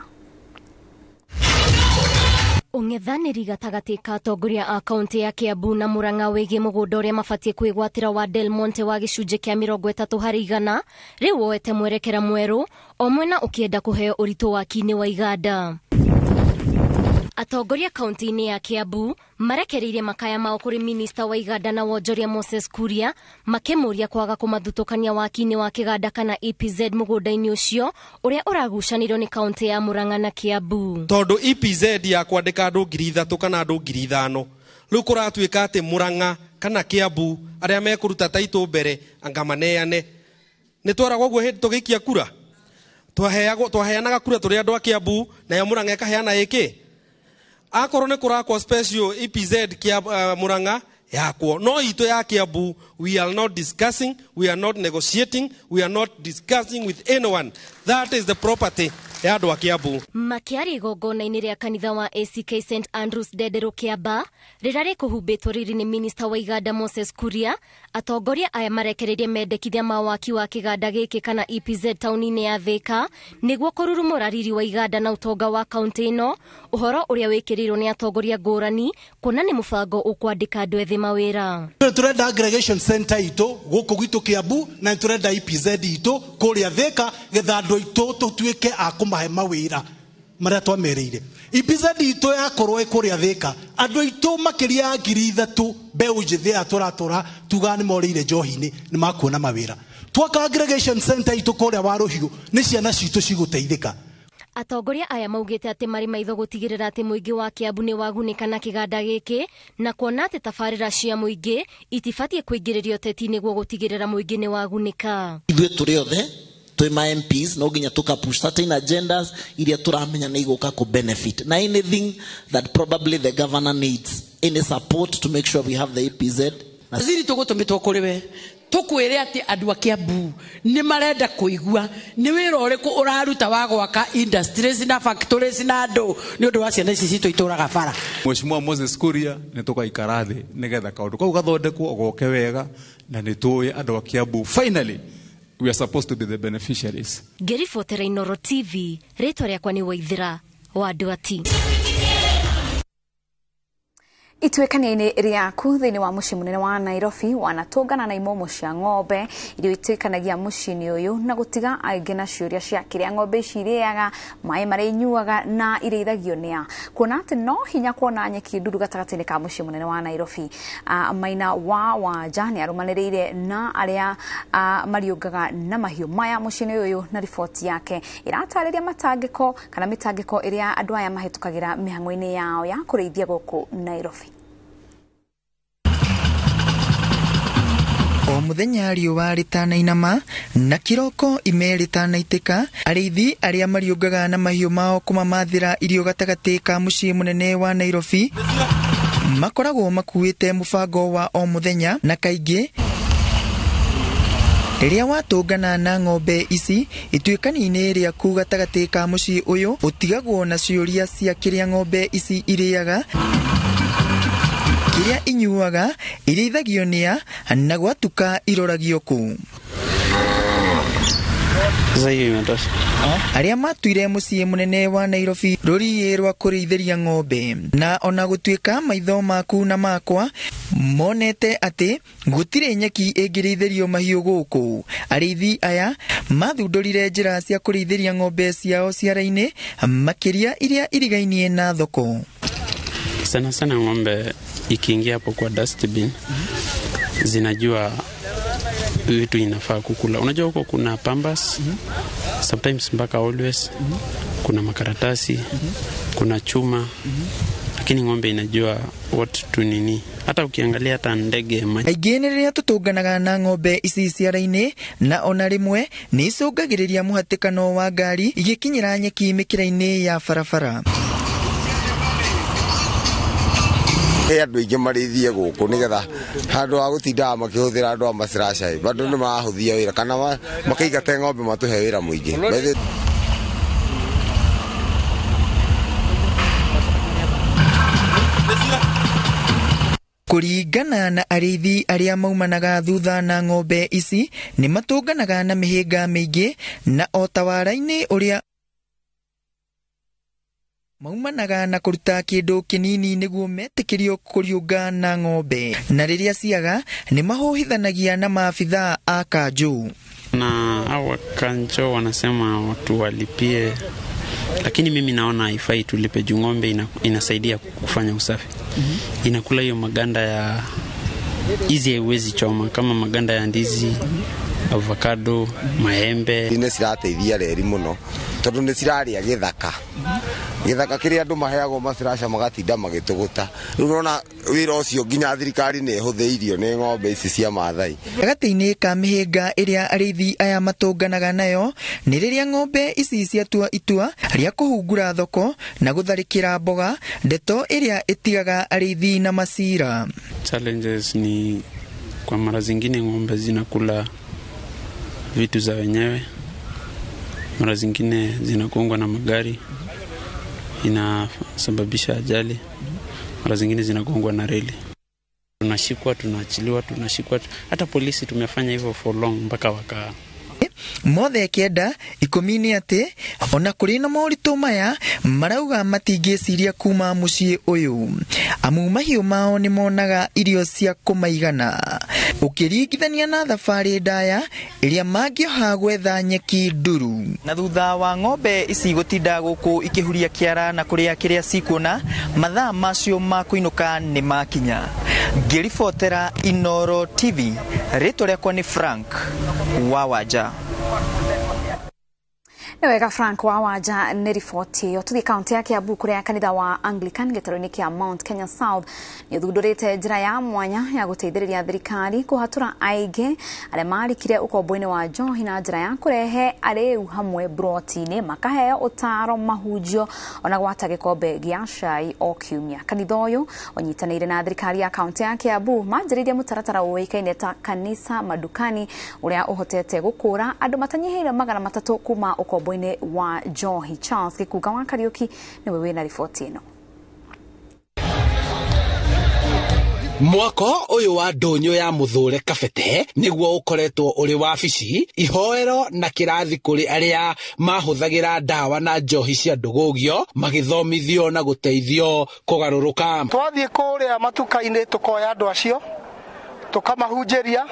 Ung'ethanĩri gatagati ka atongoria a kaunti ya Kiambu na Murang'a wĩgiĩ mũgũnda ũrĩa mabatie kwĩgwatĩra wa Del Monte wa gĩcunjĩ kĩa 30% rĩu woete mwerekera mwerũ, o mwena ũkĩenda kũheo ũritũ waki-inĩ wa iganda. Atongoria kaunti-inĩ ya Kiambu marekereirie makaya mao kũrĩ minista wa iganda na wonjoria Moses Kuria makĩmũria kwaga kũmathutũkania waki-inĩ wa kĩganda kana EPZ mũgũnda-inĩ ũcio ũrĩa ũragucanĩrio nĩ kaunti ya Murang'a na Kiambu. Tondũ EPZ ya kwandĩka andũ 3,000 kana andũ 5,000 rĩu kũratuĩka atĩ Murang'a kana Kiambu arĩa mekũruta taitũ mbere anga maneane. Nĩ twaragwo ũguo hĩndĩ tũgĩikia kura? Twaheanaga kura tũrĩ andũ a Kiambu na ya Murang'a ĩkaheana ĩkĩ? Akorwo nĩ kũrakwo special EPZ kia Murang'a yakwo no ito ya Kiambu, we are not discussing, we are not negotiating, we are not discussing with anyone. That is the property ya andũ a Kiambu. Makiari igongona-inĩ rĩa kanitha wa ACK St Andrews Ndederũ Kiamba rĩrĩa rĩkũhumbĩtwo rĩrĩ nĩ minista wa iganda Moses Kuria, atongoria aya marekereirie mendekithia ma waki wa kĩganda gĩkĩ kana EPZ taũni-inĩ ya Thika nĩguo kũrurumũra riri wa iganda na ũtonga wa kaunti ĩno, ũhoro ũrĩa wĩkĩrĩirwo nĩ atongoria ngũrani kuona nĩ mũbango ũkwandĩka andũ ethĩ mawĩra. Turenda aggregation center itũ gũkũ gwitũ Kiambu na turenda EPZ itũ kũrĩa Thika getha andũ aitũ tũtuĩke a kũmahe mawĩra marĩa twamerĩire. EPZ itũ yakorwo ĩkũrĩa Thika andũ aitũ makĩria ya 3,000 mbeũ njĩthĩ ya tũratũra tuga nĩ morĩire njohi-inĩ nĩ makuona mawĩra. Twaka aggregation center itũ kũrĩa wa Rũhiũ nĩ ciana citũ cigũteithĩka. Atongoria aya maugite ati mari maitho gutigirira ati muingi wa Kiambu ni wagunĩka na kĩganda gĩkĩ na kuona ati tabarĩra cia muingi itibatie kuingĩrĩrio teti nĩguo gutigirira muingi ni wagunĩka. Ithuĩ tũrĩ othe twĩ ma MPs no nginya tukapush certain agendas iria turamenya nĩ igũka ku benefit na anything that probably the governor needs any support to make sure we have the EPZ. Ziri tũgũtũmĩtwo kũrĩ we tukwĩre ati andũ a Kiambu nĩ marenda kũigua nĩ wĩra ũrĩkũ ũraruta wa gwaka industries na factories na andũ nĩ ũndũ wa ciana ici citũ itũraga bara. Mheshimiwa Moses Kuria nĩ tũgaikara thĩ nĩgetha kaũndũ kau gathondekwo goke wega na nĩ tũĩ andũ a Kiambu finally we are supposed to be the beneficiaries. Ngĩribotera Inooro TV, rĩtwa rĩakwa nĩ Waithira wa Ndwati. Ituĩkania-inĩ rĩaku thĩinĩ wa mũciĩ mũnene wa Nairobi wanatũngana na imomo cia ng'ombe iria ituĩkanagia mũciĩ-inĩ ũyũ na gũtiga aingĩ na ciũria cia kĩrĩa ng'ombe ici irĩaga, maĩ marĩa inyuaga na irĩithagio nĩa. Kuona atĩ no hinya kuona nyeki nduru gatagatĩ-inĩ ka mũciĩ mũnene wa Nairobi. Maina wa Wanja nĩ arũmanĩrĩire na arĩa mariũngaga na mahiũ maya mũciĩ-inĩ ũyũ na riboti yake ĩratarĩria matangĩko kana mĩtangĩko ĩrĩa andũ aya mahĩtũkagĩra mĩhang'o-inĩ yao ya kũrĩithia gũkũ Nairobi. O muthenya riũa rĩtanainama na kĩroko ime rĩtanaitĩka, arĩithi arĩa mariũngaga na mahiũ mao kũmamathĩra irio gatagatĩ ka mũciĩ mũnene wa Nairobi makoragwo makuĩte mũbango wa o muthenya, na kaingĩ rĩrĩa watũngana na ng'ombe ici ituĩkani-inĩ rĩaku gatagatĩ ka mũciĩ ũyũ ũtigagwo na ciũria cia kĩrĩa ng'ombe ici irĩaga, kĩrĩa inyuaga, irĩithagio nĩa na gwatuka iroragio kũ. Arĩa matuire mũciĩ mũnene wa Nairobi rũriĩ rwa kũrĩithĩria ng'ombe, na ona gũtuĩka maitho maku na makwa monete atĩ gũtirĩ nyeki ĩngĩrĩithĩrio mahiũ gũkũ, arĩithi aya mathundũrire njĩra cia kũrĩithĩria ng'ombe ciao ciara-inĩ makĩria iria irigainie na thoko. Sana sana ng'ombe ikiingia hapo kwa dustbin zinajua vitu inafaa kukula. Unajua huko kuna pambas, sometimes mpaka always, kuna makaratasi, kuna chuma, lakini ng'ombe inajua what to nini. Hata ukiangalia hata ndege aingĩ nĩ rĩrĩa tũtũnganaga na ng'ombe ici ciara-inĩ, na ona rĩmwe nĩ icũngagĩrĩria mũhatĩkano wa ngari igĩkinyĩra nyeki mĩkĩra-inĩ ya barabara. Andũ aingĩ marĩithie gũkũ nĩgetha handũ wa gũtindaga makĩhũthĩra andũ a maciraca bado nĩ marahũthia wĩra kana makaigate ng'ombe matũhe wĩra mũingĩ. Kũringana na arĩithi arĩa maumanaga thutha na ng'ombe ici nĩ matũnganaga na mĩhĩnga mĩingĩ, na o tawara-inĩ ũrĩa maumanaga na kũruta kĩndũ kĩnini nĩguo metĩkĩrio kũriũnga na ng'ombe, na rĩrĩa ciaga nĩ mahohithanagia na maabithaa a kanjũ. Na hawa kanjũ wanasema watu walipie, lakini mimi naona haifai tulipe juu ng'ombe inasaidia kufanya usafi. Inakula hiyo maganda ya hizi haiwezi choma, kama maganda ya ndizi, avocado, maembe. Nĩ cirateithia reri mũno tondũ nĩ cirarĩa gĩthaka kĩrĩa andũ maheagwo maciraca magatinda magĩtũgũta. Rĩu ũrona wĩra ũcio nginya thirikari nĩ ĩhũthĩirio nĩ ng'ombe ici cia Maathai. Gatagatĩ-inĩ ka mĩhĩnga ĩrĩa arĩithi aya matũnganaga nayo nĩ rĩrĩa ng'ombe ici ciatua itua rĩa kũhungura thoko na gũtharĩkĩra mboga, ndeto ĩrĩa ĩtigaga arĩithi na macira. Challenges ni kwa mara zingine ng'ombe zinakula vitu za wenyewe, mara zingine zinagongwa na magari inasababisha ajali, mara zingine zinagongwa na reli. Tunashikwa, tunaachiliwa, tunashikwa. Hata polisi tumefanya hivyo for long mpaka waka mothe kenda ikũmi-inĩ atĩ ona kũrĩ na moritũ maya marauga matingĩciria kuma mũciĩ ũyũ, amu mahiũ mao nĩ monaga irio cia kũmaigana ũkĩringithania na thabarĩ ndaya ĩrĩa mangĩoha gwetha nyeki nduru. Na thutha wa ng'ombe ici gũtinda gũkũ ikĩhuria kĩara na kũrĩa kĩrĩa cikuona, mathaa macio ma kũinũka nĩ makinya. Ngĩribotera Inooro TV, rĩtwa rĩakwa nĩ Frank wa Wanja. Wega Frank Wawaja nĩ riboti ĩyo. Tũthiĩ kaunti ya Kiambu kũrĩa kanitha wa Anglican gĩtarũ-inĩ kĩa Mount Kenya South nĩ ũthundũrĩte njĩra ya mwanya ya gũteithĩrĩria thirikari kũhatũra aingĩ arĩa marikire ũkombo-inĩ wa njohi na njĩra ya kũrehe arĩu hamwe broti-inĩ makaheo ũtaro mahunjio ona gwata gĩkombe gĩa cai o kiumia. Kanitha ũyũ ũnyitanĩire na thirikari ya kaunti ya Kiambu manjĩrĩirie mũtaratara ũĩkaine ta kanisa madukani ũrĩa ũhotete gũkũra andũ matanyihĩire 300 kuma ũkombo-inĩ wa njohi. Charles Gĩkunga wa Kariuki nĩwe wĩna riboti ĩno. Mwako uyu wa ndonyo ya muthure kabete niguo ukoretwo uri wabici ihoero na kirathi kuri aria mahuthagira ndawa na njohi cia ndugugio magithomithio na guteithio kugaruruka. Twathie kuria matuka-ini tukoya andu acio tukamahunjeria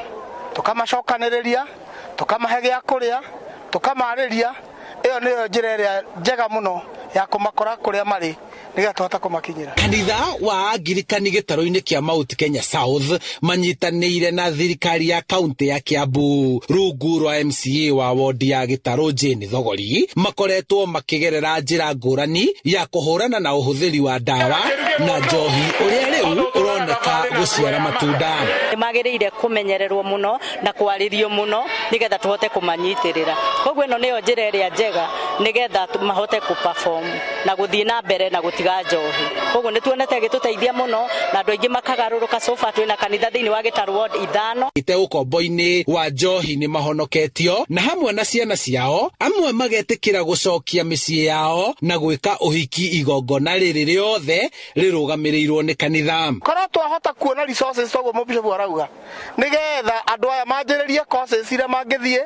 tukamacokaniriria tukamahe gya kuria tukamariria. Iyo niyo njira ĩrĩa njega muno ya kumakora kuria mari niga tuhota kumakinyira. Kanitha wa Anglikani gĩtarũ-inĩ kĩa Mount Kenya South manyitanĩire na thirikari ya kaunti ya Kiambu rungu rwa MCA wa wodi ya Gĩtarũ Jane Thogori makoretwo makĩgerera njĩra ngũrani ya kũhũrana na ũhũthĩri wa ndawa na njohi ũrĩa rĩu ũroneka gũciara matunda. Magĩrĩire kũmenyererwo muno na kwarĩrio muno nigetha tuhote kũmanyitĩrĩra. Koguo ĩno nĩyo njĩra ĩrĩa njega nigetha mahote perform na gũthiĩ na mbere na gũtiga njohi. Koguo nĩtuonete gĩtũteithia muno na andũ aingĩ makagarũrũka. Sofa twĩna kanitha thĩinĩ wa Gĩtarũ ward 5 ite ũkombo-inĩ wa njohi nĩ mahonoketio na hamwe na ciana ciao amwe magetĩkĩra gũcokia mĩciĩ yao na gwĩka ũhiki igongona rĩrĩ rĩothe rĩrũgamĩrĩirwo nĩ kanitha. Korwo twahota kuona resources toguo mũbishopu arauga nigetha andũ aya manjĩrĩrie courses iria mangĩthiĩ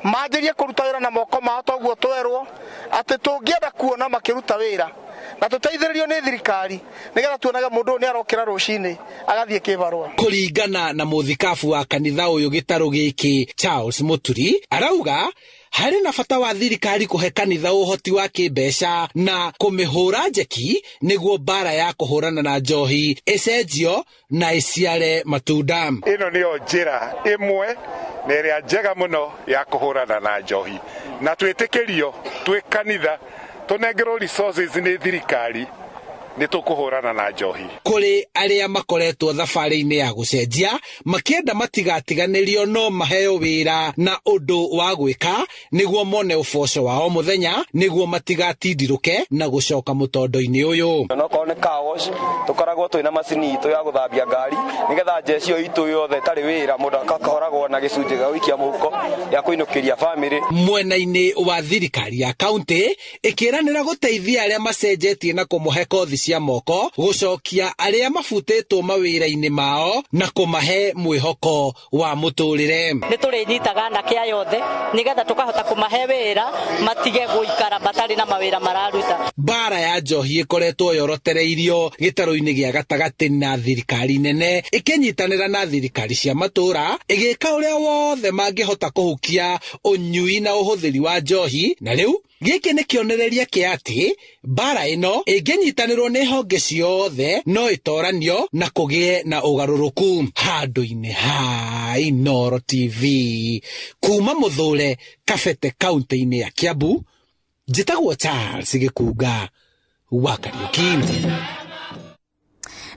manjĩrie kũruta wĩra na moko mao toguo twerwo atĩ tũngĩenda kuona makĩruta wĩra na tũteithĩrĩrio nĩ thirikari nigetha tuonaga mũndũ nĩ arokĩra rũcinĩ agathiĩ kĩbarũa. Kũringana na mũthikabu wa kanitha ũyũ gĩtarũ gĩkĩ Charles Muturi arauga harĩ na bata wa thirikari kũhe kanitha ũhoti wa kĩmbeca na kũmĩhũra njeki nĩguo mbara ya kũhũrana na njohi ĩcenjio na ĩciare matunda. Ĩno nĩyo njĩra ĩmwe na ĩrĩa njega mũno ya kũhũrana na njohi na twĩtĩkĩrio twĩ kanitha tunengerwo resources nĩ thirikari nĩ tũkũhũrana na njohi. Kũrĩ arĩa makoretwo thabarĩ-inĩ ya gũcenjia makĩenda matigatiganĩrio no maheo wĩra na ũndũ wa gwĩka nĩguo mone ũboco wao mũthenya nĩguo matigatindirũke na gũcoka mũtondo-inĩ ũyũ. Onokorwo nĩ car wash tukoragwo twĩna macini itũ ya gũthambia ngari nigetha njeci ĩyo itũ yothe tarĩ wĩra mũndũ akakoragwo na gĩcunjĩ gĩa gũikia mũhuko ya kũinũkĩria bamĩrĩ. Mwena-inĩ wa thirikari ya kaunti ĩkĩranĩra gũteithia arĩa macenjetie na kũmũhe kothi cia moko gũcokia arĩa mabutĩtwo mawĩra-inĩ mao na kũmahe mwĩhoko wa mũtũrĩre. Nĩ tũrĩnyitaga anake aya othe nigetha tũkahota kũmahe wĩra matige gũikara matarĩ na mawĩra mararuta. Mbara ya njohi ĩkoretwo yorotereirio gĩtarũ-inĩ gĩa gatagatĩ na thirikari nene ĩkĩnyitanĩra na thirikari cia matũra ĩgĩka ũrĩa wothe mangĩhota kũhukia ũnyui na ũhũthĩri wa njohi na rĩu gĩkĩ nĩ kĩonereria kĩa atĩ mbara ĩno ĩngĩnyitanĩrwo nĩ honge ciothe no ĩtoranio na kũgĩe na ũgarũrũku. Handũ-inĩ ha Inooro TV kuma mũthure kabete kaunti-inĩ ya Kiambu njĩtagwo Charles Gĩkunga wa Kariuki.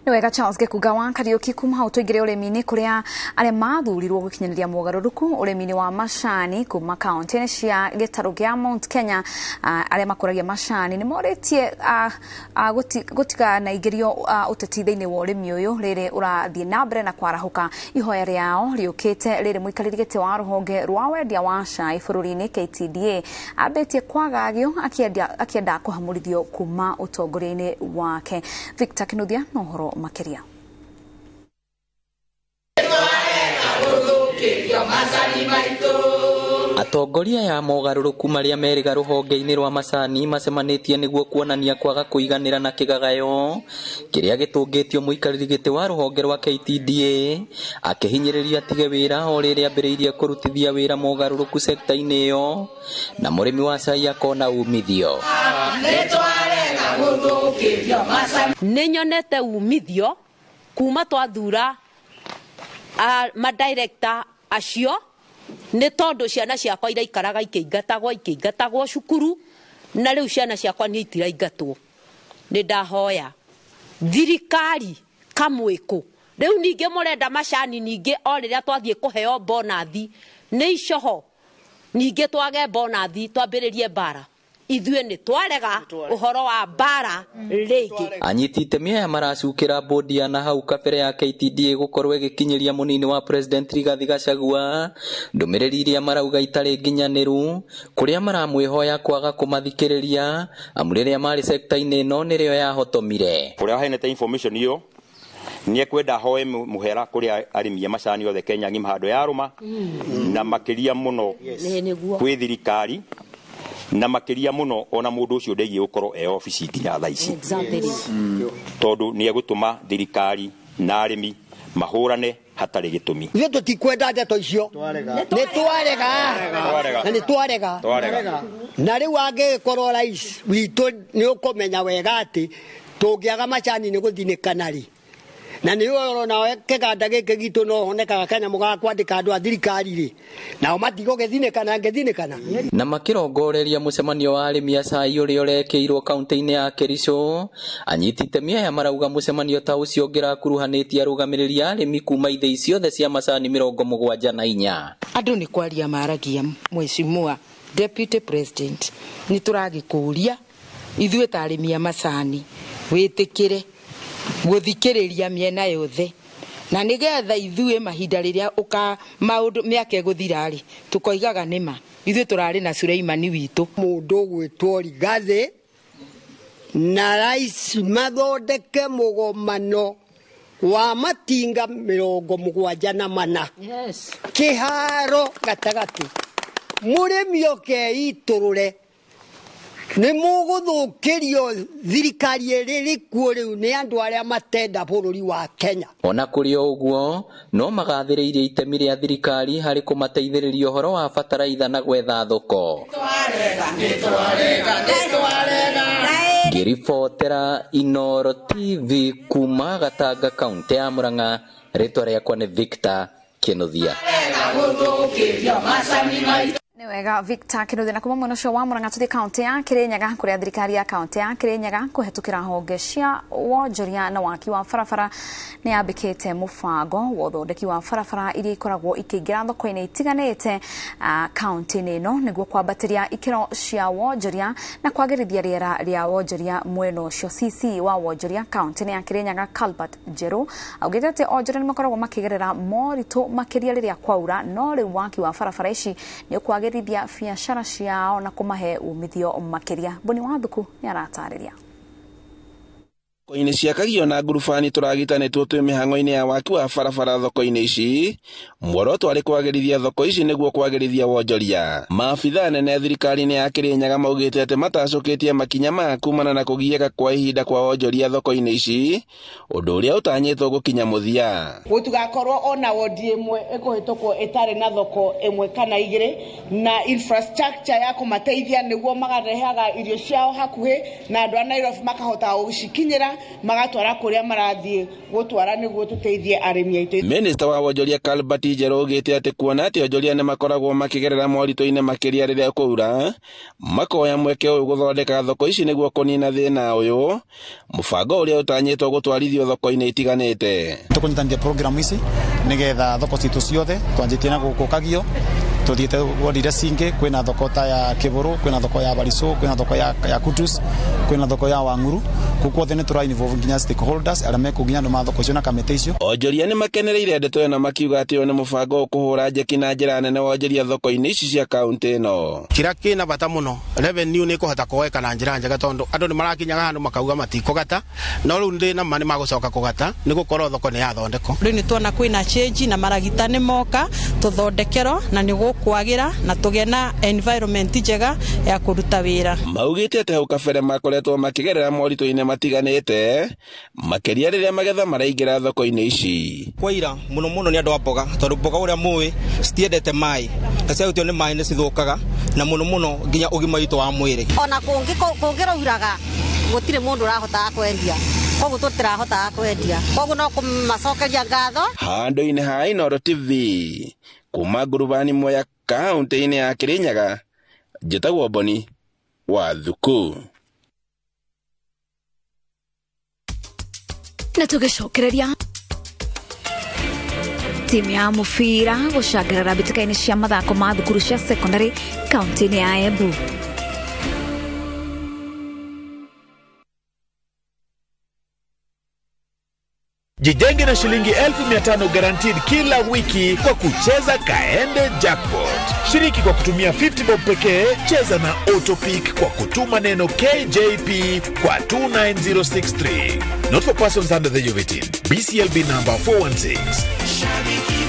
Nĩ wega Charles Gĩkunga wa Kariuki. Kuma hau tũingĩre ũrĩmi-inĩ kũrĩa arĩa mathurirwo gũkinyanĩria mũgarũrũku ũrĩmi-inĩ wa macani kuma kaunti-inĩ cia gĩtarũ gĩa Mount Kenya arĩa makũragia macani nĩ morĩtie gũtiga na ingĩrio ũteti thĩinĩ wa ũrĩmi ũyũ rĩrĩ ũrathiĩ na mbere na kwarahũka. Ihoya rĩao rĩũkĩte rĩrĩ mũikarĩri gĩtĩ wa rũhonge rwa wendia wa cai bũrũri-inĩ KTDA ambĩtie kwagagio akĩenda kũhamũrithio kuma ũtongoria-inĩ wake. Victor Kinuthia na ũhoro makeria. Atongoria ya mogarũrũku marĩa merĩga rũhonge-inĩ rwa macani macemanĩtie nĩguo kuonania kwaga kũiganĩra na kĩgagayo kĩrĩa gĩtũngĩtio mũikarĩri gĩtĩ wa rũhonge rwa KTDA akĩhinyĩrĩria atige wĩra o rĩrĩa ambĩrĩirie kũrutithia wĩra mogarũrũku sekta-inĩ ĩyo na mũrĩmi wa cai akona umithio. Nĩnyonete umithio kuma twathura madirector acio nĩ tondũ ciana ciakwa iraikaraga ikĩingatagwo cukuru na rĩu ciana ciakwa nĩ itiraingatwo. Nĩ ndahoya thirikari kamwĩkũ rĩu ningĩ mũrenda macani ningĩ o rĩrĩa twathiĩ kũheo bonathi nĩ icoho ningĩ twage bonathi twambĩrĩrie mbara. Ithuĩ nĩ twarega ũhoro wa mbara rĩngĩ. Anyiti itemi aya maracukĩra bodi ya na hau kabere ya KTDA gũkorwo ĩgĩkinyĩria mũnini wa President Rigathi Gachagua ndũmĩrĩri iria marauga itarĩ nginyanĩru kũrĩa maramwĩhoya kwaga kũmathikĩrĩria amu rĩrĩa marĩ sekta-inĩ ĩno nĩrĩo yahotomire. Ũrĩa wahenete information iyo nĩ ekwenda hoe mũhera kũrĩa arĩmi a macani othe Kenya ng'ima handũ ya rũma na makĩria mũno kwĩ thirikari na makĩria mũno ona mũndũ ũcio ndĩgie gũkorwo obici nginya thaa ici tondũ nĩ egũtũma thirikari na arĩmi mahũrane hatarĩ gĩtũmi. Ithuĩ tũtikwenda ndeto icio nĩ twarega na rĩu angĩkorwo rais witũ nĩ ũkũmenya wega atĩ tũngĩaga macani nĩ gũthinĩkana rĩ na nĩ ũrona kĩganda gĩkĩ gitũ no honekaga kanyamũ ga kwandĩka andũ a thirikari rĩ nao matigũgĩthinĩkana na makĩrongoreria mũcemanio wa arĩmi a cai ũrĩa ũrekĩirwo kaunti-inĩ ya Kericho. Anyiti itemi aya marauga mũcemanio ta ũcio ũngĩrakuruhanĩtie arũgamĩrĩri a arĩmi kuma ithĩi ciothe cia macani 74. Andũ nĩ kwaria maragia Mheshimiwa Deputy President nĩ tũragĩkũria ithuĩ ta arĩmi a macani wĩtĩkĩre gũthikĩrĩria mĩena yothe na nĩgetha ithuĩ mahinda rĩrĩa maũndũ mĩaka ĩgũthira rĩ tũkoigaga nĩma ithuĩ tũrarĩ na Suleimani witũ mũndũ gwĩtwo Rigathi na rais mathondeke mũgomano wa matinga 74 kĩharo gatagatĩ mũrĩmi okeitũrũre nĩ mũgũthũkĩrio thirikari ĩrĩ kuo rĩu nĩ andũ arĩa matenda bũrũri wa Kenya. Ona kũrĩ ũguo no magathĩrĩirie itemi rĩa thirikari harĩ kũmateithĩrĩria ũhoro wa bataraitha na gwetha thoko. Ngĩribotera Inooro TV kuma Gatanga kaunti ya Murang'a, rĩtwa rĩakwa nĩ Victor Kĩnuthia. Nĩ wega Victor Kĩnuthia na kuma mwena ũcio wa Murang'a tũthiĩ kaunti ya Kĩrĩnyaga kũrĩa thirikari ya kaunti ya Kĩrĩnyaga kũhetũkĩra honge cia wonjoria na waki wa barabara nĩ yambĩkĩte mũbango wa ũthondeki wa barabara iria ikoragwo ikĩingĩra thoko-inĩ itiganĩte kaunti-inĩ ĩno nĩguo kwambatĩria ikĩro cia wonjoria na kwagĩrithia rĩera rĩa wonjoria mwena ũcio. CC wa wonjoria kaunti-inĩ ya Kĩrĩnyaga Calvert Njerũ augĩte atĩ onjoria nĩ makoragwo makĩgerera moritũ makĩria rĩrĩa kwaura no rĩu waki wa barabara ici nĩ kwagĩrithia biacara ciao na kũmahe umithio makĩria. Boni wa Thuku nĩ aratarĩria. Thoko-inĩ ciakagio na ngurubani tũragitanĩtwo twĩ mĩhang'o-inĩ ya waki wa barabara thoko-inĩ ici, muoroto arĩ kwagĩrithia thoko ici nĩguo kwagĩrithia wonjoria. Maabitha nene thirikari-inĩ ya Kĩrĩnyaga maugĩte atĩ matacũkĩtie makinya ma kumana na kũgiĩka kwa ihinda kwa wonjoria thoko-inĩ ici, ũndũ ũrĩa ũtanyĩtwo gũkinya mũthia. Gũtigakorwo ona wodi ĩmwe ĩkũhĩtũkwo ĩtarĩ na thoko ĩmwe kana igĩrĩ na infrastructure ya kũmateithia nĩguo magarehaga irio ciao hakuhĩ na andũ a Nairobi makahota gũcikinyĩra magatwara kũrĩa marathiĩ gũtwara nĩguo tũteithie arĩmi aitũ. Minister wa wonjoria Calvert Njerũ augĩte atĩ kuona atĩ onjoria nĩ makoragwo makĩgerera moritũ-inĩ makĩria rĩrĩa kwaura, makoya mweke ũyũ gũthondeka thoko ici nĩguo kũnina thĩna ũyũ, mũbango ũrĩa ũtanyĩtwo gũtwarithio thoko-inĩ itiganĩte. Tũkũnyitanithia program ici nĩgetha thoko citũ ciothe twanjĩtie na gũkũ Kagio tuthiĩte wodi iria cingĩ, kwĩna thoko ta ya Kĩbũrũ, kwĩna thoko ya Barisũ, kwĩna thoko ya Kutus, kwĩna thoko ya Wang'uru. Kuko thene tura involve nginya stakeholders arĩa mekũginya andũ mathoko icio na kamĩtĩ icio. Onjoria nĩ makenereire ndeto ĩno makiuga atĩ nĩ mũbango kũhũra njeki na njĩra nene wonjoria thoko-inĩ ici cia kaunti ĩno. Kĩrĩa kĩna bata mũno, revenue nĩ kũhota kuoeka na njĩra njega tondũ andũ nĩ marakinyaga handũ makauga matikũgata, no rĩu ndĩ na mani magũcoka kũgata nĩ gũkorwo thoko nĩ yathondekwo. Rĩu nĩ tuona kwĩna change na maragita nĩ moka tũthondekerwo na nĩ gũkwagĩra na tũgĩe na environment njega ya kũruta wĩra. Maugĩte atĩ hau kabere makoretwo makĩgerera moritũ-inĩ matiganĩte makĩria rĩrĩa magetha maraingĩra thoko-inĩ ici. Kwaira mũno mũno nĩ andũ a mboga tondũ mboga ũrĩa mũĩ citiendete maĩ na ciahutio nĩ maĩ nĩ cithũkaga na mũno mũno nginya ũgima witũ wa mwĩrĩ. Ona kũngĩrauraga gũtirĩ mũndũ ũrahota kwendia koguo tutirahota kwendia koguo no kumacokeria ngatho handũ-inĩ ha Inooro TV kuma ngurubani moya kaunti-inĩ ya Kirinyaga njĩtagwo Boni wa Thuku. Na tugicokereria timu ya mubira gucangarara mbĩtĩka-inĩ cia mathako ma thukuru cia secondary kaunti-inĩ ya Embu. Jijenge na shilingi 1500 guaranteed kila wiki kwa kucheza Kaende Jackpot. Shiriki kwa kutumia 50 bob pekee, cheza na Autopic kwa kutuma neno KJP kwa 29063. Not for persons under the age of 18. BCLB number 416.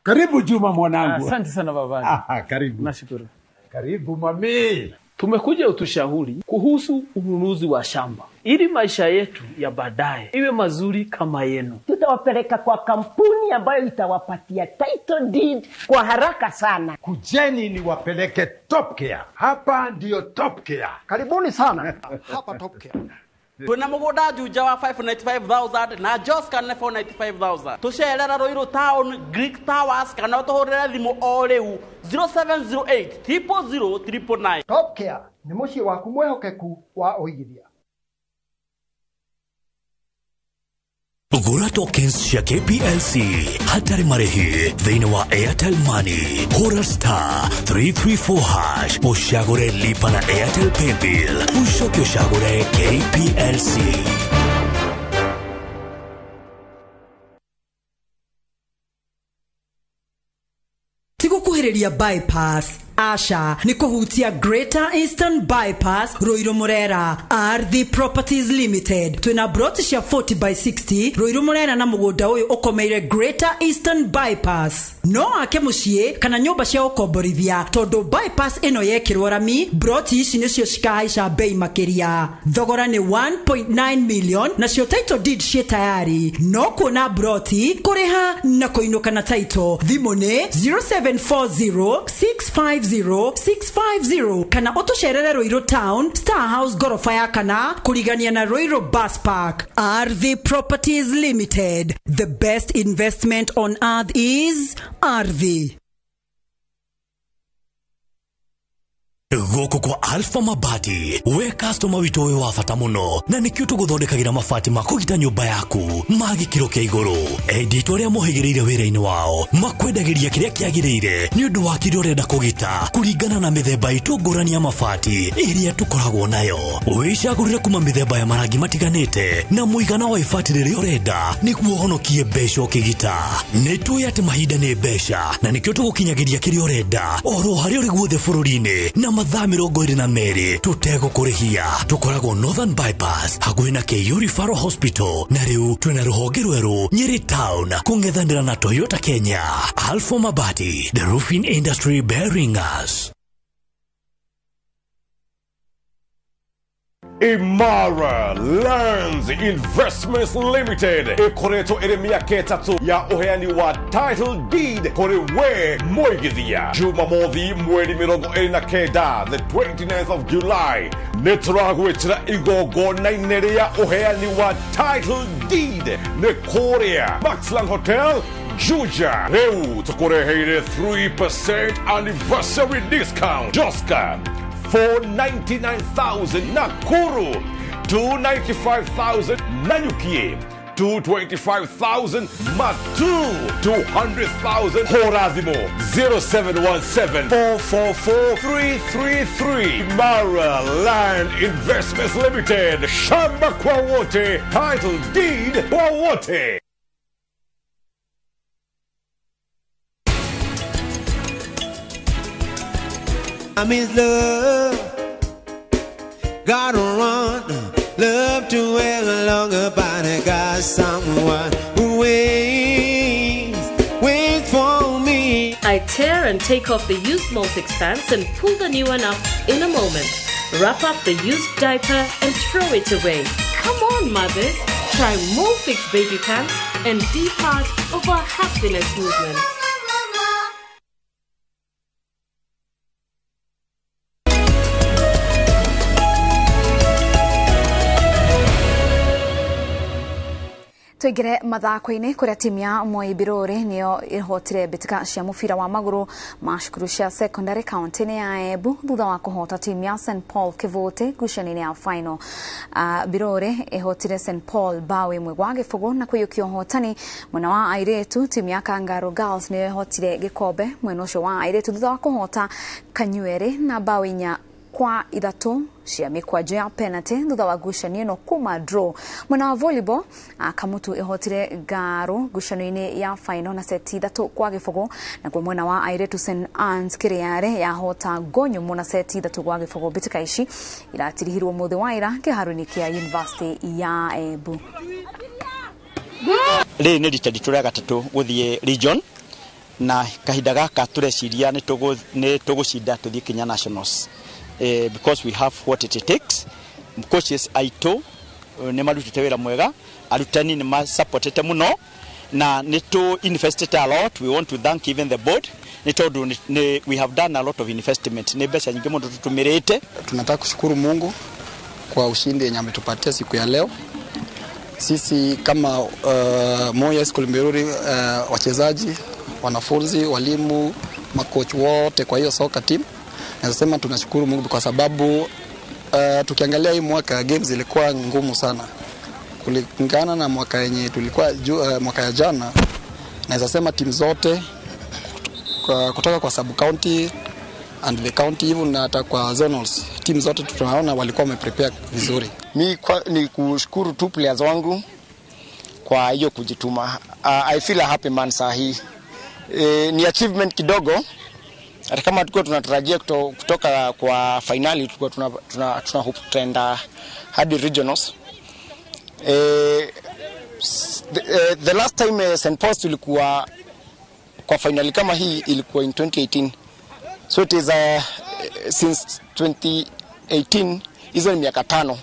Karibu Juma mwanangu. Asante sana baba. Karibu. Nashukuru. Karibu mami. Tumekuja utushauri kuhusu ununuzi wa shamba ili maisha yetu ya baadaye iwe mazuri kama yenu. Tutawapeleka kwa kampuni ambayo itawapatia title deed kwa haraka sana. Kujeni ni wapeleke Top Care. Hapa ndio Top Care. Karibuni sana. Hapa Top Care. Tuna mugoda juja wa 595,000 na Joscan na 495,000. Tusherera Roiro Town Greek Towers kana tuhorera thimu o riu 0708 000 Top Care ni muci waku mwehokeku wa uigithia. Gura tokens cia KPLC hatari marehi thĩinĩ wa Airtel Money hũra star 334# ucagũre lipa na Airtel Paybill ucoke ucagũre KPLC. Tigukuhĩrĩria bypass Asha ni kuhutia Greater Eastern Bypass Roiro Murera Ardhi Properties Limited. Tuna broti cia 40/60 Roiro Murera na mugunda uyu ukomeire Greater Eastern Bypass. No ake mucie kana nyumba cia ukomborithia tondu bypass ino yekirwo rami broti ici nicio cikahaica bei makiria. Thogora ni 1.9 million na cio title deed cie tayari. No kuona broti kuriha na kuinuka na title. Thimu ni 0740650650 kana utusherere Roiro Town Star House gorofa ya kana kurigania na Roiro Bus Park. Ardhi Properties Limited. The best investment on earth is Ardhi. Goko kwa Alpha Mabati we customer witu we wafata muno na nikio tuguthondekagira mabati ma kugita nyumba yaku magi kiro kia iguru edit uria muhigirire wira-ini wao makwendagiria kiria kiagirire ni undu wa kirio urenda kugita kuringana na mithemba itu ngurani ya mabati iria tukoragwo nayo wicagurire kuma mithemba ya marangi matiganite na muigana wa ibati riria urenda niguo honokie mbeca ukigita nitui ati mahinda ni mbeca na nikio tugukinyagiria kiria urenda oro haria uri guothe bururi-ini na mathaa 22 tutegũkũrĩhia tukoragwo Northern Bypass hakuhĩ na Kĩng'uru Referral Hospital na rĩu twĩna rũhonge rwerũ Nyeri Town kũng'ethanĩra na Toyota Kenya. Alpha Mabati, the roofing industry bearing us. Imara Lands Investments Limited ikoretwo iri miaka itatu ya uheani wa title deed kuri we moigithia Jumamothi mweri 29 the 29th of July nituragwitira igongona-inĩ ria uheani wa title deed ni kuria Maxland Hotel Juja. Riu tukureheire 3% anniversary discount Josca 499,000 Nakuru, 295,000 Nanyuki, 225,000 Matu, 200,000 Horazimo, 0717-444-333. Mara Land Investments Limited, Shamba kwa wote, title deed kwa wote. I miss love, gotta run, love to hang along about it, got someone who waits for me. I tear and take off the used multi pants and pull the new one up in a moment. Wrap up the used diaper and throw it away. Come on, mothers, try more fixed baby pants and be part of our happiness movement. Tuigire mathako-ini kuria timu ya Moi Birore niyo ihotire bitika cia mubira wa maguru mashukuru cia secondary county-ini ya Embu thutha wa kuhota timu ya St Paul Kivote ngucanio-ini ya final. Birore ihotire St Paul bao imwe gwa gibugu na kuyukia uhotani mwena wa airetu timu ya Kangaroo Girls niyo ihotire gikombe mwena ucio wa airetu thutha wa kuhota Kanyuere na bao 4-3 cia mikwajo ya penalty thutha wa ngucanio no kuma draw. Mwena wa volleyball Kamutu ihotire Ngaro ngucanio-ini ya final na seti 3 kwa gibugu na kwa mwena wa airetu St Anne's Kiriare yahota Gonyo mona seti 3 kwa gibugu. Bitika ici iratirihirwo muthe waira kiharo-ini kia University ya Embu. Ri ni rita ritu ria gatatu guthie region na kahinda gaka tureciria ni tugucinda tuthie Kenya Nationals. Because we have what it takes. Coaches aito ne marutite wira mwega, arutani ne ma supportete muno na neto invested a lot. We want to thank even the board. We have done a lot of investment. Ne besa nyingi mundu tutumirite. Tunataka kushukuru Mungu kwa ushindi yenye ametupatia siku ya leo. Sisi kama Moi School Mbiruri, wachezaji, wanafunzi, walimu, makocha wote kwa hiyo soka team, nasema tunashukuru Mungu kwa sababu tukiangalia hii mwaka games ilikuwa ngumu sana kulingana na mwaka yenye tulikuwa mwaka ya jana. Naweza sema timu zote kutoka kwa sub county and the county even na hata kwa zonals, timu zote tunaona walikuwa wameprepare vizuri. Mimi ni kushukuru tu players wangu kwa hiyo kujituma. I feel a happy man sahi. Ni achievement kidogo. Hata kama tulikuwa tunatarajia kutoka kwa finali, tulikuwa tuna hope tutaenda hadi regionals. The last time St Paul tulikuwa kwa finali kama hii ilikuwa in 2018. So it is since 2018, hizo ni miaka 5.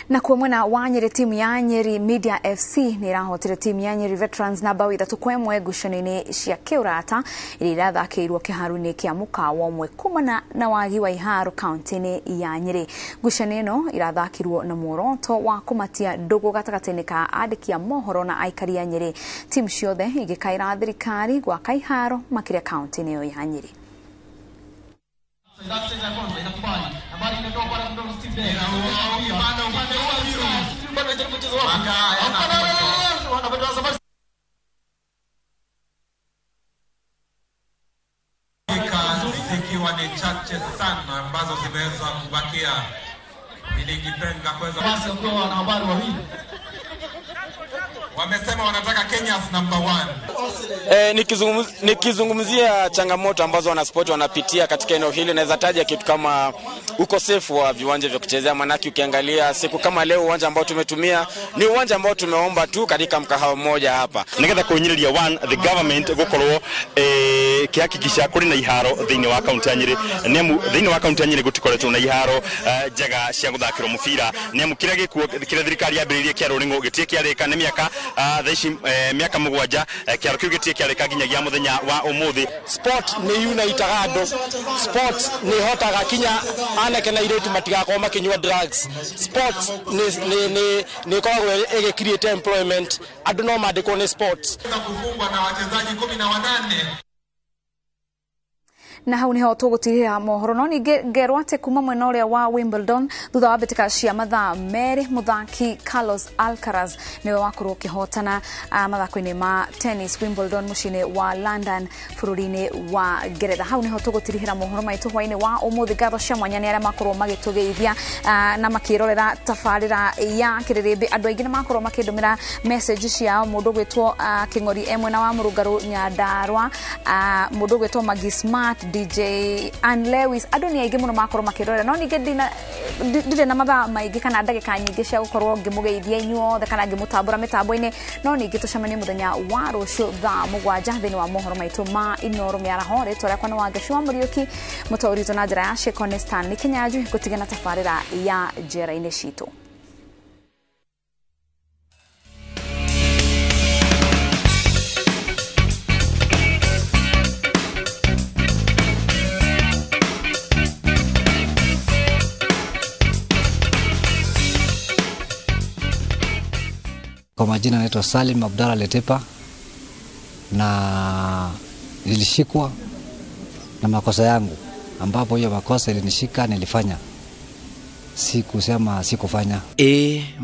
Na kwa mwena wa Nyeri timu ya Nyeri Media FC ni irahotire timu ya Nyeri Veterans na bao 3-1 ngucanio-ini cia kiurata iria irathakirwo kiharo-ini kia mukawa umwe kumana na wagi wa iharo county-ini ya Nyeri. Ngucanio ino irathakirwo na muoroto wa kumatia ndugu gatagati-ini ka andiki a mohoro na aikari ya Nyeri. Timu ciothe igikaira thirikari gwaka iharo makiria county-ini iyo ya Nyeri. Zikiwa ni chache sana ambazo zimeweza kubakia ili kipenga kuweza basi kwa wanahabari wawili wamesema wanataka Kenya's number 1. Nikizungumzia changamoto ambazo wanaspoti wanapitia katika eneo hili, naweza taja kitu kama ukosefu wa viwanja vya kuchezea. Manaki ukiangalia siku kama leo uwanja ambao tumetumia ni uwanja ambao tumeomba tu katika mkahawa mmoja hapa. Nigetha kunyiriria the government gukorwo kihakikisha kuri na iharo thiini wa county ya Nyeri. Nemu thiini wa county ya Nyeri gutikoretwo na iharo njega cia guthakirwo mubira. Nemu kiria gikuo kiria thirikari yambiririe kia ruringo gitie kiarika ni miaka thaici miaka 7 kiaro kiu gitie kiarika nginyagia muthenya wa umuthi. Sport ni unitaga andu, sport ni hotaga kinya anake na iretu matigakoma makinywa drugs. Sports ni koragwo igi-create employment. Andu no mandikwo ni sports. Kufungwa na wachezaji 18. Na hau niho tugutirira mohoro no ninge ngerwo ati kuma mwena uria wa Wimbledon thutha wa bitika cia mathaa meri muthaki Carlos Alcaraz niwe wakorwo kihotana mathako-ini ma tennis Wimbledon mucini wa London bururi-ini wa Ngeretha. Hau niho tugutirira mohoro maitu hwaini wa umuthi. Ngatho cia mwanya ni aria makorwo magitugeithia na makirorera tafarira ya Kĩrĩrĩmbĩ. Andu aingi ni makorwo makindumira message ciao. Mundu gwitwo Kĩng'uru emwe wa Murungaru Nyandarua, mundu gwitwo Magi Smart, DJ and Lewis. Andu ni aingi muno makorwo makirorera no ninge ndire na mathaa maingi kana ndagika nyingi cia gukorwo ngimugeithia inyuothe kana ngimutambura mitambo-ini no ninge tucemanie muthenya wa rucio thaa 7 thiini wa mohoro maitu ma Inooro Miaraho. Ritwa riakwa ni Wangashi wa Muriuki, mutaurito na njira ya Shekone Stanley Kinyanjui gutigana tafarira ya njera-ini citu. Kwa majina naitwa Salim Abdalla Letepa, na nilishikwa na makosa yangu, ambapo hiyo makosa ilinishika nilifanya, si kusema sikufanya.